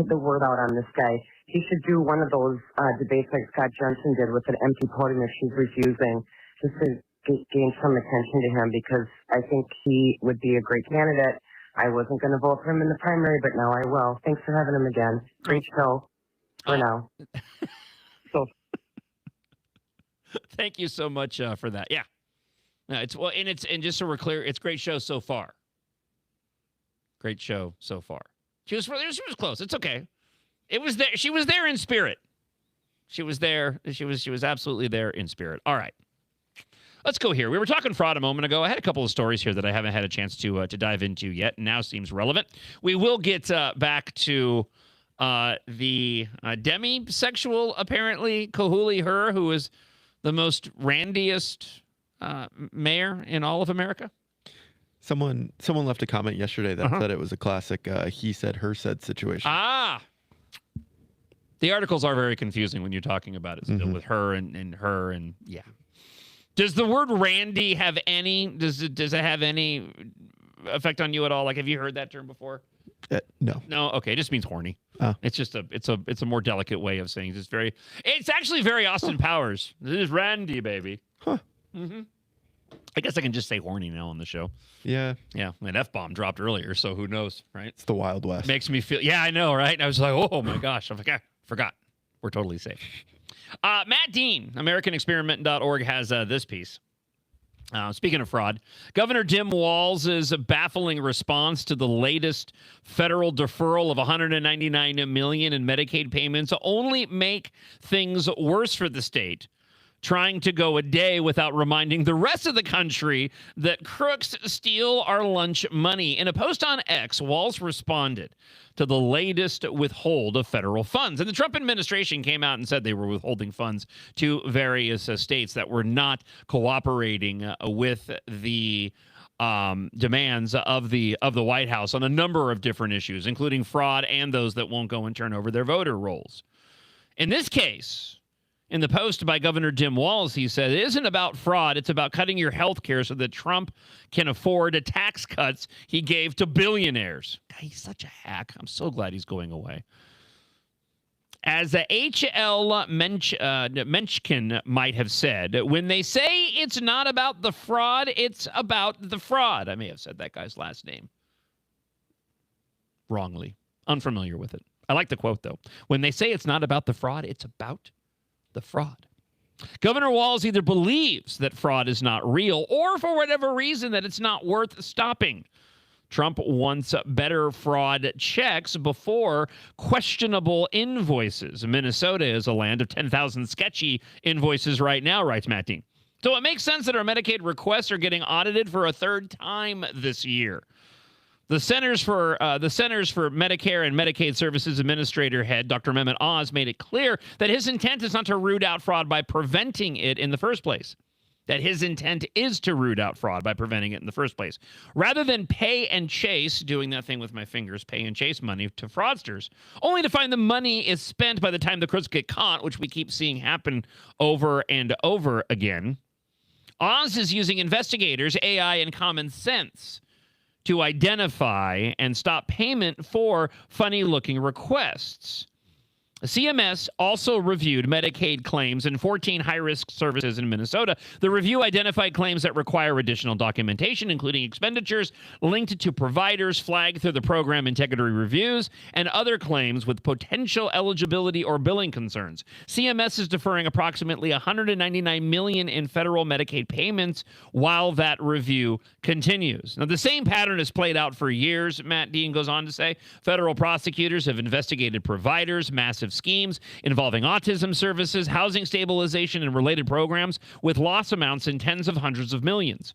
Speaker 15: the word out on this guy. He should do one of those debates like Scott Jensen did with an empty podium if she's refusing, just to gain some attention to him, because I think he would be a great candidate. I wasn't going to vote for him in the primary, but now I will. Thanks for having him again. Great show for now. So,
Speaker 1: thank you so much for that. Yeah, and just so we're clear, it's a great show so far. Great show so far. She was close. It's okay. It was there. She was there in spirit. She was there. She was absolutely there in spirit. All right. Let's go here. We were talking fraud a moment ago. I had a couple of stories here that I haven't had a chance to dive into yet. Now seems relevant. We will get back to the demisexual, apparently, Kahuli Her, who is the most randiest mayor in all of America.
Speaker 12: Someone left a comment yesterday that said it was a classic he said, her said situation.
Speaker 1: The articles are very confusing when you're talking about it still with her and her and yeah. Does the word Randy have any? Does it have any effect on you at all? Like, have you heard that term before?
Speaker 12: No.
Speaker 1: No. Okay, it just means horny. It's just it's a more delicate way of saying it. It's actually very Austin Powers. This is Randy, baby.
Speaker 12: Huh.
Speaker 1: Mm-hmm. I guess I can just say horny now on the show.
Speaker 12: Yeah.
Speaker 1: Yeah. An F-bomb dropped earlier, so who knows, right?
Speaker 12: It's the Wild West.
Speaker 1: Makes me feel. Yeah, I know, right? And I was like, oh my gosh, I forgot. We're totally safe. Matt Dean, AmericanExperiment.org, has this piece. Speaking of fraud, Governor Tim Walz's baffling response to the latest federal deferral of $199 million in Medicaid payments only make things worse for the state, trying to go a day without reminding the rest of the country that crooks steal our lunch money. In a post on X, Walz responded to the latest withhold of federal funds. And the Trump administration came out and said they were withholding funds to various states that were not cooperating with the demands of the White House on a number of different issues, including fraud and those that won't go and turn over their voter rolls. In this case, in the post by Governor Tim Walz, he said, it isn't about fraud. It's about cutting your health care so that Trump can afford the tax cuts he gave to billionaires. God, he's such a hack. I'm so glad he's going away. As H.L. Menchkin might have said, when they say it's not about the fraud, it's about the fraud. I may have said that guy's last name wrongly. Unfamiliar with it. I like the quote, though. When they say it's not about the fraud, it's about the fraud. Governor Walz either believes that fraud is not real or, for whatever reason, that it's not worth stopping. Trump wants better fraud checks before questionable invoices. Minnesota is a land of 10,000 sketchy invoices right now, writes Matt Dean. So it makes sense that our Medicaid requests are getting audited for a third time this year. The Centers for Medicare and Medicaid Services Administrator head, Dr. Mehmet Oz, made it clear that his intent is not to root out fraud by preventing it in the first place. That his intent is to root out fraud by preventing it in the first place. Rather than pay and chase, doing that thing with my fingers, pay and chase money to fraudsters, only to find the money is spent by the time the crooks get caught, which we keep seeing happen over and over again. Oz is using investigators, AI, and common sense to identify and stop payment for funny-looking requests. CMS also reviewed Medicaid claims in 14 high-risk services in Minnesota. The review identified claims that require additional documentation, including expenditures linked to providers flagged through the program integrity reviews, and other claims with potential eligibility or billing concerns. CMS is deferring approximately $199 million in federal Medicaid payments while that review continues. Now, the same pattern has played out for years, Matt Dean goes on to say. Federal prosecutors have investigated providers, massive schemes involving autism services, housing stabilization, and related programs with loss amounts in tens of hundreds of millions.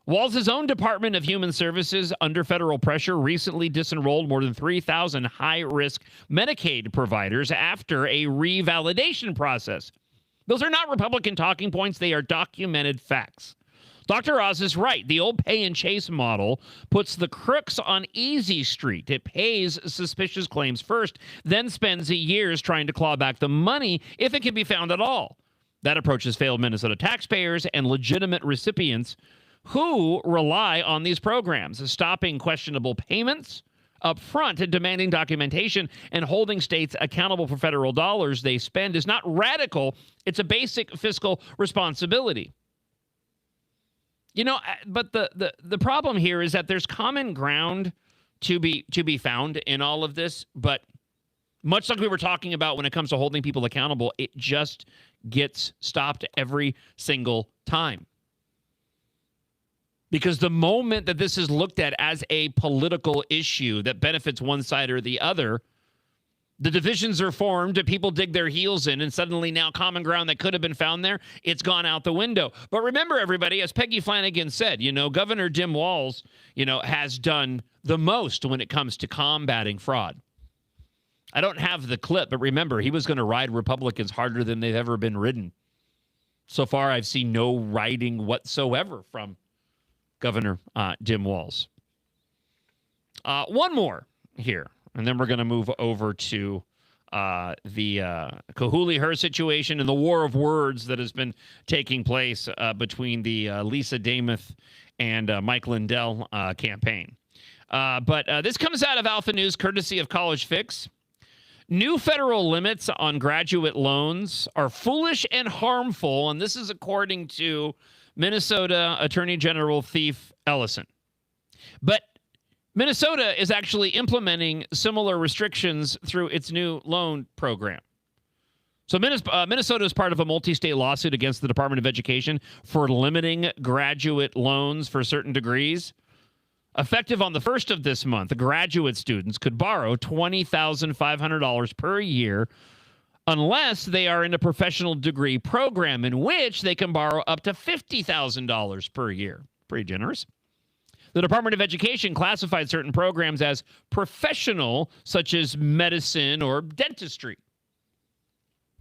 Speaker 1: Walz's own Department of Human Services, under federal pressure, recently disenrolled more than 3,000 high-risk Medicaid providers after a revalidation process. Those are not Republican talking points. They are documented facts. Dr. Oz is right. The old pay and chase model puts the crooks on easy street. It pays suspicious claims first, then spends years trying to claw back the money if it can be found at all. That approach has failed Minnesota taxpayers and legitimate recipients who rely on these programs, stopping questionable payments up front and demanding documentation and holding states accountable for federal dollars they spend is not radical. It's a basic fiscal responsibility. You know, but the problem here is that there's common ground to be found in all of this, but much like we were talking about when it comes to holding people accountable, it just gets stopped every single time. Because the moment that this is looked at as a political issue that benefits one side or the other, the divisions are formed, people dig their heels in, and suddenly now common ground that could have been found there, it's gone out the window. But remember, everybody, as Peggy Flanagan said, Governor Jim Walz, has done the most when it comes to combating fraud. I don't have the clip, but remember, he was going to ride Republicans harder than they've ever been ridden. So far, I've seen no riding whatsoever from Governor Jim Walz. One more here. And then we're going to move over to the Kahuli-Hur situation and the war of words that has been taking place between the Lisa Damuth and Mike Lindell campaign. But this comes out of Alpha News, courtesy of College Fix. New federal limits on graduate loans are foolish and harmful, and this is according to Minnesota Attorney General Thief Ellison. But Minnesota is actually implementing similar restrictions through its new loan program. So Minnesota is part of a multi-state lawsuit against the Department of Education for limiting graduate loans for certain degrees. Effective on the 1st of this month, graduate students could borrow $20,500 per year unless they are in a professional degree program in which they can borrow up to $50,000 per year. Pretty generous. The Department of Education classified certain programs as professional, such as medicine or dentistry.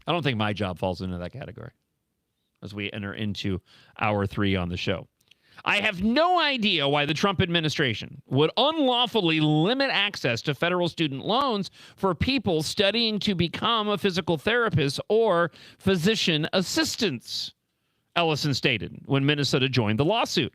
Speaker 1: I don't think my job falls into that category as we enter into hour 3 on the show. I have no idea why the Trump administration would unlawfully limit access to federal student loans for people studying to become a physical therapist or physician assistants, Ellison stated when Minnesota joined the lawsuit.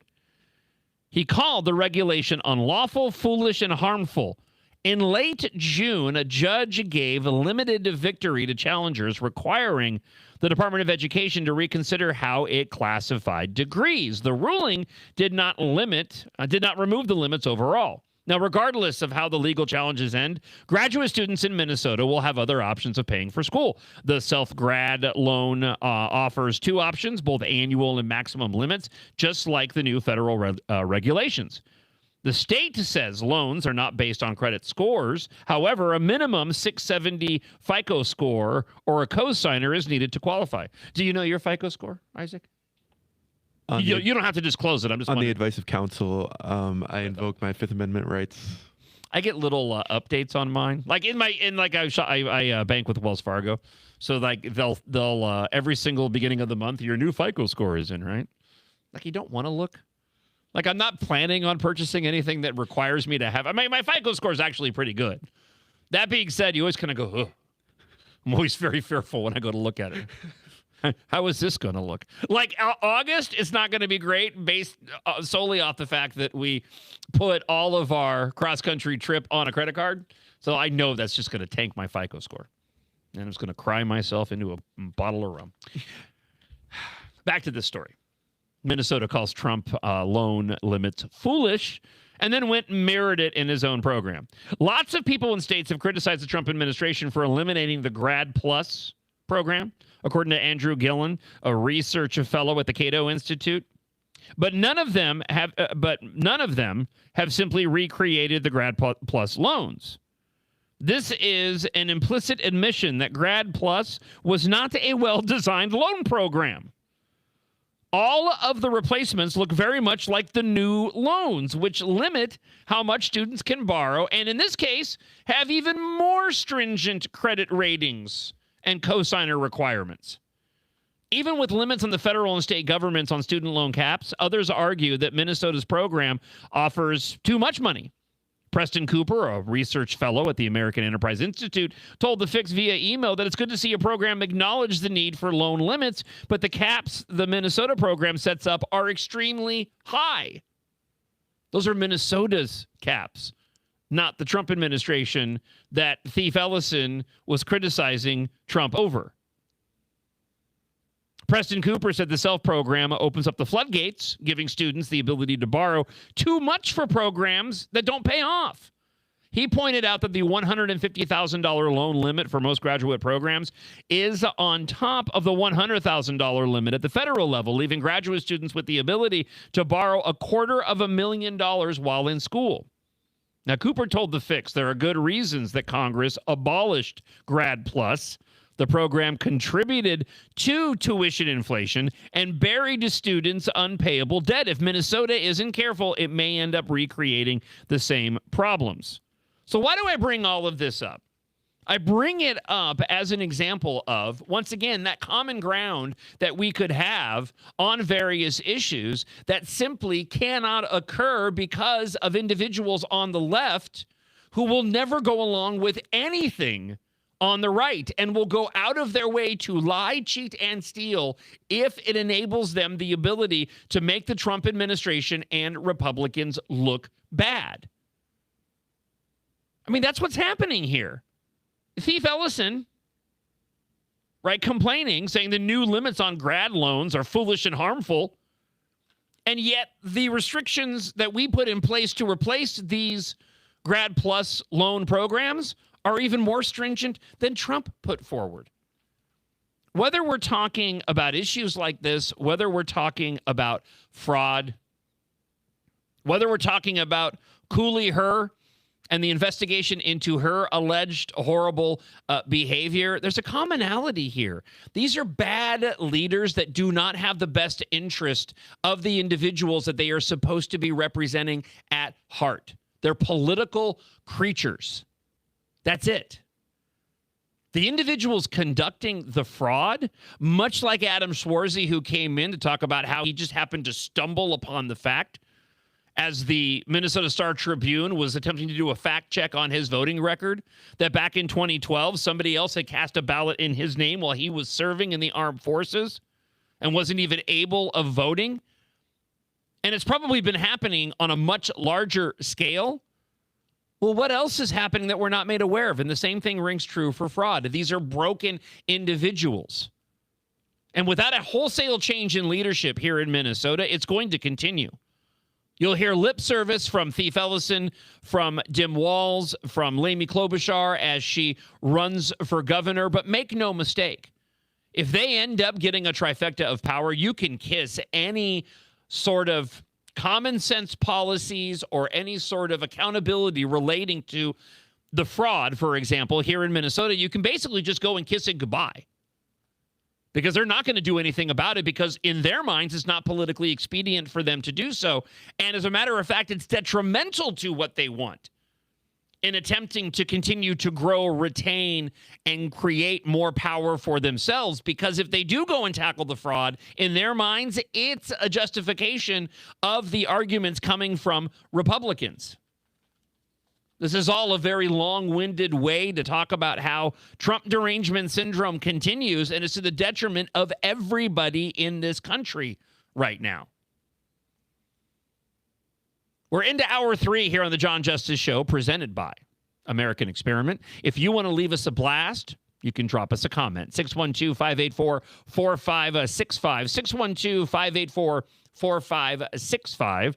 Speaker 1: He called the regulation unlawful, foolish, and harmful. In late June, a judge gave a limited victory to challengers requiring the Department of Education to reconsider how it classified degrees. The ruling did not remove the limits overall. Now, regardless of how the legal challenges end, graduate students in Minnesota will have other options of paying for school. The self-grad loan offers 2 options, both annual and maximum limits, just like the new federal regulations. The state says loans are not based on credit scores. However, a minimum 670 FICO score or a cosigner is needed to qualify. Do you know your FICO score, Isaac? You don't have to disclose it. I'm just
Speaker 12: on
Speaker 1: wondering.
Speaker 12: the advice of counsel. I invoke my Fifth Amendment rights.
Speaker 1: I get little updates on mine. Like I bank with Wells Fargo, so like they'll every single beginning of the month your new FICO score is in, right? Like you don't want to look. Like I'm not planning on purchasing anything that requires me to have. I mean, my FICO score is actually pretty good. That being said, you always kind of go, ugh. I'm always very fearful when I go to look at it. How is this going to look? Like August is not going to be great based solely off the fact that we put all of our cross-country trip on a credit card. So I know that's just going to tank my FICO score. And I'm just going to cry myself into a bottle of rum. Back to this story. Minnesota calls Trump loan limits foolish and then went and mirrored it in his own program. Lots of people in states have criticized the Trump administration for eliminating the Grad Plus program, according to Andrew Gillen, a research fellow at the Cato Institute. But none of them have simply recreated the Grad Plus loans. This is an implicit admission that Grad Plus was not a well-designed loan program. All of the replacements look very much like the new loans, which limit how much students can borrow, and in this case, have even more stringent credit ratings and cosigner requirements. Even with limits on the federal and state governments on student loan caps, others argue that Minnesota's program offers too much money. Preston Cooper, a research fellow at the American Enterprise Institute, told The Fix via email that it's good to see a program acknowledge the need for loan limits, but the caps the Minnesota program sets up are extremely high. Those are Minnesota's caps, not the Trump administration that Thief Ellison was criticizing Trump over. Preston Cooper said the SELF program opens up the floodgates, giving students the ability to borrow too much for programs that don't pay off. He pointed out that the $150,000 loan limit for most graduate programs is on top of the $100,000 limit at the federal level, leaving graduate students with the ability to borrow $250,000 while in school. Now, Cooper told The Fix there are good reasons that Congress abolished Grad Plus. The program contributed to tuition inflation and buried students' unpayable debt. If Minnesota isn't careful, it may end up recreating the same problems. So why do I bring all of this up? I bring it up as an example of, once again, that common ground that we could have on various issues that simply cannot occur because of individuals on the left who will never go along with anything on the right and will go out of their way to lie, cheat, and steal if it enables them the ability to make the Trump administration and Republicans look bad. I mean, that's what's happening here. Thief Ellison, right, complaining, saying the new limits on grad loans are foolish and harmful, and yet the restrictions that we put in place to replace these Grad Plus loan programs are even more stringent than Trump put forward. Whether we're talking about issues like this, whether we're talking about fraud, whether we're talking about Cooley Her and the investigation into her alleged horrible behavior, there's a commonality here. These are bad leaders that do not have the best interest of the individuals that they are supposed to be representing at heart. They're political creatures. That's it. The individuals conducting the fraud, much like Adam Schwarzy, who came in to talk about how he just happened to stumble upon the fact as the Minnesota Star Tribune was attempting to do a fact check on his voting record, that back in 2012, somebody else had cast a ballot in his name while he was serving in the armed forces and wasn't even able of voting. And it's probably been happening on a much larger scale. Well, what else is happening that we're not made aware of? And the same thing rings true for fraud. These are broken individuals. And without a wholesale change in leadership here in Minnesota, it's going to continue. You'll hear lip service from Thief Ellison, from Dim Walz, from Lamy Klobuchar as she runs for governor. But make no mistake, if they end up getting a trifecta of power, you can kiss any sort of common sense policies or any sort of accountability relating to the fraud, for example, here in Minnesota. You can basically just go and kiss it goodbye because they're not going to do anything about it because in their minds, it's not politically expedient for them to do so. And as a matter of fact, it's detrimental to what they want in attempting to continue to grow, retain, and create more power for themselves. Because if they do go and tackle the fraud, in their minds, it's a justification of the arguments coming from Republicans. This is all a very long-winded way to talk about how Trump derangement syndrome continues, and it's to the detriment of everybody in this country right now. We're into hour 3 here on the John Justice Show, presented by American Experiment. If you want to leave us a blast, you can drop us a comment. 612-584-4565. 612-584-4565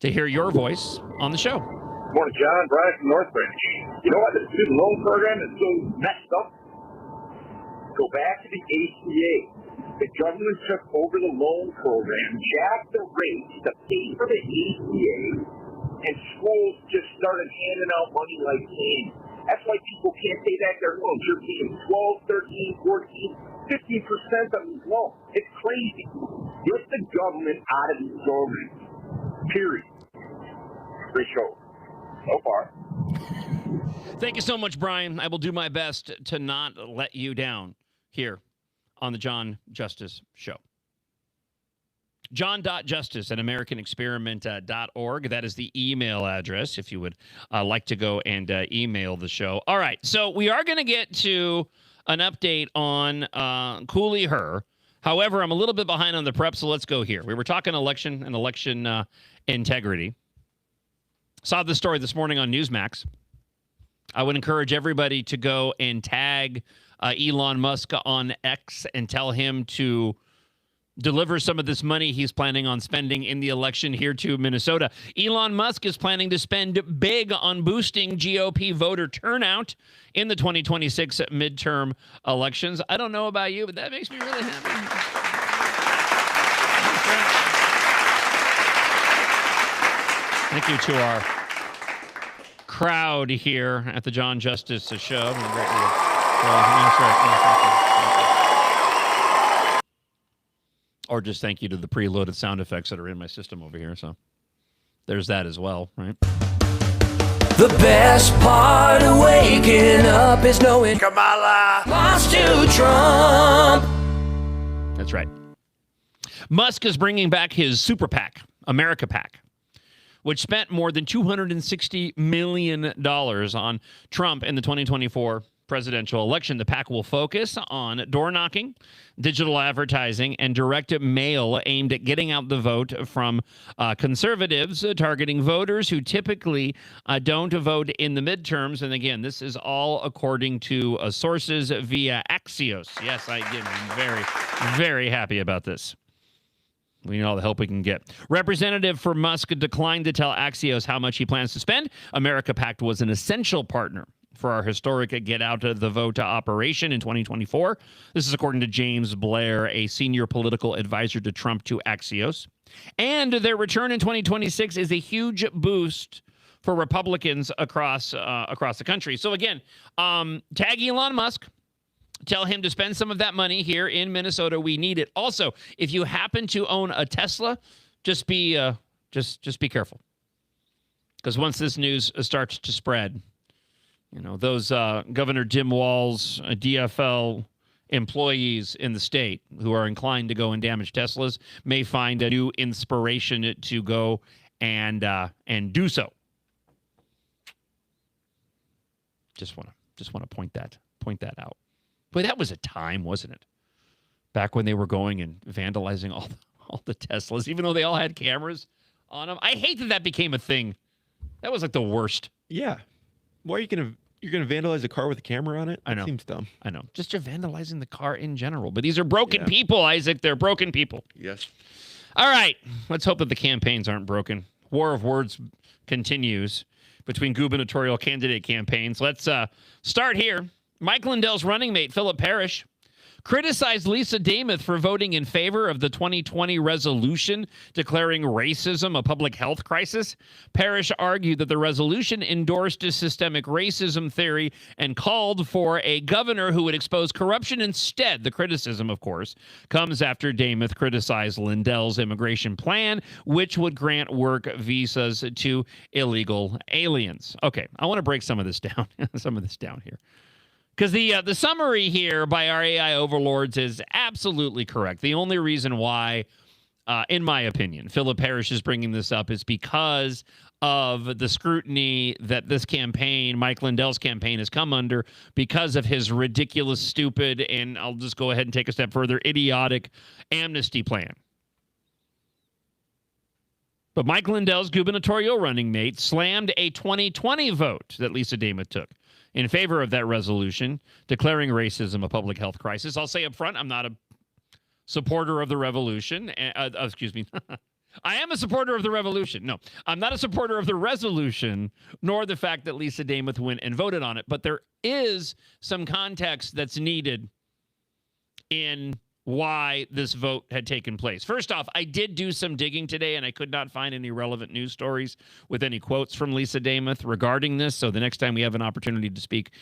Speaker 1: to hear your voice on the show.
Speaker 14: Morning, John. Brian from Northbridge. You know what? The student loan program is so messed up. Go back to the ACA. The government took over the loan program, jacked the rates to pay for the ACA, and schools just started handing out money like candy. That's why people can't pay back their loans. You're paying 12, 13, 14, 15% on these loans. It's crazy. Get the government out of these programs. Period. Great show. So far.
Speaker 1: Thank you so much, Brian. I will do my best to not let you down here on the John Justice Show. John.justice@AmericanExperiment.org. That is the email address if you would like to go and email the show. All right, so we are going to get to an update on Cooley Her. However, I'm a little bit behind on the prep, so let's go here. We were talking election and election integrity. Saw this story this morning on Newsmax. I would encourage everybody to go and tag Elon Musk on X and tell him to deliver some of this money he's planning on spending in the election here to Minnesota. Elon Musk is planning to spend big on boosting GOP voter turnout in the 2026 midterm elections. I don't know about you, but that makes me really happy. Thank you to our crowd here at the John Justice Show. Or just thank you to the preloaded sound effects that are in my system over here. So there's that as well, right?
Speaker 10: The best part of waking up is knowing Kamala lost to Trump.
Speaker 1: That's right. Musk is bringing back his super PAC, America PAC, which spent more than $260 million on Trump in the 2024 presidential election. The PAC will focus on door knocking, digital advertising, and direct mail aimed at getting out the vote from conservatives, targeting voters who typically don't vote in the midterms. And again, this is all according to sources via Axios. Yes, I'm very, very happy about this. We need all the help we can get. Representative for Musk declined to tell Axios how much he plans to spend. America PAC was an essential partner for our historic Get Out the Vote operation in 2024. This is according to James Blair, a senior political advisor to Trump, to Axios. And their return in 2026 is a huge boost for Republicans across the country. So again, tag Elon Musk. Tell him to spend some of that money here in Minnesota. We need it. Also, if you happen to own a Tesla, just be careful, because once this news starts to spread, you know, those Governor Tim Walz DFL employees in the state who are inclined to go and damage Teslas may find a new inspiration to go and do so. Just want to point that out. Boy, that was a time, wasn't it? Back when they were going and vandalizing all the Teslas, even though they all had cameras on them. I hate that became a thing. That was like the worst.
Speaker 12: Yeah. Why are you're gonna vandalize a car with a camera on it?
Speaker 1: I know.
Speaker 12: Seems dumb.
Speaker 1: I know. Just you're vandalizing the car in general. But these are broken people, Isaac. They're broken people.
Speaker 12: Yes.
Speaker 1: All right. Let's hope that the campaigns aren't broken. War of words continues between gubernatorial candidate campaigns. Let's start here. Mike Lindell's running mate, Philip Parrish, criticized Lisa Demuth for voting in favor of the 2020 resolution declaring racism a public health crisis. Parrish argued that the resolution endorsed a systemic racism theory and called for a governor who would expose corruption instead. The criticism, of course, comes after Demuth criticized Lindell's immigration plan, which would grant work visas to illegal aliens. Okay, I want to break some of this down, here. Because the summary here by our AI overlords is absolutely correct. The only reason why, in my opinion, Philip Parrish is bringing this up is because of the scrutiny that this campaign, Mike Lindell's campaign, has come under because of his ridiculous, stupid, and I'll just go ahead and take a step further, idiotic amnesty plan. But Mike Lindell's gubernatorial running mate slammed a 2020 vote that Lisa Demuth took. in favor of that resolution declaring racism a public health crisis. I'll say up front, I'm not a supporter of the revolution. Excuse me. I am a supporter of the revolution. No, I'm not a supporter of the resolution, nor the fact that Lisa Dameth went and voted on it. But there is some context that's needed in why this vote had taken place. First off, I did do some digging today, and I could not find any relevant news stories with any quotes from Lisa Dameth regarding this. So the next time we have an opportunity to speak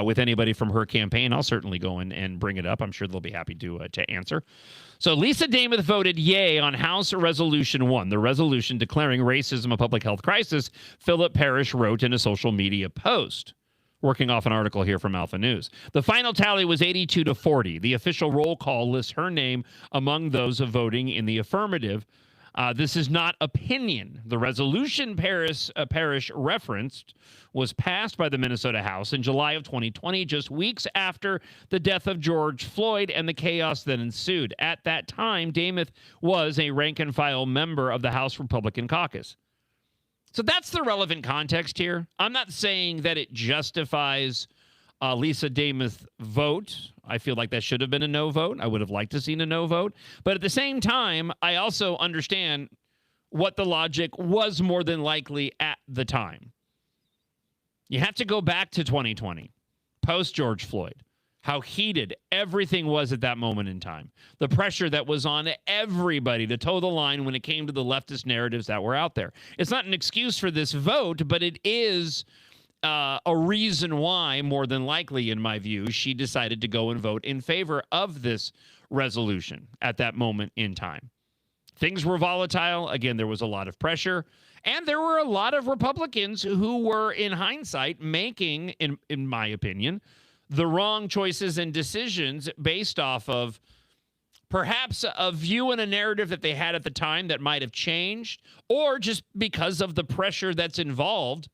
Speaker 1: with anybody from her campaign, I'll certainly go in and bring it up. I'm sure they'll be happy to answer. So Lisa Dameth voted yay on House Resolution 1, the resolution declaring racism a public health crisis, Philip Parrish wrote in a social media post. Working off an article here from Alpha News. The final tally was 82-40. The official roll call lists her name among those voting in the affirmative. This is not opinion. The resolution Parrish referenced was passed by the Minnesota House in July of 2020, just weeks after the death of George Floyd and the chaos that ensued. At that time, Dameth was a rank-and-file member of the House Republican caucus. So that's the relevant context here. I'm not saying that it justifies Lisa Dameth's vote. I feel like that should have been a no vote. I would have liked to seen a no vote. But at the same time, I also understand what the logic was more than likely at the time. You have to go back to 2020, post George Floyd. How heated everything was at that moment in time. The pressure that was on everybody to toe the line when it came to the leftist narratives that were out there. It's not an excuse for this vote, but it is a reason why, more than likely, in my view, she decided to go and vote in favor of this resolution at that moment in time. Things were volatile. Again, there was a lot of pressure. And there were a lot of Republicans who were, in hindsight, making, in my opinion, the wrong choices and decisions based off of perhaps a view and a narrative that they had at the time that might have changed, or just because of the pressure that's involved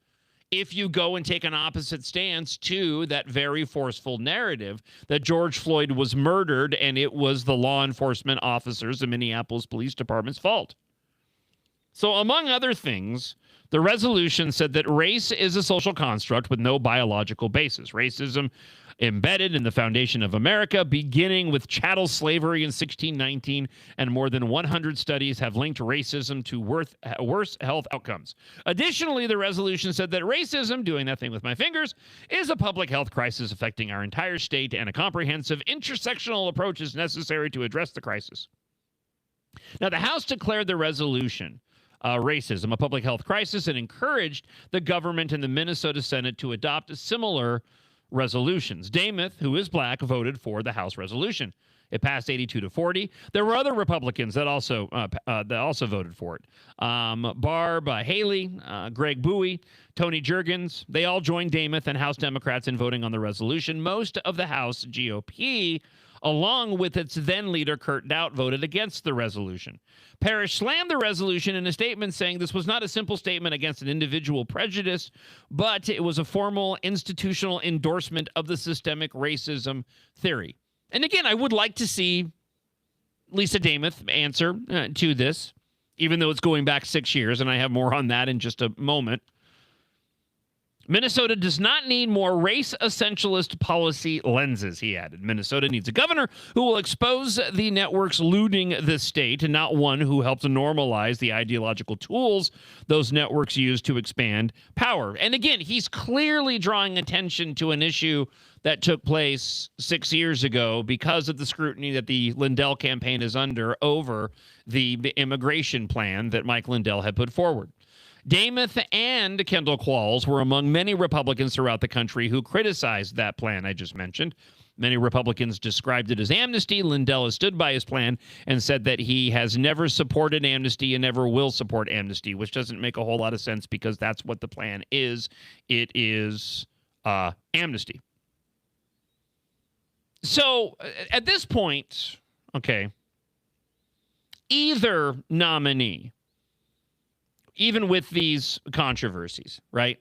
Speaker 1: if you go and take an opposite stance to that very forceful narrative that George Floyd was murdered and it was the law enforcement officers, the Minneapolis Police Department's fault. So among other things, the resolution said that race is a social construct with no biological basis. Racism embedded in the foundation of America, beginning with chattel slavery in 1619, and more than 100 studies have linked racism to worse health outcomes. Additionally, the resolution said that racism, doing that thing with my fingers, is a public health crisis affecting our entire state, and a comprehensive intersectional approach is necessary to address the crisis. Now, the House declared the resolution racism a public health crisis and encouraged the government and the Minnesota Senate to adopt similar resolutions. Dameth, who is black, voted for the House resolution. It passed 82-40. There were other Republicans that also voted for it. Barb Haley, Greg Bowie, Tony Jurgens, they all joined Dameth and House Democrats in voting on the resolution. Most of the House GOP, along with its then leader, Kurt Doubt, voted against the resolution. Parrish slammed the resolution in a statement saying this was not a simple statement against an individual prejudice, but it was a formal institutional endorsement of the systemic racism theory. And again, I would like to see Lisa Dameth answer to this, even though it's going back 6 years, and I have more on that in just a moment. Minnesota does not need more race essentialist policy lenses, he added. Minnesota needs a governor who will expose the networks looting the state, and not one who helps normalize the ideological tools those networks use to expand power. And again, he's clearly drawing attention to an issue that took place 6 years ago because of the scrutiny that the Lindell campaign is under over the immigration plan that Mike Lindell had put forward. Dameth and Kendall Qualls were among many Republicans throughout the country who criticized that plan I just mentioned. Many Republicans described it as amnesty. Lindell has stood by his plan and said that he has never supported amnesty and never will support amnesty, which doesn't make a whole lot of sense because that's what the plan is. It is amnesty. So at this point, okay, either nominee, even with these controversies, right?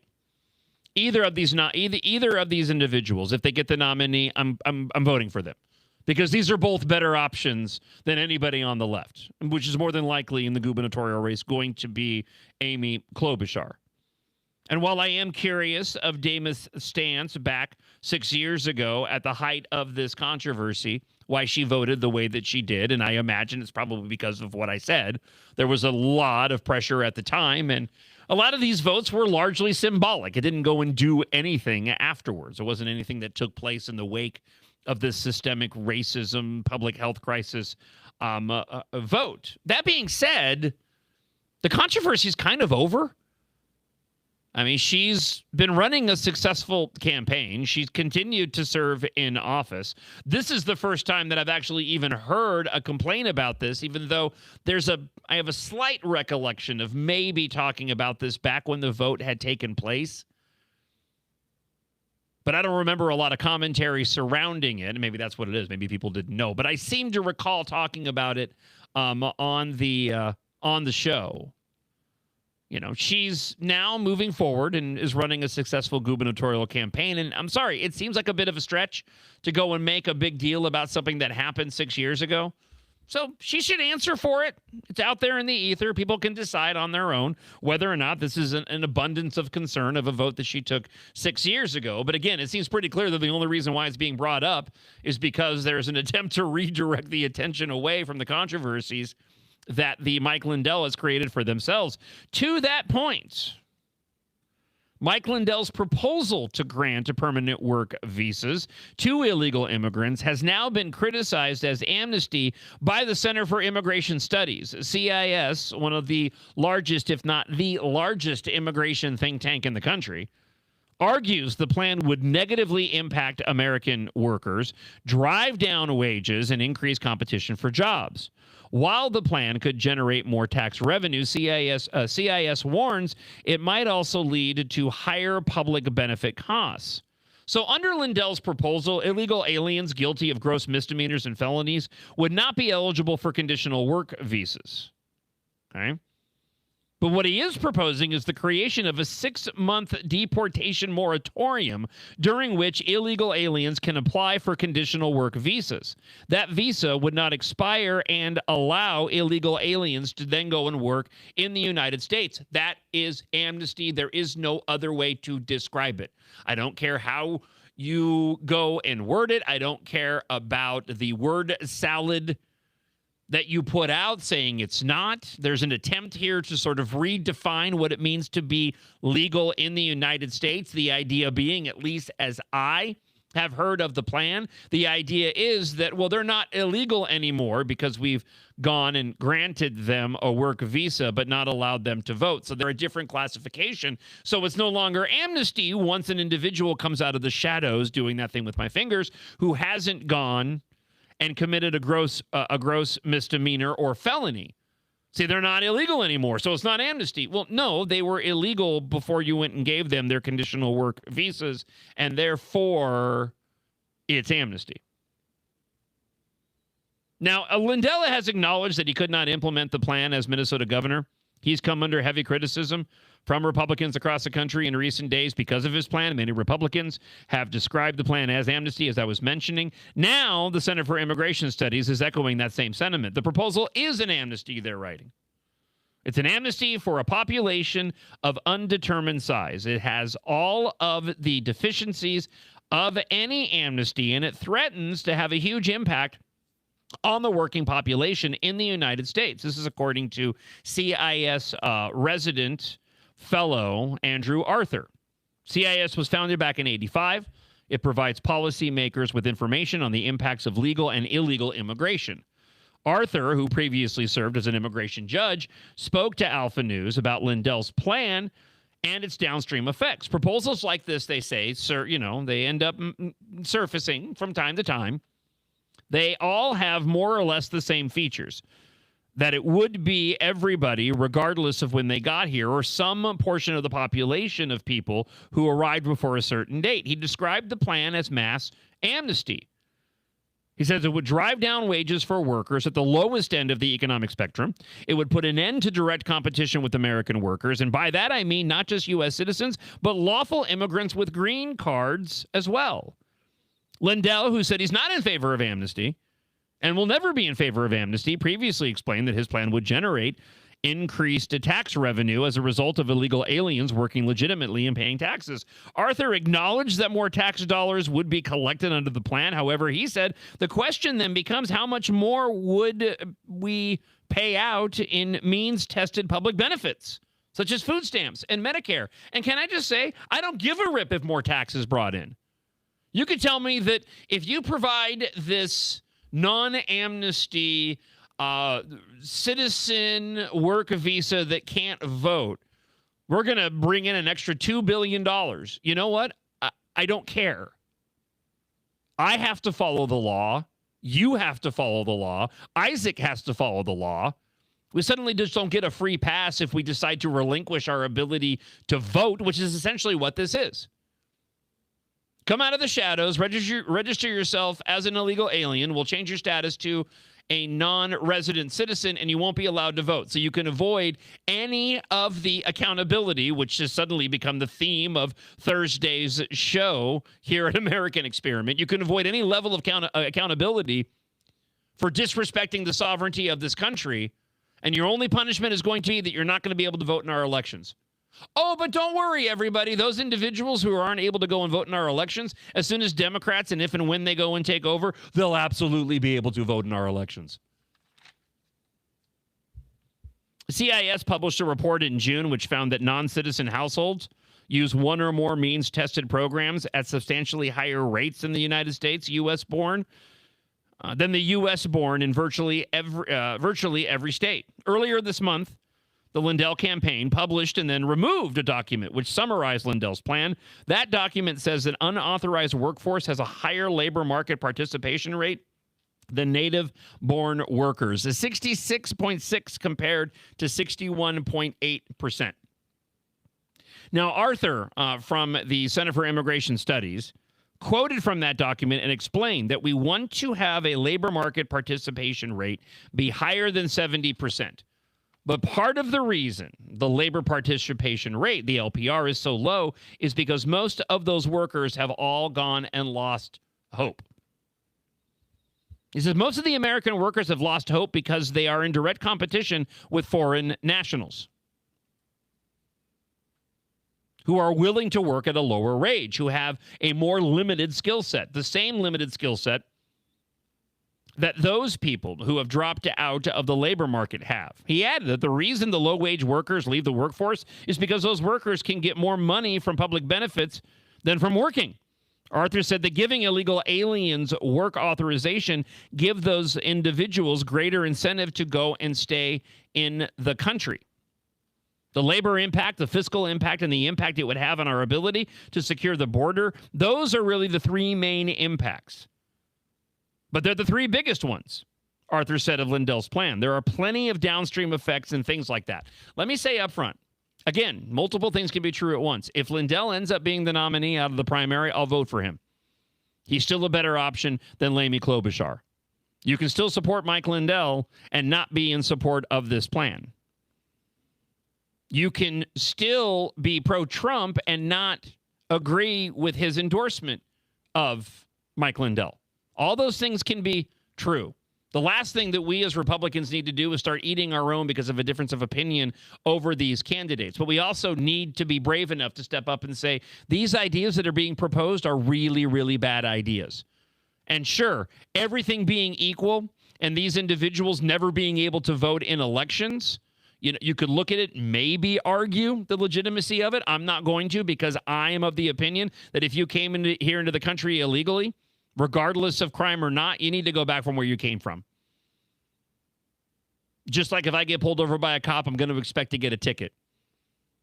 Speaker 1: Either of these individuals, if they get the nominee, I'm voting for them, because these are both better options than anybody on the left, which is more than likely in the gubernatorial race going to be Amy Klobuchar. And while I am curious of Dama's stance back 6 years ago at the height of this controversy, why she voted the way that she did, and I imagine it's probably because of what I said, there was a lot of pressure at the time, and a lot of these votes were largely symbolic. It didn't go and do anything afterwards. It wasn't anything that took place in the wake of this systemic racism, public health crisis vote. That being said, the controversy is kind of over. I mean, she's been running a successful campaign. She's continued to serve in office. This is the first time that I've actually even heard a complaint about this, even though I have a slight recollection of maybe talking about this back when the vote had taken place. But I don't remember a lot of commentary surrounding it. Maybe that's what it is. Maybe people didn't know. But I seem to recall talking about it on the show. You know, she's now moving forward and is running a successful gubernatorial campaign. And I'm sorry, it seems like a bit of a stretch to go and make a big deal about something that happened 6 years ago. So she should answer for it. It's out there in the ether. People can decide on their own whether or not this is an abundance of concern of a vote that she took 6 years ago. But again, it seems pretty clear that the only reason why it's being brought up is because there's an attempt to redirect the attention away from the controversies that the Mike Lindell has created for themselves. To that point, Mike Lindell's proposal to grant permanent work visas to illegal immigrants has now been criticized as amnesty by the Center for Immigration Studies. CIS, one of the largest, if not the largest, immigration think tank in the country, argues the plan would negatively impact American workers, drive down wages, and increase competition for jobs. While the plan could generate more tax revenue, CIS warns it might also lead to higher public benefit costs. So under Lindell's proposal, illegal aliens guilty of gross misdemeanors and felonies would not be eligible for conditional work visas. Okay? But what he is proposing is the creation of a 6-month deportation moratorium during which illegal aliens can apply for conditional work visas. That visa would not expire and allow illegal aliens to then go and work in the United States. That is amnesty. There is no other way to describe it. I don't care how you go and word it. I don't care about the word salad that you put out saying it's not. There's an attempt here to sort of redefine what it means to be legal in the United States. The idea being, at least as I have heard of the plan, the idea is that, well, they're not illegal anymore because we've gone and granted them a work visa but not allowed them to vote. So they're a different classification. So it's no longer amnesty once an individual comes out of the shadows, doing that thing with my fingers, who hasn't gone and committed a gross misdemeanor or felony. See, they're not illegal anymore, so it's not amnesty. Well, no, they were illegal before you went and gave them their conditional work visas, and therefore it's amnesty. Now, Lindell has acknowledged that he could not implement the plan as Minnesota governor. He's come under heavy criticism from Republicans across the country in recent days because of his plan. Many Republicans have described the plan as amnesty, as I was mentioning. Now, the Center for Immigration Studies is echoing that same sentiment. The proposal is an amnesty, they're writing. It's an amnesty for a population of undetermined size. It has all of the deficiencies of any amnesty, and it threatens to have a huge impact on the working population in the United States. This is according to CIS resident fellow Andrew Arthur. CIS was founded back in 1985. It provides policymakers with information on the impacts of legal and illegal immigration. Arthur, who previously served as an immigration judge, spoke to Alpha News about Lindell's plan and its downstream effects. Proposals like this, they say, they end up surfacing from time to time. They all have more or less the same features. That it would be everybody, regardless of when they got here, or some portion of the population of people who arrived before a certain date. He described the plan as mass amnesty. He says it would drive down wages for workers at the lowest end of the economic spectrum. It would put an end to direct competition with American workers. And by that, I mean not just U.S. citizens, but lawful immigrants with green cards as well. Lindell, who said he's not in favor of amnesty and will never be in favor of amnesty, previously explained that his plan would generate increased tax revenue as a result of illegal aliens working legitimately and paying taxes. Arthur acknowledged that more tax dollars would be collected under the plan. However, he said the question then becomes how much more would we pay out in means-tested public benefits, such as food stamps and Medicare. And can I just say, I don't give a rip if more tax is brought in. You could tell me that if you provide this non-amnesty citizen work visa that can't vote, we're going to bring in an extra $2 billion. You know what? I don't care. I have to follow the law. You have to follow the law. Isaac has to follow the law. We suddenly just don't get a free pass if we decide to relinquish our ability to vote, which is essentially what this is. Come out of the shadows, register yourself as an illegal alien. We'll change your status to a non-resident citizen, and you won't be allowed to vote. So you can avoid any of the accountability, which has suddenly become the theme of Thursday's show here at American Experiment. You can avoid any level of accountability for disrespecting the sovereignty of this country, and your only punishment is going to be that you're not going to be able to vote in our elections. Oh, but don't worry, everybody. Those individuals who aren't able to go and vote in our elections, as soon as Democrats and if and when they go and take over, they'll absolutely be able to vote in our elections. CIS published a report in June which found that non-citizen households use one or more means-tested programs at substantially higher rates in the United States, U.S.-born, than the U.S.-born in virtually every state. Earlier this month, the Lindell campaign published and then removed a document which summarized Lindell's plan. That document says that unauthorized workforce has a higher labor market participation rate than native-born workers, a 66.6 compared to 61.8%. Now, Arthur from the Center for Immigration Studies quoted from that document and explained that we want to have a labor market participation rate be higher than 70%. But part of the reason the labor participation rate, the LPR, is so low is because most of those workers have all gone and lost hope. He says most of the American workers have lost hope because they are in direct competition with foreign nationals who are willing to work at a lower wage, who have a more limited skill set, the same limited skill set that those people who have dropped out of the labor market have. He added that the reason the low-wage workers leave the workforce is because those workers can get more money from public benefits than from working. Arthur said that giving illegal aliens work authorization give those individuals greater incentive to go and stay in the country. The labor impact, the fiscal impact, and the impact it would have on our ability to secure the border, those are really the three main impacts. But they're the three biggest ones, Arthur said of Lindell's plan. There are plenty of downstream effects and things like that. Let me say up front, again, multiple things can be true at once. If Lindell ends up being the nominee out of the primary, I'll vote for him. He's still a better option than Lamy Klobuchar. You can still support Mike Lindell and not be in support of this plan. You can still be pro-Trump and not agree with his endorsement of Mike Lindell. All those things can be true. The last thing that we as Republicans need to do is start eating our own because of a difference of opinion over these candidates. But we also need to be brave enough to step up and say, these ideas that are being proposed are really, really bad ideas. And sure, everything being equal and these individuals never being able to vote in elections, you could look at it, maybe argue the legitimacy of it. I'm not going to, because I am of the opinion that if you came into the country illegally, regardless of crime or not, you need to go back from where you came from. Just like if I get pulled over by a cop, I'm going to expect to get a ticket.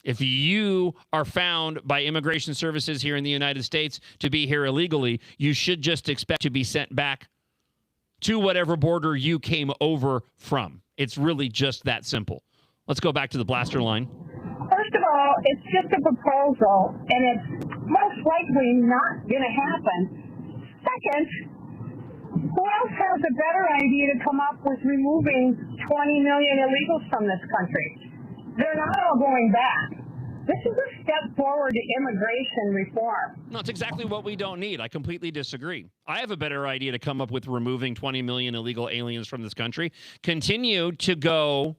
Speaker 1: If you are found by immigration services here in the United States to be here illegally, you should just expect to be sent back to whatever border you came over from. It's really just that simple. Let's go back to the blaster line.
Speaker 16: First of all, it's just a proposal, and it's most likely not going to happen. Second, who else has a better idea to come up with removing 20 million illegals from this country? They're not all going back. This is a step forward to immigration reform.
Speaker 1: No, it's exactly what we don't need. I completely disagree. I have a better idea to come up with removing 20 million illegal aliens from this country. Continue to go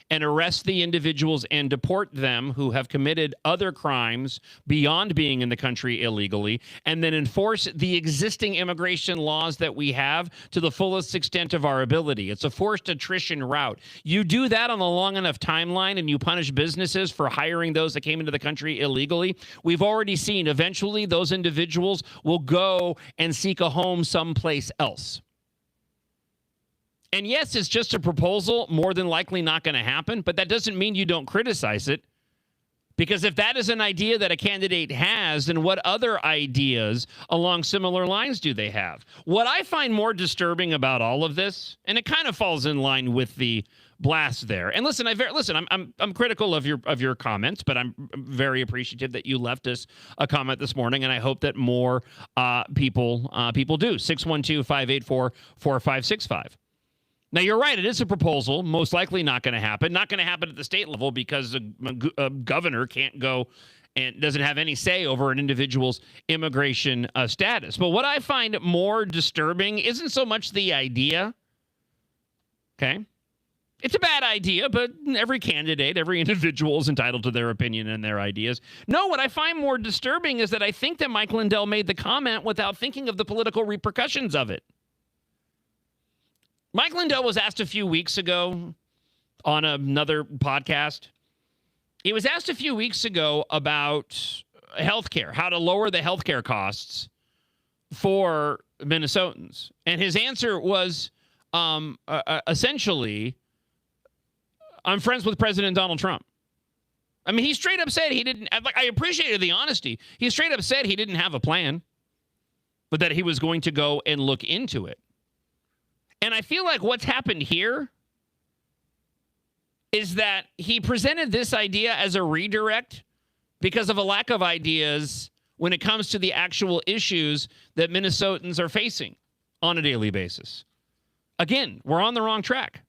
Speaker 1: and arrest the individuals and deport them who have committed other crimes beyond being in the country illegally, and then enforce the existing immigration laws that we have to the fullest extent of our ability. It's a forced attrition route. You do that on a long enough timeline and you punish businesses for hiring those that came into the country illegally. We've already seen eventually those individuals will go and seek a home someplace else. And yes, it's just a proposal, more than likely not going to happen, but that doesn't mean you don't criticize it. Because if that is an idea that a candidate has, then what other ideas along similar lines do they have? What I find more disturbing about all of this, and it kind of falls in line with the blast there. And listen, I'm critical of your comments, but I'm very appreciative that you left us a comment this morning, and I hope that more people do. 612-584-4565. Now, you're right. It is a proposal. Most likely not going to happen. Not going to happen at the state level because a governor can't go and doesn't have any say over an individual's immigration status. But what I find more disturbing isn't so much the idea. Okay? It's a bad idea, but every candidate, every individual is entitled to their opinion and their ideas. No, what I find more disturbing is that I think that Mike Lindell made the comment without thinking of the political repercussions of it. Mike Lindell was asked a few weeks ago on another podcast. He was asked a few weeks ago about healthcare, how to lower the healthcare costs for Minnesotans. And his answer was essentially, I'm friends with President Donald Trump. I mean, he straight up said he didn't. I appreciated the honesty. He straight up said he didn't have a plan, but that he was going to go and look into it. And I feel like what's happened here is that he presented this idea as a redirect because of a lack of ideas when it comes to the actual issues that Minnesotans are facing on a daily basis. Again, we're on the wrong track.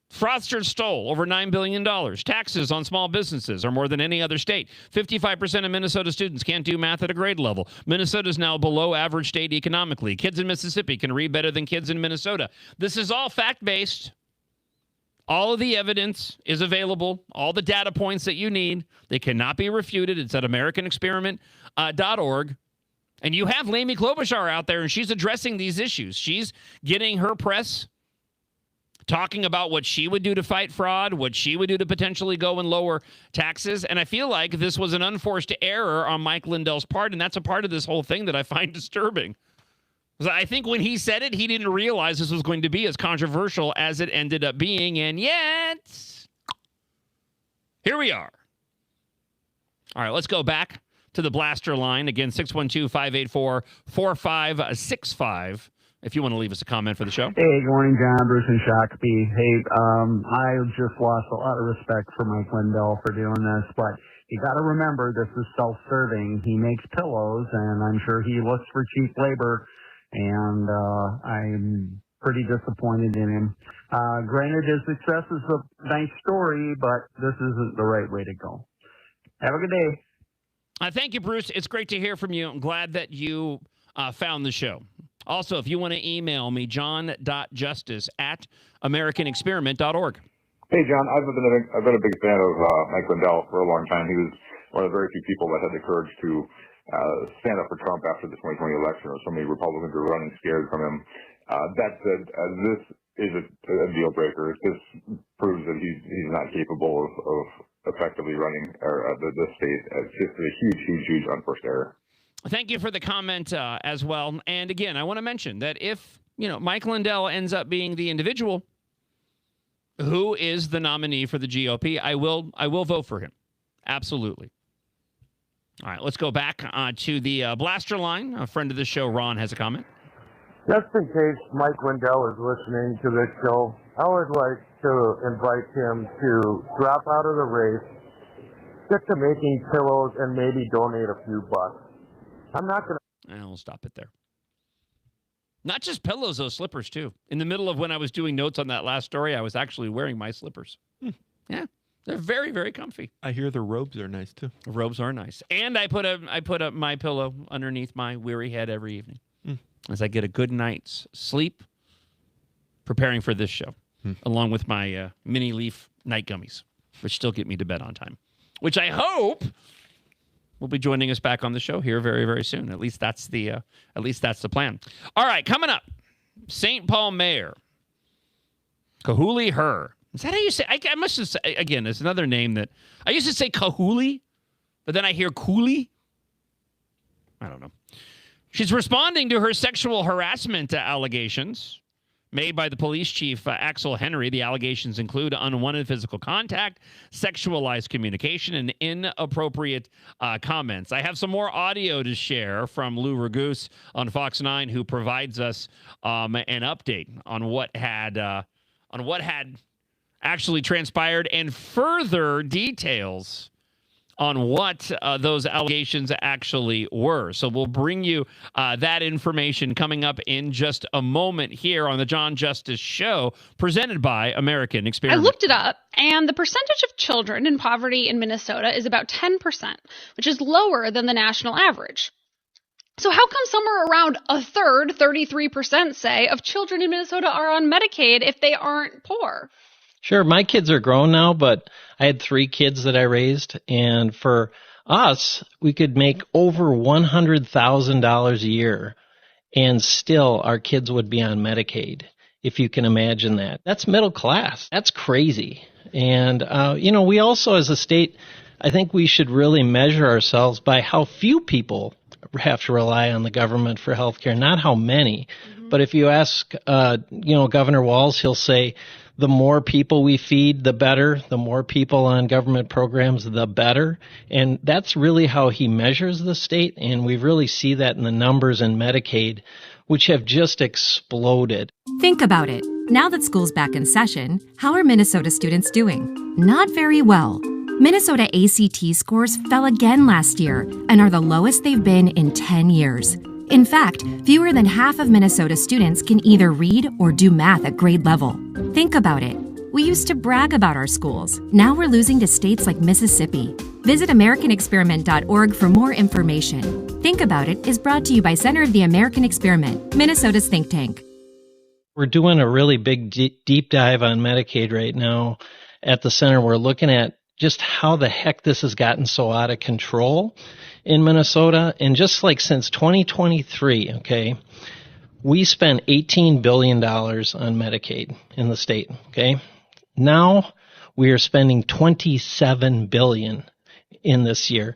Speaker 1: Fraudsters stole over $9 billion. Taxes on small businesses are more than any other state. 55% of Minnesota students can't do math at a grade level. Minnesota is now below average state economically. Kids in Mississippi can read better than kids in Minnesota. This is all fact-based. All of the evidence is available. All the data points that you need. They cannot be refuted. It's at AmericanExperiment.org. And you have Lamy Klobuchar out there, and she's addressing these issues. She's getting her press talking about what she would do to fight fraud, what she would do to potentially go and lower taxes. And I feel like this was an unforced error on Mike Lindell's part, and that's a part of this whole thing that I find disturbing. Because I think when he said it, he didn't realize this was going to be as controversial as it ended up being, and yet, here we are. All right, let's go back to the blaster line. Again, 612-584-4565. If you want to leave us a comment for the show.
Speaker 7: Hey, good morning, John, Bruce, and Shakopee. Hey, I just lost a lot of respect for Mike Lindell for doing this, but you got to remember this is self-serving. He makes pillows, and I'm sure he looks for cheap labor, and I'm pretty disappointed in him. Granted, his success is a nice story, but this isn't the right way to go. Have a good day.
Speaker 1: Thank you, Bruce. It's great to hear from you. I'm glad that you found the show. Also, if you want to email me, john.justice@americanexperiment.org.
Speaker 17: Hey, John, I've been a big fan of Mike Lindell for a long time. He was one of the very few people that had the courage to stand up for Trump after the 2020 election, or so many Republicans were running scared from him. That said, this is a deal breaker. This proves that he's not capable of effectively running the state. It's just a huge unforced error.
Speaker 1: Thank you for the comment as well. And again, I want to mention that if, Mike Lindell ends up being the individual who is the nominee for the GOP, I will vote for him. Absolutely. All right, let's go back to the blaster line. A friend of the show, Ron, has a comment.
Speaker 19: Just in case Mike Lindell is listening to this show, I would like to invite him to drop out of the race, stick to making pillows, and maybe donate a few bucks. I'm not going
Speaker 1: to... I'll stop it there. Not just pillows, those slippers, too. In the middle of when I was doing notes on that last story, I was actually wearing my slippers. Yeah, they're very, very comfy.
Speaker 12: I hear the robes are nice, too.
Speaker 1: The robes are nice. And I put up my pillow underneath my weary head every evening as I get a good night's sleep preparing for this show. along with my mini leaf night gummies, which still get me to bed on time, which I hope will be joining us back on the show here very, very soon. At least that's the plan. All right, coming up, St. Paul Mayor Kahuli Her. Is that how you say? I must have said, again, it's another name that I used to say Kahuli, but then I hear Cooley. I don't know. She's responding to her sexual harassment allegations made by the police chief, Axel Henry. The allegations include unwanted physical contact, sexualized communication, and inappropriate comments. I have some more audio to share from Lou Raguse on Fox 9, who provides us an update on what had actually transpired and further details on what those allegations actually were. So we'll bring you that information coming up in just a moment here on the John Justice Show, presented by American Experiment.
Speaker 20: I looked it up, and the percentage of children in poverty in Minnesota is about 10%, which is lower than the national average. So how come somewhere around a third, 33%, say, of children in Minnesota are on Medicaid if they aren't poor?
Speaker 21: Sure. My kids are grown now, but I had 3 kids that I raised. And for us, we could make over $100,000 a year, and still our kids would be on Medicaid, if you can imagine that. That's middle class. That's crazy. And, we also, as a state, I think we should really measure ourselves by how few people have to rely on the government for health care, not how many. Mm-hmm. But if you ask, Governor Walz, he'll say, the more people we feed, the better. The more people on government programs, the better. And that's really how he measures the state. And we really see that in the numbers in Medicaid, which have just exploded.
Speaker 22: Think about it. Now that school's back in session, how are Minnesota students doing? Not very well. Minnesota ACT scores fell again last year and are the lowest they've been in 10 years. In fact, fewer than half of Minnesota students can either read or do math at grade level. Think about it. We used to brag about our schools. Now we're losing to states like Mississippi. Visit AmericanExperiment.org for more information. Think About It is brought to you by Center of the American Experiment, Minnesota's think tank.
Speaker 21: We're doing a really big deep dive on Medicaid right now at the center. We're looking at just how the heck this has gotten so out of control in Minnesota. And just like since 2023, okay, we spent $18 billion on Medicaid in the state, okay? Now we are spending $27 billion in this year,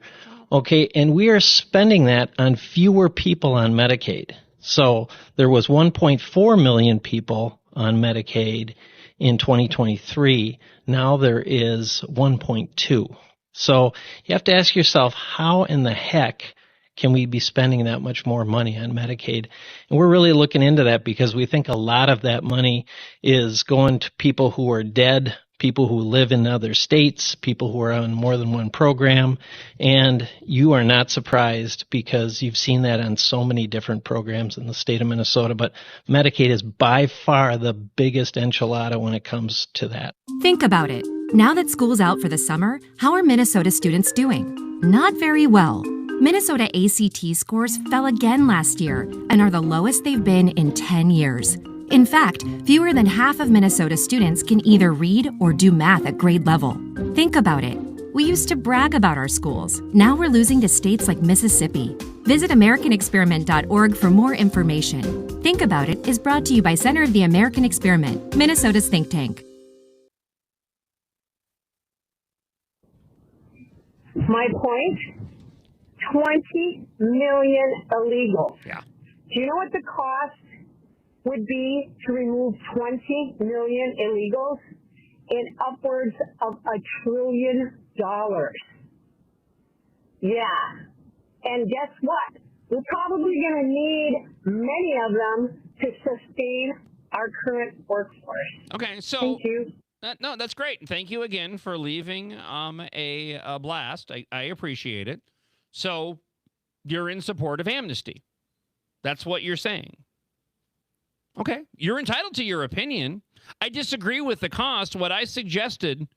Speaker 21: okay? And we are spending that on fewer people on Medicaid. So there was 1.4 million people on Medicaid in 2023. Now there is 1.2. So you have to ask yourself, how in the heck can we be spending that much more money on Medicaid? And we're really looking into that because we think a lot of that money is going to people who are dead, people who live in other states, people who are on more than one program. And you are not surprised because you've seen that on so many different programs in the state of Minnesota. But Medicaid is by far the biggest enchilada when it comes to that.
Speaker 22: Think about it. Now that school's out for the summer, how are Minnesota students doing? Not very well. Minnesota ACT scores fell again last year and are the lowest they've been in 10 years. In fact, fewer than half of Minnesota students can either read or do math at grade level. Think about it. We used to brag about our schools. Now we're losing to states like Mississippi. Visit AmericanExperiment.org for more information. Think About It is brought to you by Center of the American Experiment, Minnesota's think tank.
Speaker 16: My point? 20 million illegals.
Speaker 1: Yeah.
Speaker 16: Do you know what the cost would be to remove 20 million illegals? In upwards of $1 trillion. Yeah. And guess what? We're probably going to need many of them to sustain our current workforce.
Speaker 1: Okay, so
Speaker 16: thank you.
Speaker 1: No, that's great. Thank you again for leaving a blast. I appreciate it. So you're in support of amnesty. That's what you're saying. Okay, you're entitled to your opinion. I disagree with the cost. What I suggested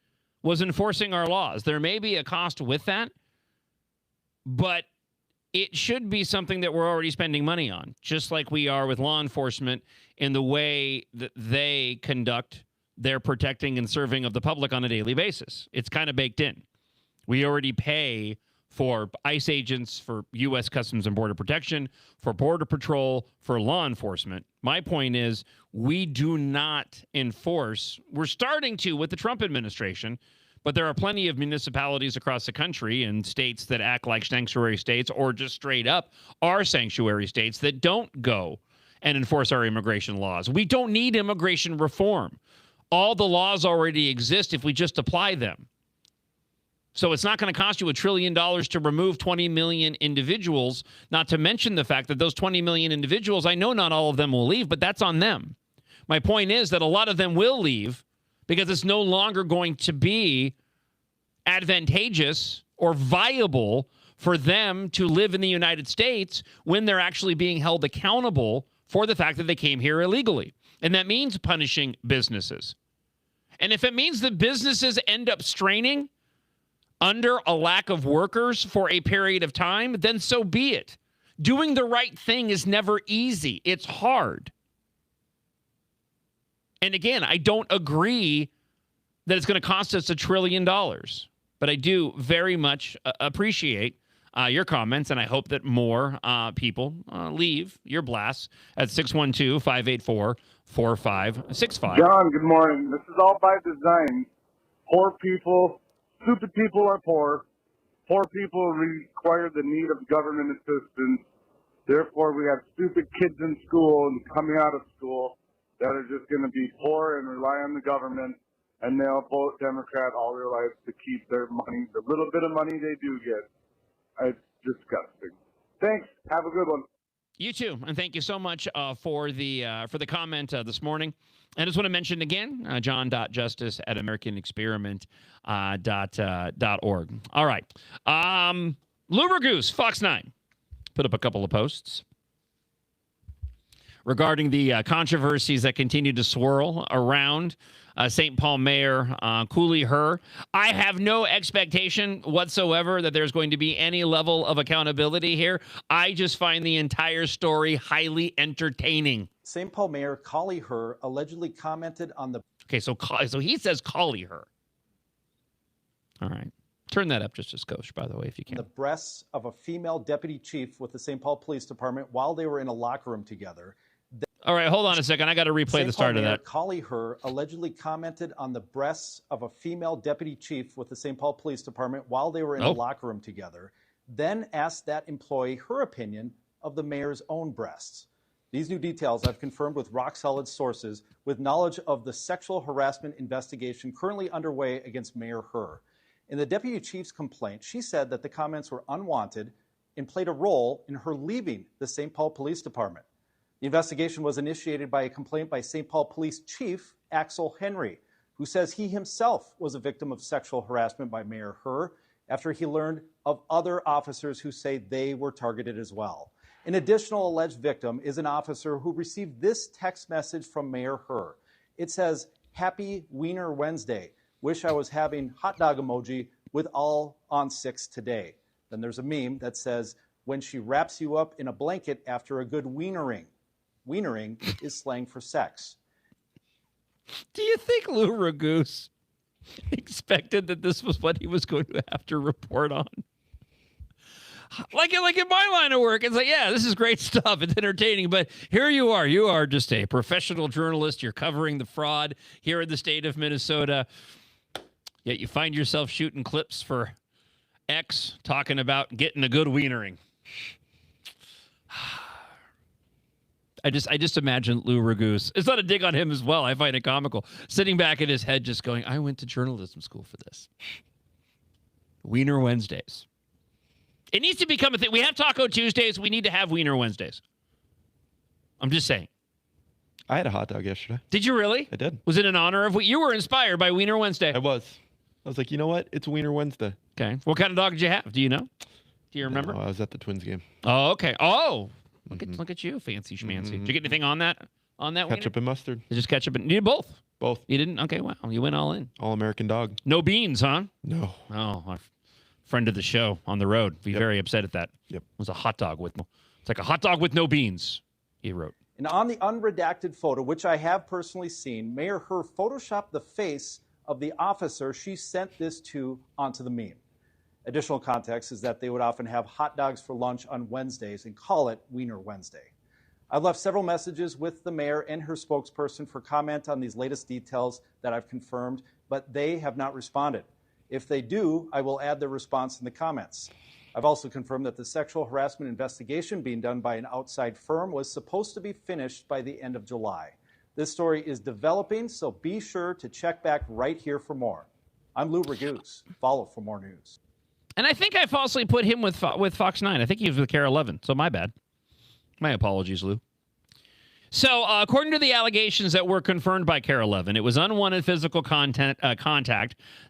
Speaker 1: was enforcing our laws. There may be a cost with that, but it should be something that we're already spending money on, just like we are with law enforcement in the way that they conduct they're protecting and serving of the public on a daily basis. It's kind of baked in. We already pay for ICE agents, for U.S. Customs and Border Protection, for Border Patrol, for law enforcement. My point is we do not enforce. We're starting to with the Trump administration, but there are plenty of municipalities across the country and states that act like sanctuary states or just straight up are sanctuary states that don't go and enforce our immigration laws. We don't need immigration reform. All the laws already exist if we just apply them. So it's not going to cost you $1 trillion to remove 20 million individuals, not to mention the fact that those 20 million individuals, I know not all of them will leave, but that's on them. My point is that a lot of them will leave because it's no longer going to be advantageous or viable for them to live in the United States when they're actually being held accountable for the fact that they came here illegally. And that means punishing businesses. And if it means that businesses end up straining under a lack of workers for a period of time, then so be it. Doing the right thing is never easy. It's hard. And again, I don't agree that it's going to cost us $1 trillion, but I do very much appreciate your comments, and I hope that more people leave your blasts at 612-584-4565.
Speaker 2: John, good morning. This is all by design. Poor people, stupid people are poor. Poor people require the need of government assistance. Therefore, we have stupid kids in school and coming out of school that are just going to be poor and rely on the government, and they'll vote Democrat all their lives to keep their money, the little bit of money they do get. It's disgusting. Thanks. Have a good one.
Speaker 1: You too, and thank you so much for the comment this morning. I just want to mention again, john.justice@americanexperiment.org. All right. Lou Ragoose, Fox 9, put up a couple of posts regarding the controversies that continue to swirl around St. Paul Mayor Cooley Herr. I have no expectation whatsoever that there's going to be any level of accountability here. I just find the entire story highly entertaining.
Speaker 3: St. Paul Mayor Cooley Herr allegedly commented on the...
Speaker 1: Okay, so he says Cooley Herr. All right. Turn that up just a skosh, by the way, if you can.
Speaker 3: The breasts of a female deputy chief with the St. Paul Police Department while they were in a locker room together.
Speaker 1: All right, hold on a second. I got to replay the start of that.
Speaker 3: Cooley Herr allegedly commented on the breasts of a female deputy chief with the St. Paul Police Department while they were in a locker room together, then asked that employee her opinion of the mayor's own breasts. These new details I've confirmed with rock-solid sources with knowledge of the sexual harassment investigation currently underway against Mayor Herr. In the deputy chief's complaint, she said that the comments were unwanted and played a role in her leaving the St. Paul Police Department. The investigation was initiated by a complaint by St. Paul Police Chief Axel Henry, who says he himself was a victim of sexual harassment by Mayor Herr after he learned of other officers who say they were targeted as well. An additional alleged victim is an officer who received this text message from Mayor Herr. It says, "Happy Wiener Wednesday. Wish I was having hot dog emoji with all on 6 today." Then there's a meme that says, "When she wraps you up in a blanket after a good wienering." Wienering is slang for sex.
Speaker 1: Do you think Lou Ragoose expected that this was what he was going to have to report on? Like in my line of work, it's like, yeah, this is great stuff. It's entertaining. But here you are. You are just a professional journalist. You're covering the fraud here in the state of Minnesota. Yet you find yourself shooting clips for X talking about getting a good wienering. I just imagine Lou Ragoose. It's not a dig on him as well. I find it comical. Sitting back in his head just going, I went to journalism school for this. Wiener Wednesdays. It needs to become a thing. We have Taco Tuesdays. We need to have Wiener Wednesdays. I'm just saying.
Speaker 12: I had a hot dog yesterday.
Speaker 1: Did you really?
Speaker 12: I did.
Speaker 1: Was it in honor of what you were inspired by Wiener Wednesday?
Speaker 12: I was. I was like, you know what? It's Wiener Wednesday.
Speaker 1: Okay. What kind of dog did you have? Do you know? Do you remember?
Speaker 12: No, I was at the Twins game.
Speaker 1: Oh, okay. Oh. Look at you, fancy schmancy. Did you get anything on that?
Speaker 12: Ketchup and mustard.
Speaker 1: Just ketchup and you did both.
Speaker 12: Both.
Speaker 1: You didn't? Okay, wow. You went all in.
Speaker 12: All American dog.
Speaker 1: No beans, huh?
Speaker 12: No.
Speaker 1: Oh, a friend of the show on the road. Be very upset at that.
Speaker 12: Yep.
Speaker 1: It was a hot dog with it's like a hot dog with no beans, he wrote.
Speaker 3: And on the unredacted photo, which I have personally seen, Mayor Herr photoshopped the face of the officer she sent this to onto the meme. Additional context is that they would often have hot dogs for lunch on Wednesdays and call it Wiener Wednesday. I've left several messages with the mayor and her spokesperson for comment on these latest details that I've confirmed, but they have not responded. If they do, I will add their response in the comments. I've also confirmed that the sexual harassment investigation being done by an outside firm was supposed to be finished by the end of July. This story is developing, so be sure to check back right here for more. I'm Lou Raguse. Follow for more news.
Speaker 1: And I think I falsely put him with Fox 9. I think he was with KARE 11, so my bad. My apologies, Lou. So, according to the allegations that were confirmed by KARE 11, it was unwanted physical contact,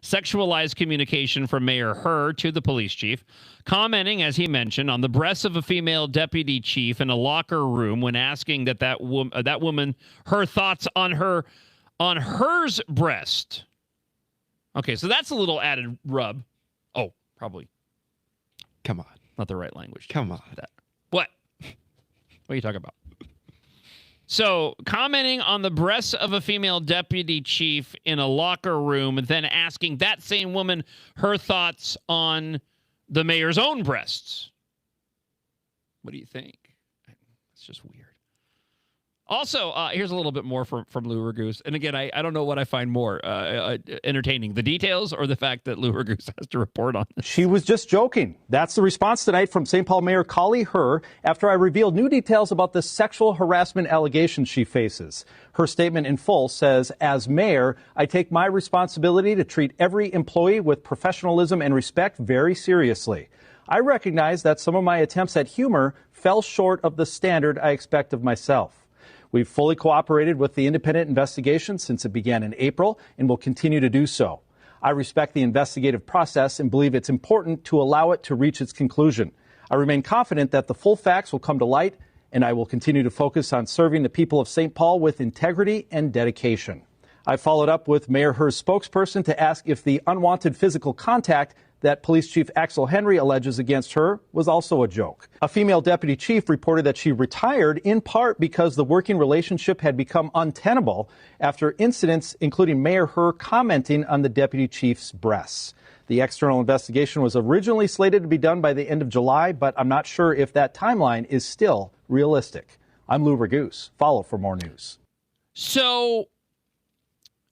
Speaker 1: sexualized communication from Mayor Herr to the police chief, commenting, as he mentioned, on the breasts of a female deputy chief in a locker room when asking that woman her thoughts on hers breast. Okay, so that's a little added rub. Oh, probably.
Speaker 12: Come on.
Speaker 1: Not the right language.
Speaker 12: Come on.
Speaker 1: That. What? What are you talking about? So, commenting on the breasts of a female deputy chief in a locker room, and then asking that same woman her thoughts on the mayor's own breasts. What do you think? It's just weird. Also, here's a little bit more from Lou Raguse. And again, I don't know what I find more entertaining, the details or the fact that Lou Raguse has to report on this.
Speaker 3: She was just joking. That's the response tonight from St. Paul Mayor Kali Herr after I revealed new details about the sexual harassment allegations she faces. Her statement in full says, as mayor, I take my responsibility to treat every employee with professionalism and respect very seriously. I recognize that some of my attempts at humor fell short of the standard I expect of myself. We've fully cooperated with the independent investigation since it began in April and will continue to do so. I respect the investigative process and believe it's important to allow it to reach its conclusion. I remain confident that the full facts will come to light, and I will continue to focus on serving the people of St. Paul with integrity and dedication. I followed up with Mayor Herr's spokesperson to ask if the unwanted physical contact that Police Chief Axel Henry alleges against her was also a joke. A female deputy chief reported that she retired in part because the working relationship had become untenable after incidents including Mayor Herr commenting on the deputy chief's breasts. The external investigation was originally slated to be done by the end of July, but I'm not sure if that timeline is still realistic. I'm Lou Raguse. Follow for more news.
Speaker 1: So,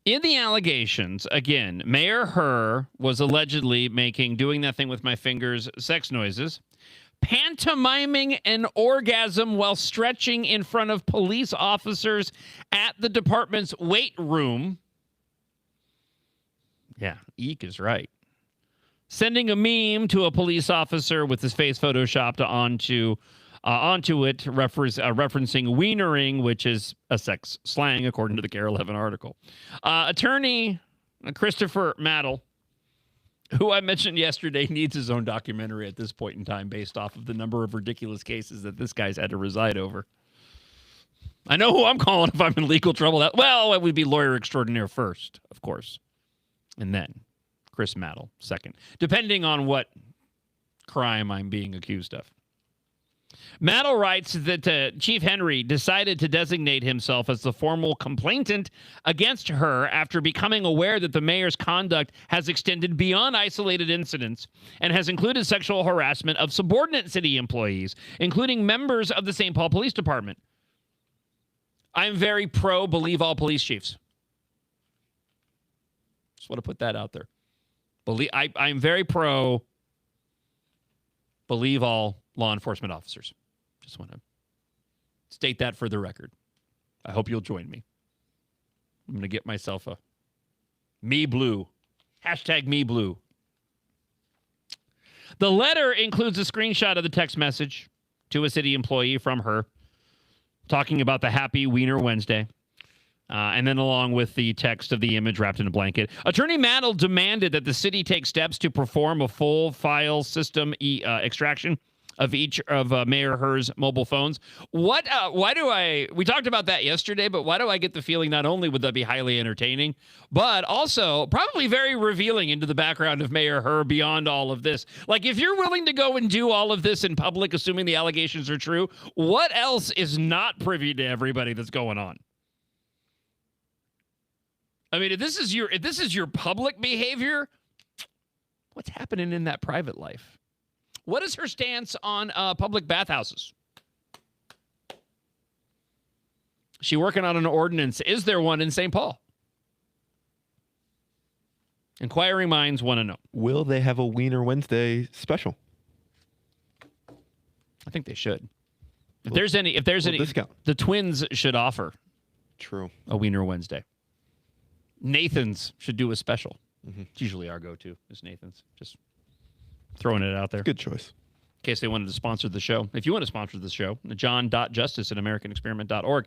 Speaker 1: in the allegations, again, Mayor Herr was allegedly doing that thing with my fingers, sex noises, pantomiming an orgasm while stretching in front of police officers at the department's weight room. Yeah, eek is right. Sending a meme to a police officer with his face photoshopped onto it, referencing wienering, which is a sex slang, according to the KARE 11 article. Attorney Christopher Mattel, who I mentioned yesterday, needs his own documentary at this point in time based off of the number of ridiculous cases that this guy's had to reside over. I know who I'm calling if I'm in legal trouble. Well, it would be lawyer extraordinaire first, of course, and then Chris Mattel second, depending on what crime I'm being accused of. Mattel writes that Chief Henry decided to designate himself as the formal complainant against her after becoming aware that the mayor's conduct has extended beyond isolated incidents and has included sexual harassment of subordinate city employees, including members of the St. Paul Police Department. I'm very pro believe all police chiefs. Just want to put that out there. I'm very pro believe all law enforcement officers. Just want to state that for the record. I hope you'll join me. I'm going to get myself a Me Blue. Hashtag Me Blue. The letter includes a screenshot of the text message to a city employee from her talking about the happy Wiener Wednesday. And then along with the text of the image wrapped in a blanket. Attorney Mattel demanded that the city take steps to perform a full file system extraction of each of Mayor Herr's mobile phones. We talked about that yesterday, but why do I get the feeling not only would that be highly entertaining, but also probably very revealing into the background of Mayor Herr beyond all of this? Like, if you're willing to go and do all of this in public, assuming the allegations are true, what else is not privy to everybody that's going on? I mean, if this is your public behavior, what's happening in that private life? What is her stance on public bathhouses? Is she working on an ordinance? Is there one in St. Paul? Inquiring minds want to know.
Speaker 12: Will they have a Wiener Wednesday special?
Speaker 1: I think they should. If there's any
Speaker 12: discount,
Speaker 1: the Twins should offer.
Speaker 12: True.
Speaker 1: A Wiener Wednesday. Nathan's should do a special. It's usually our go-to is Nathan's. Just throwing it out there.
Speaker 12: Good choice.
Speaker 1: In case they wanted to sponsor the show. If you want to sponsor the show, john.justice@americanexperiment.org.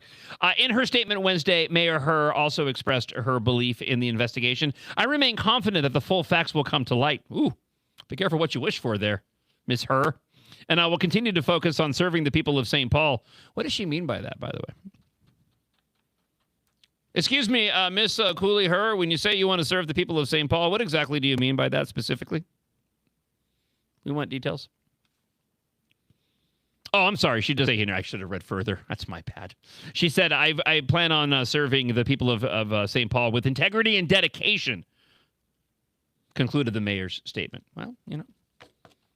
Speaker 1: In her statement Wednesday, Mayor Herr also expressed her belief in the investigation. I remain confident that the full facts will come to light. Ooh, be careful what you wish for there, Ms. Herr. And I will continue to focus on serving the people of St. Paul. What does she mean by that, by the way? Excuse me, Miss Cooley Herr, when you say you want to serve the people of St. Paul, what exactly do you mean by that specifically? We want details. Oh, I'm sorry. She does say here. I should have read further. That's my bad. She said, I plan on serving the people of St. Paul with integrity and dedication, concluded the mayor's statement. Well, you know,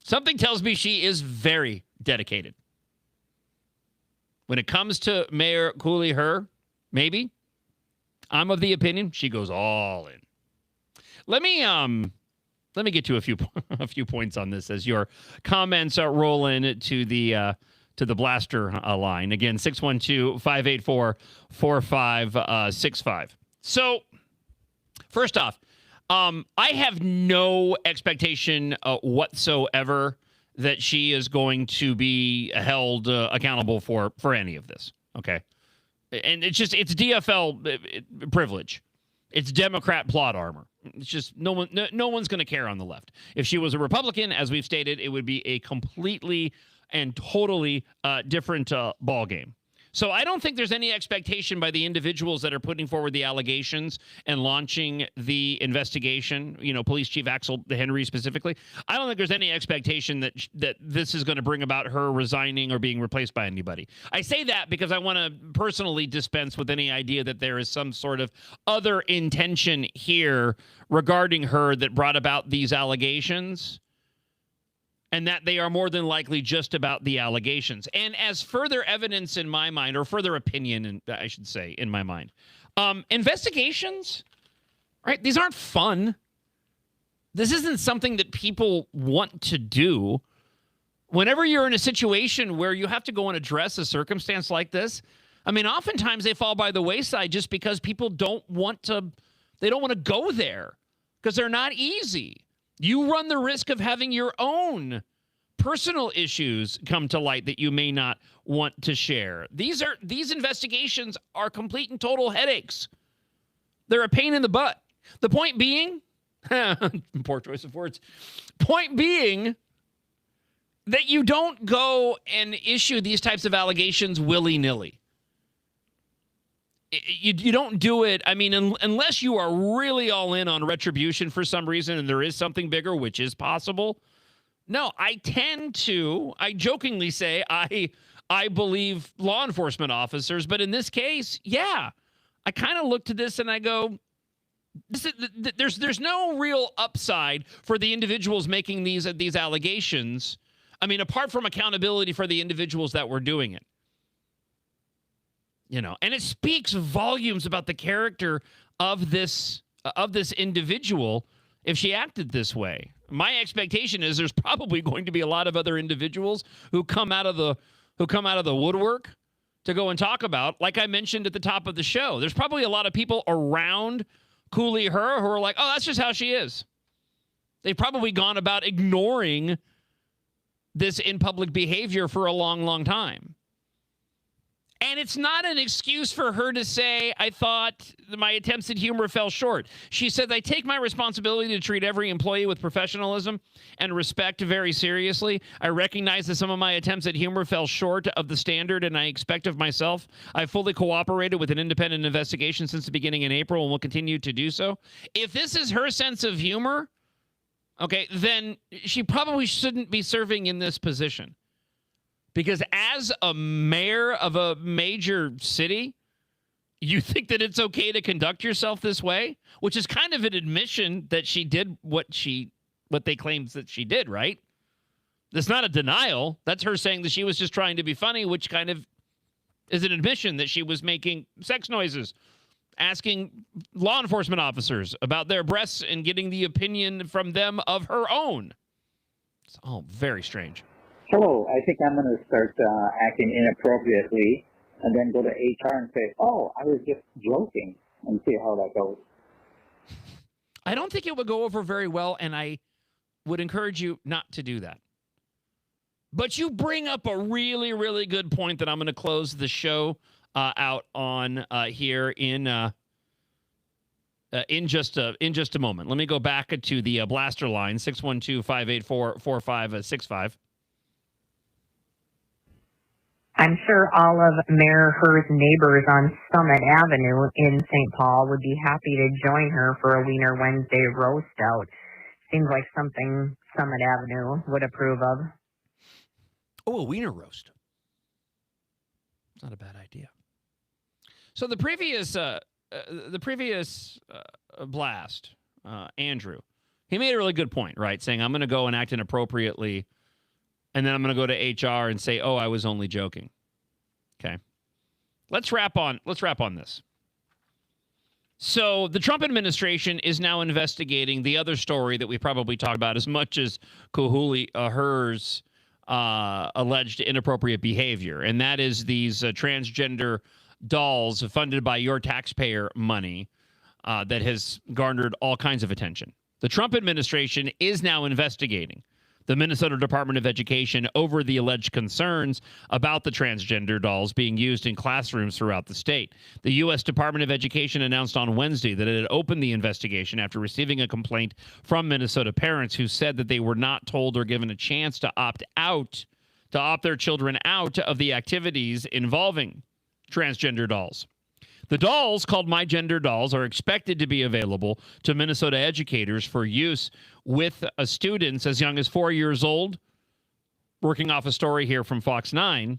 Speaker 1: something tells me she is very dedicated. When it comes to Mayor Cooley Herr, maybe, I'm of the opinion she goes all in. Let me get to a few points on this as your comments roll in to the blaster line. Again, 612-584-4565. So, first off, I have no expectation whatsoever that she is going to be held accountable for any of this. Okay. And it's DFL privilege. It's Democrat plot armor. It's just no one's going to care on the left. If she was a Republican, as we've stated, it would be a completely and totally different ball game. So I don't think there's any expectation by the individuals that are putting forward the allegations and launching the investigation, you know, Police Chief Axel Henry specifically. I don't think there's any expectation that this is going to bring about her resigning or being replaced by anybody. I say that because I want to personally dispense with any idea that there is some sort of other intention here regarding her that brought about these allegations, and that they are more than likely just about the allegations. And as further evidence in my mind, or further opinion, I should say, in my mind, investigations, right? These aren't fun. This isn't something that people want to do. Whenever you're in a situation where you have to go and address a circumstance like this, I mean, oftentimes they fall by the wayside just because people don't want to go there because they're not easy. You run the risk of having your own personal issues come to light that you may not want to share. These investigations are complete and total headaches. They're a pain in the butt. The point being, poor choice of words. Point being that you don't go and issue these types of allegations willy-nilly. You don't do it, I mean, unless you are really all in on retribution for some reason and there is something bigger, which is possible. No, I jokingly say I believe law enforcement officers, but in this case, yeah, I kind of look to this and I go, there's no real upside for the individuals making these allegations. I mean, apart from accountability for the individuals that were doing it. You know, and it speaks volumes about the character of this individual if she acted this way. My expectation is there's probably going to be a lot of other individuals who come out of the woodwork to go and talk about, like I mentioned at the top of the show. There's probably a lot of people around Cooley Herr who are like, oh, that's just how she is. They've probably gone about ignoring this in public behavior for a long, long time. And it's not an excuse for her to say, I thought my attempts at humor fell short. She said, I take my responsibility to treat every employee with professionalism and respect very seriously. I recognize that some of my attempts at humor fell short of the standard and I expect of myself. I fully cooperated with an independent investigation since the beginning in April and will continue to do so. If this is her sense of humor, okay, then she probably shouldn't be serving in this position. Because as a mayor of a major city, you think that it's okay to conduct yourself this way, which is kind of an admission that she did what they claimed that she did, right? That's not a denial. That's her saying that she was just trying to be funny, which kind of is an admission that she was making sex noises, asking law enforcement officers about their breasts and getting the opinion from them of her own. It's all very strange.
Speaker 4: Hello, I think I'm going to start acting inappropriately and then go to HR and say, oh, I was just joking, and see how that goes.
Speaker 1: I don't think it would go over very well, and I would encourage you not to do that. But you bring up a really, really good point that I'm going to close the show out on here in just a moment. Let me go back to the blaster line, 612-584-4565.
Speaker 5: I'm sure all of Mayor Herr's neighbors on Summit Avenue in St. Paul would be happy to join her for a Wiener Wednesday roast out. Seems like something Summit Avenue would approve of.
Speaker 1: Oh, a Wiener roast. It's not a bad idea. So the previous blast, Andrew, he made a really good point, right? Saying, I'm going to go and act inappropriately, and then I'm going to go to HR and say, oh, I was only joking. Okay. Let's wrap on this. So the Trump administration is now investigating the other story that we probably talked about as much as Herr's alleged inappropriate behavior, and that is these transgender dolls funded by your taxpayer money that has garnered all kinds of attention. The Trump administration is now investigating the Minnesota Department of Education over the alleged concerns about the transgender dolls being used in classrooms throughout the state. The U.S. Department of Education announced on Wednesday that it had opened the investigation after receiving a complaint from Minnesota parents who said that they were not told or given a chance to opt their children out of the activities involving transgender dolls. The dolls, called My Gender Dolls, are expected to be available to Minnesota educators for use with students as young as 4 years old. Working off a story here from Fox 9,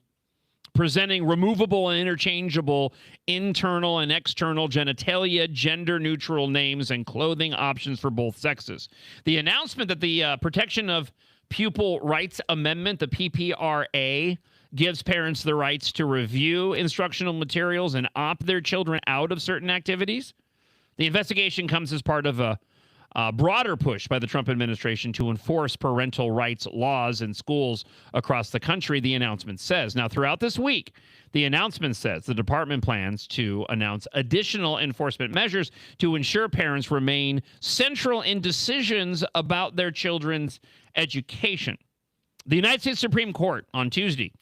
Speaker 1: presenting removable and interchangeable internal and external genitalia, gender-neutral names, and clothing options for both sexes. The announcement that the Protection of Pupil Rights Amendment, the PPRA, gives parents the rights to review instructional materials and opt their children out of certain activities. The investigation comes as part of a broader push by the Trump administration to enforce parental rights laws in schools across the country, the announcement says. Now, throughout this week, the announcement says the department plans to announce additional enforcement measures to ensure parents remain central in decisions about their children's education. The United States Supreme Court on Tuesday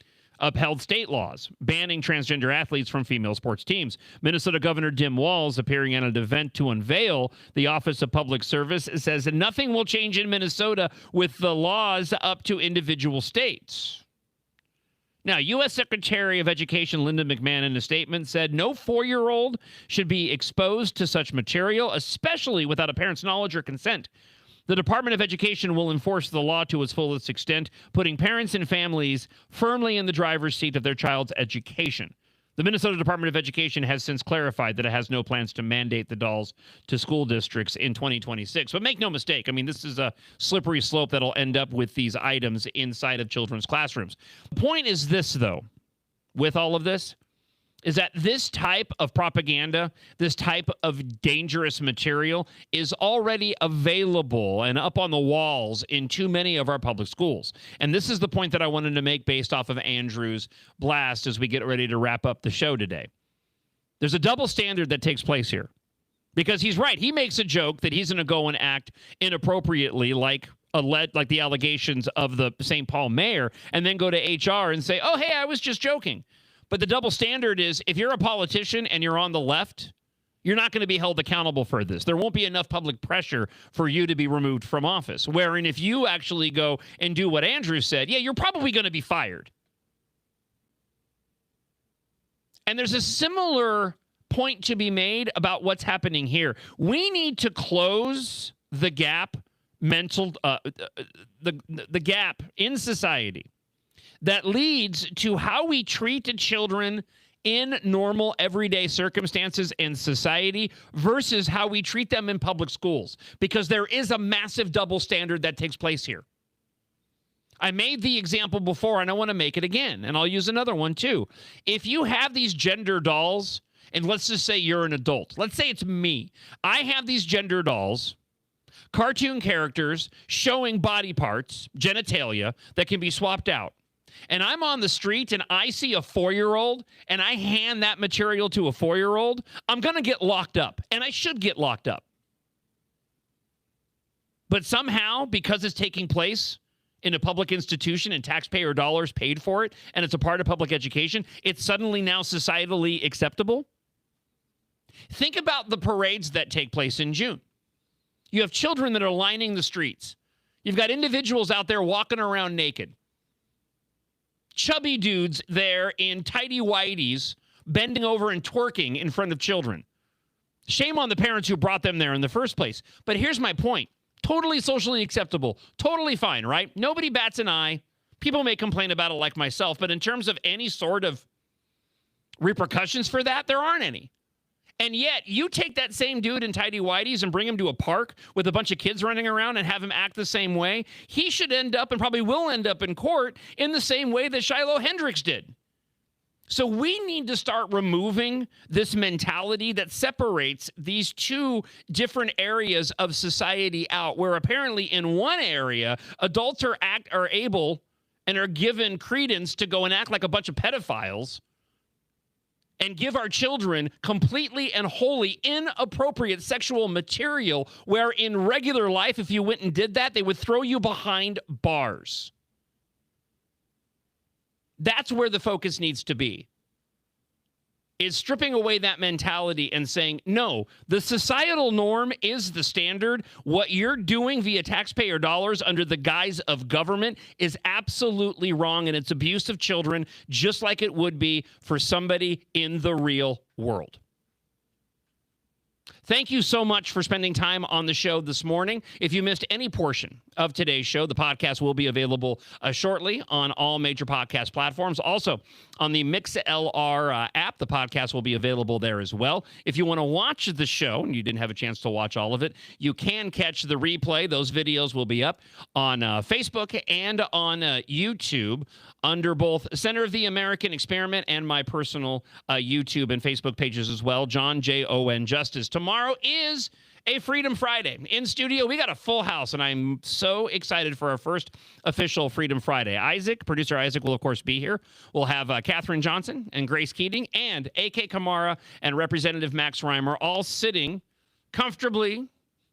Speaker 1: upheld state laws banning transgender athletes from female sports teams. Minnesota Governor Tim Walz, appearing at an event to unveil the Office of Public Service, says that nothing will change in Minnesota with the laws up to individual states. Now, U.S. Secretary of Education Linda McMahon, in a statement, said no 4-year-old should be exposed to such material, especially without a parent's knowledge or consent. The Department of Education will enforce the law to its fullest extent, putting parents and families firmly in the driver's seat of their child's education. The Minnesota Department of Education has since clarified that it has no plans to mandate the dolls to school districts in 2026. But make no mistake, I mean, this is a slippery slope that'll end up with these items inside of children's classrooms. The point is this, though, with all of this, is that this type of propaganda, this type of dangerous material is already available and up on the walls in too many of our public schools. And this is the point that I wanted to make based off of Andrew's blast as we get ready to wrap up the show today. There's a double standard that takes place here. Because he's right. He makes a joke that he's going to go and act inappropriately like the allegations of the St. Paul mayor and then go to HR and say, oh, hey, I was just joking. But the double standard is if you're a politician and you're on the left, you're not going to be held accountable for this. There won't be enough public pressure for you to be removed from office. Wherein if you actually go and do what Andrew said, yeah, you're probably going to be fired. And there's a similar point to be made about what's happening here. We need to close the gap the gap in society that leads to how we treat children in normal everyday circumstances in society versus how we treat them in public schools, because there is a massive double standard that takes place here. I made the example before and I want to make it again, and I'll use another one too. If you have these gender dolls, and let's just say you're an adult, let's say it's me. I have these gender dolls, cartoon characters showing body parts, genitalia, that can be swapped out. And I'm on the street and I see a 4-year-old and I hand that material to a 4-year-old, I'm going to get locked up, and I should get locked up. But somehow, because it's taking place in a public institution and taxpayer dollars paid for it, and it's a part of public education, it's suddenly now societally acceptable. Think about the parades that take place in June. You have children that are lining the streets. You've got individuals out there walking around naked. Chubby dudes there in tighty whities bending over and twerking in front of children. Shame on the parents who brought them there in the first place. But here's my point. Totally socially acceptable. Totally fine, right? Nobody bats an eye. People may complain about it like myself, but in terms of any sort of repercussions for that, there aren't any. And yet, you take that same dude in tighty whities and bring him to a park with a bunch of kids running around and have him act the same way, he should end up and probably will end up in court in the same way that Shiloh Hendricks did. So we need to start removing this mentality that separates these two different areas of society out, where apparently in one area, adults are able and are given credence to go and act like a bunch of pedophiles and give our children completely and wholly inappropriate sexual material, where in regular life, if you went and did that, they would throw you behind bars. That's where the focus needs to be, is stripping away that mentality and saying, no, the societal norm is the standard. What you're doing via taxpayer dollars under the guise of government is absolutely wrong, and it's abuse of children, just like it would be for somebody in the real world. Thank you so much for spending time on the show this morning. If you missed any portion of today's show, the podcast will be available shortly on all major podcast platforms. Also, on the MixLR app, the podcast will be available there as well. If you want to watch the show, and you didn't have a chance to watch all of it, you can catch the replay. Those videos will be up on Facebook and on YouTube under both Center of the American Experiment and my personal YouTube and Facebook pages as well, John J.O.N. Justice. Tomorrow is a Freedom Friday. In studio, we got a full house, and I'm so excited for our first official Freedom Friday. Producer Isaac will, of course, be here. We'll have Katherine Johnson and Grace Keating and A.K. Kamara and Representative Max Reimer all sitting comfortably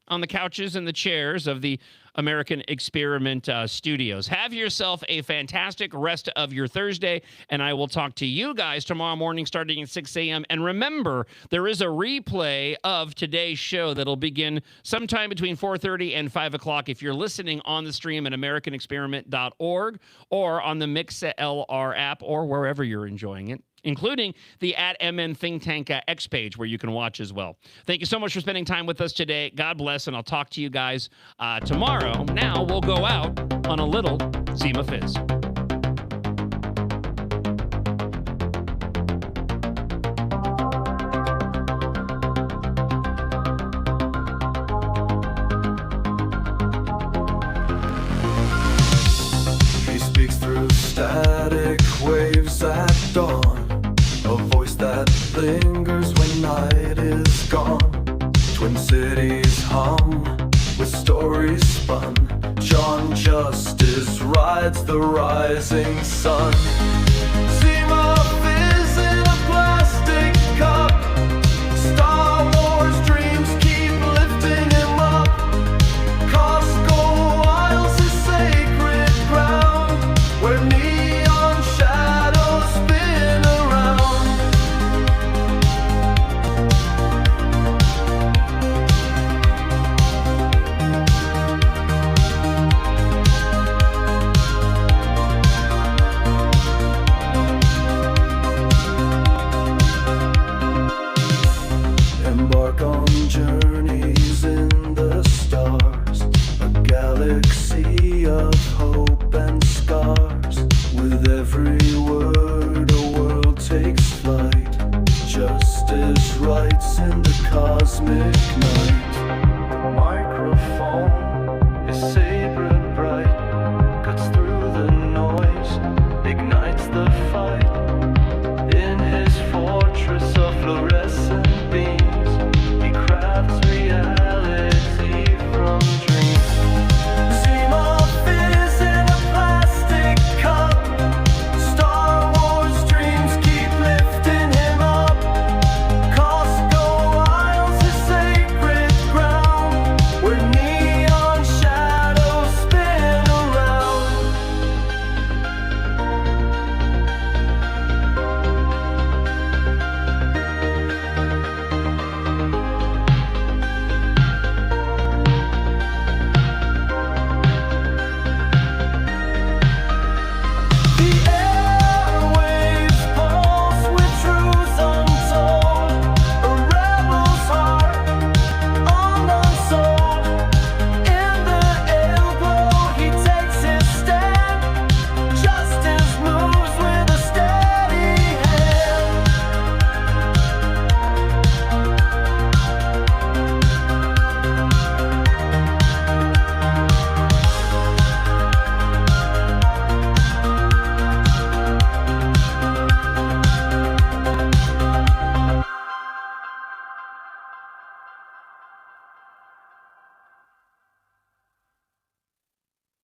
Speaker 1: on the couches and the chairs of the American Experiment Studios. Have yourself a fantastic rest of your Thursday, and I will talk to you guys tomorrow morning starting at 6 a.m. And remember, there is a replay of today's show that'll begin sometime between 4:30 and 5 o'clock if you're listening on the stream at americanexperiment.org or on the MixLR app or wherever you're enjoying it, including the @MN Think Tank X page where you can watch as well. Thank you so much for spending time with us today. God bless, and I'll talk to you guys tomorrow. Now we'll go out on a little Zima Fizz.
Speaker 10: She speaks through static waves at dawn, a voice that lingers when night is gone. Twin cities hum with stories spun. John Justice rides the rising sun.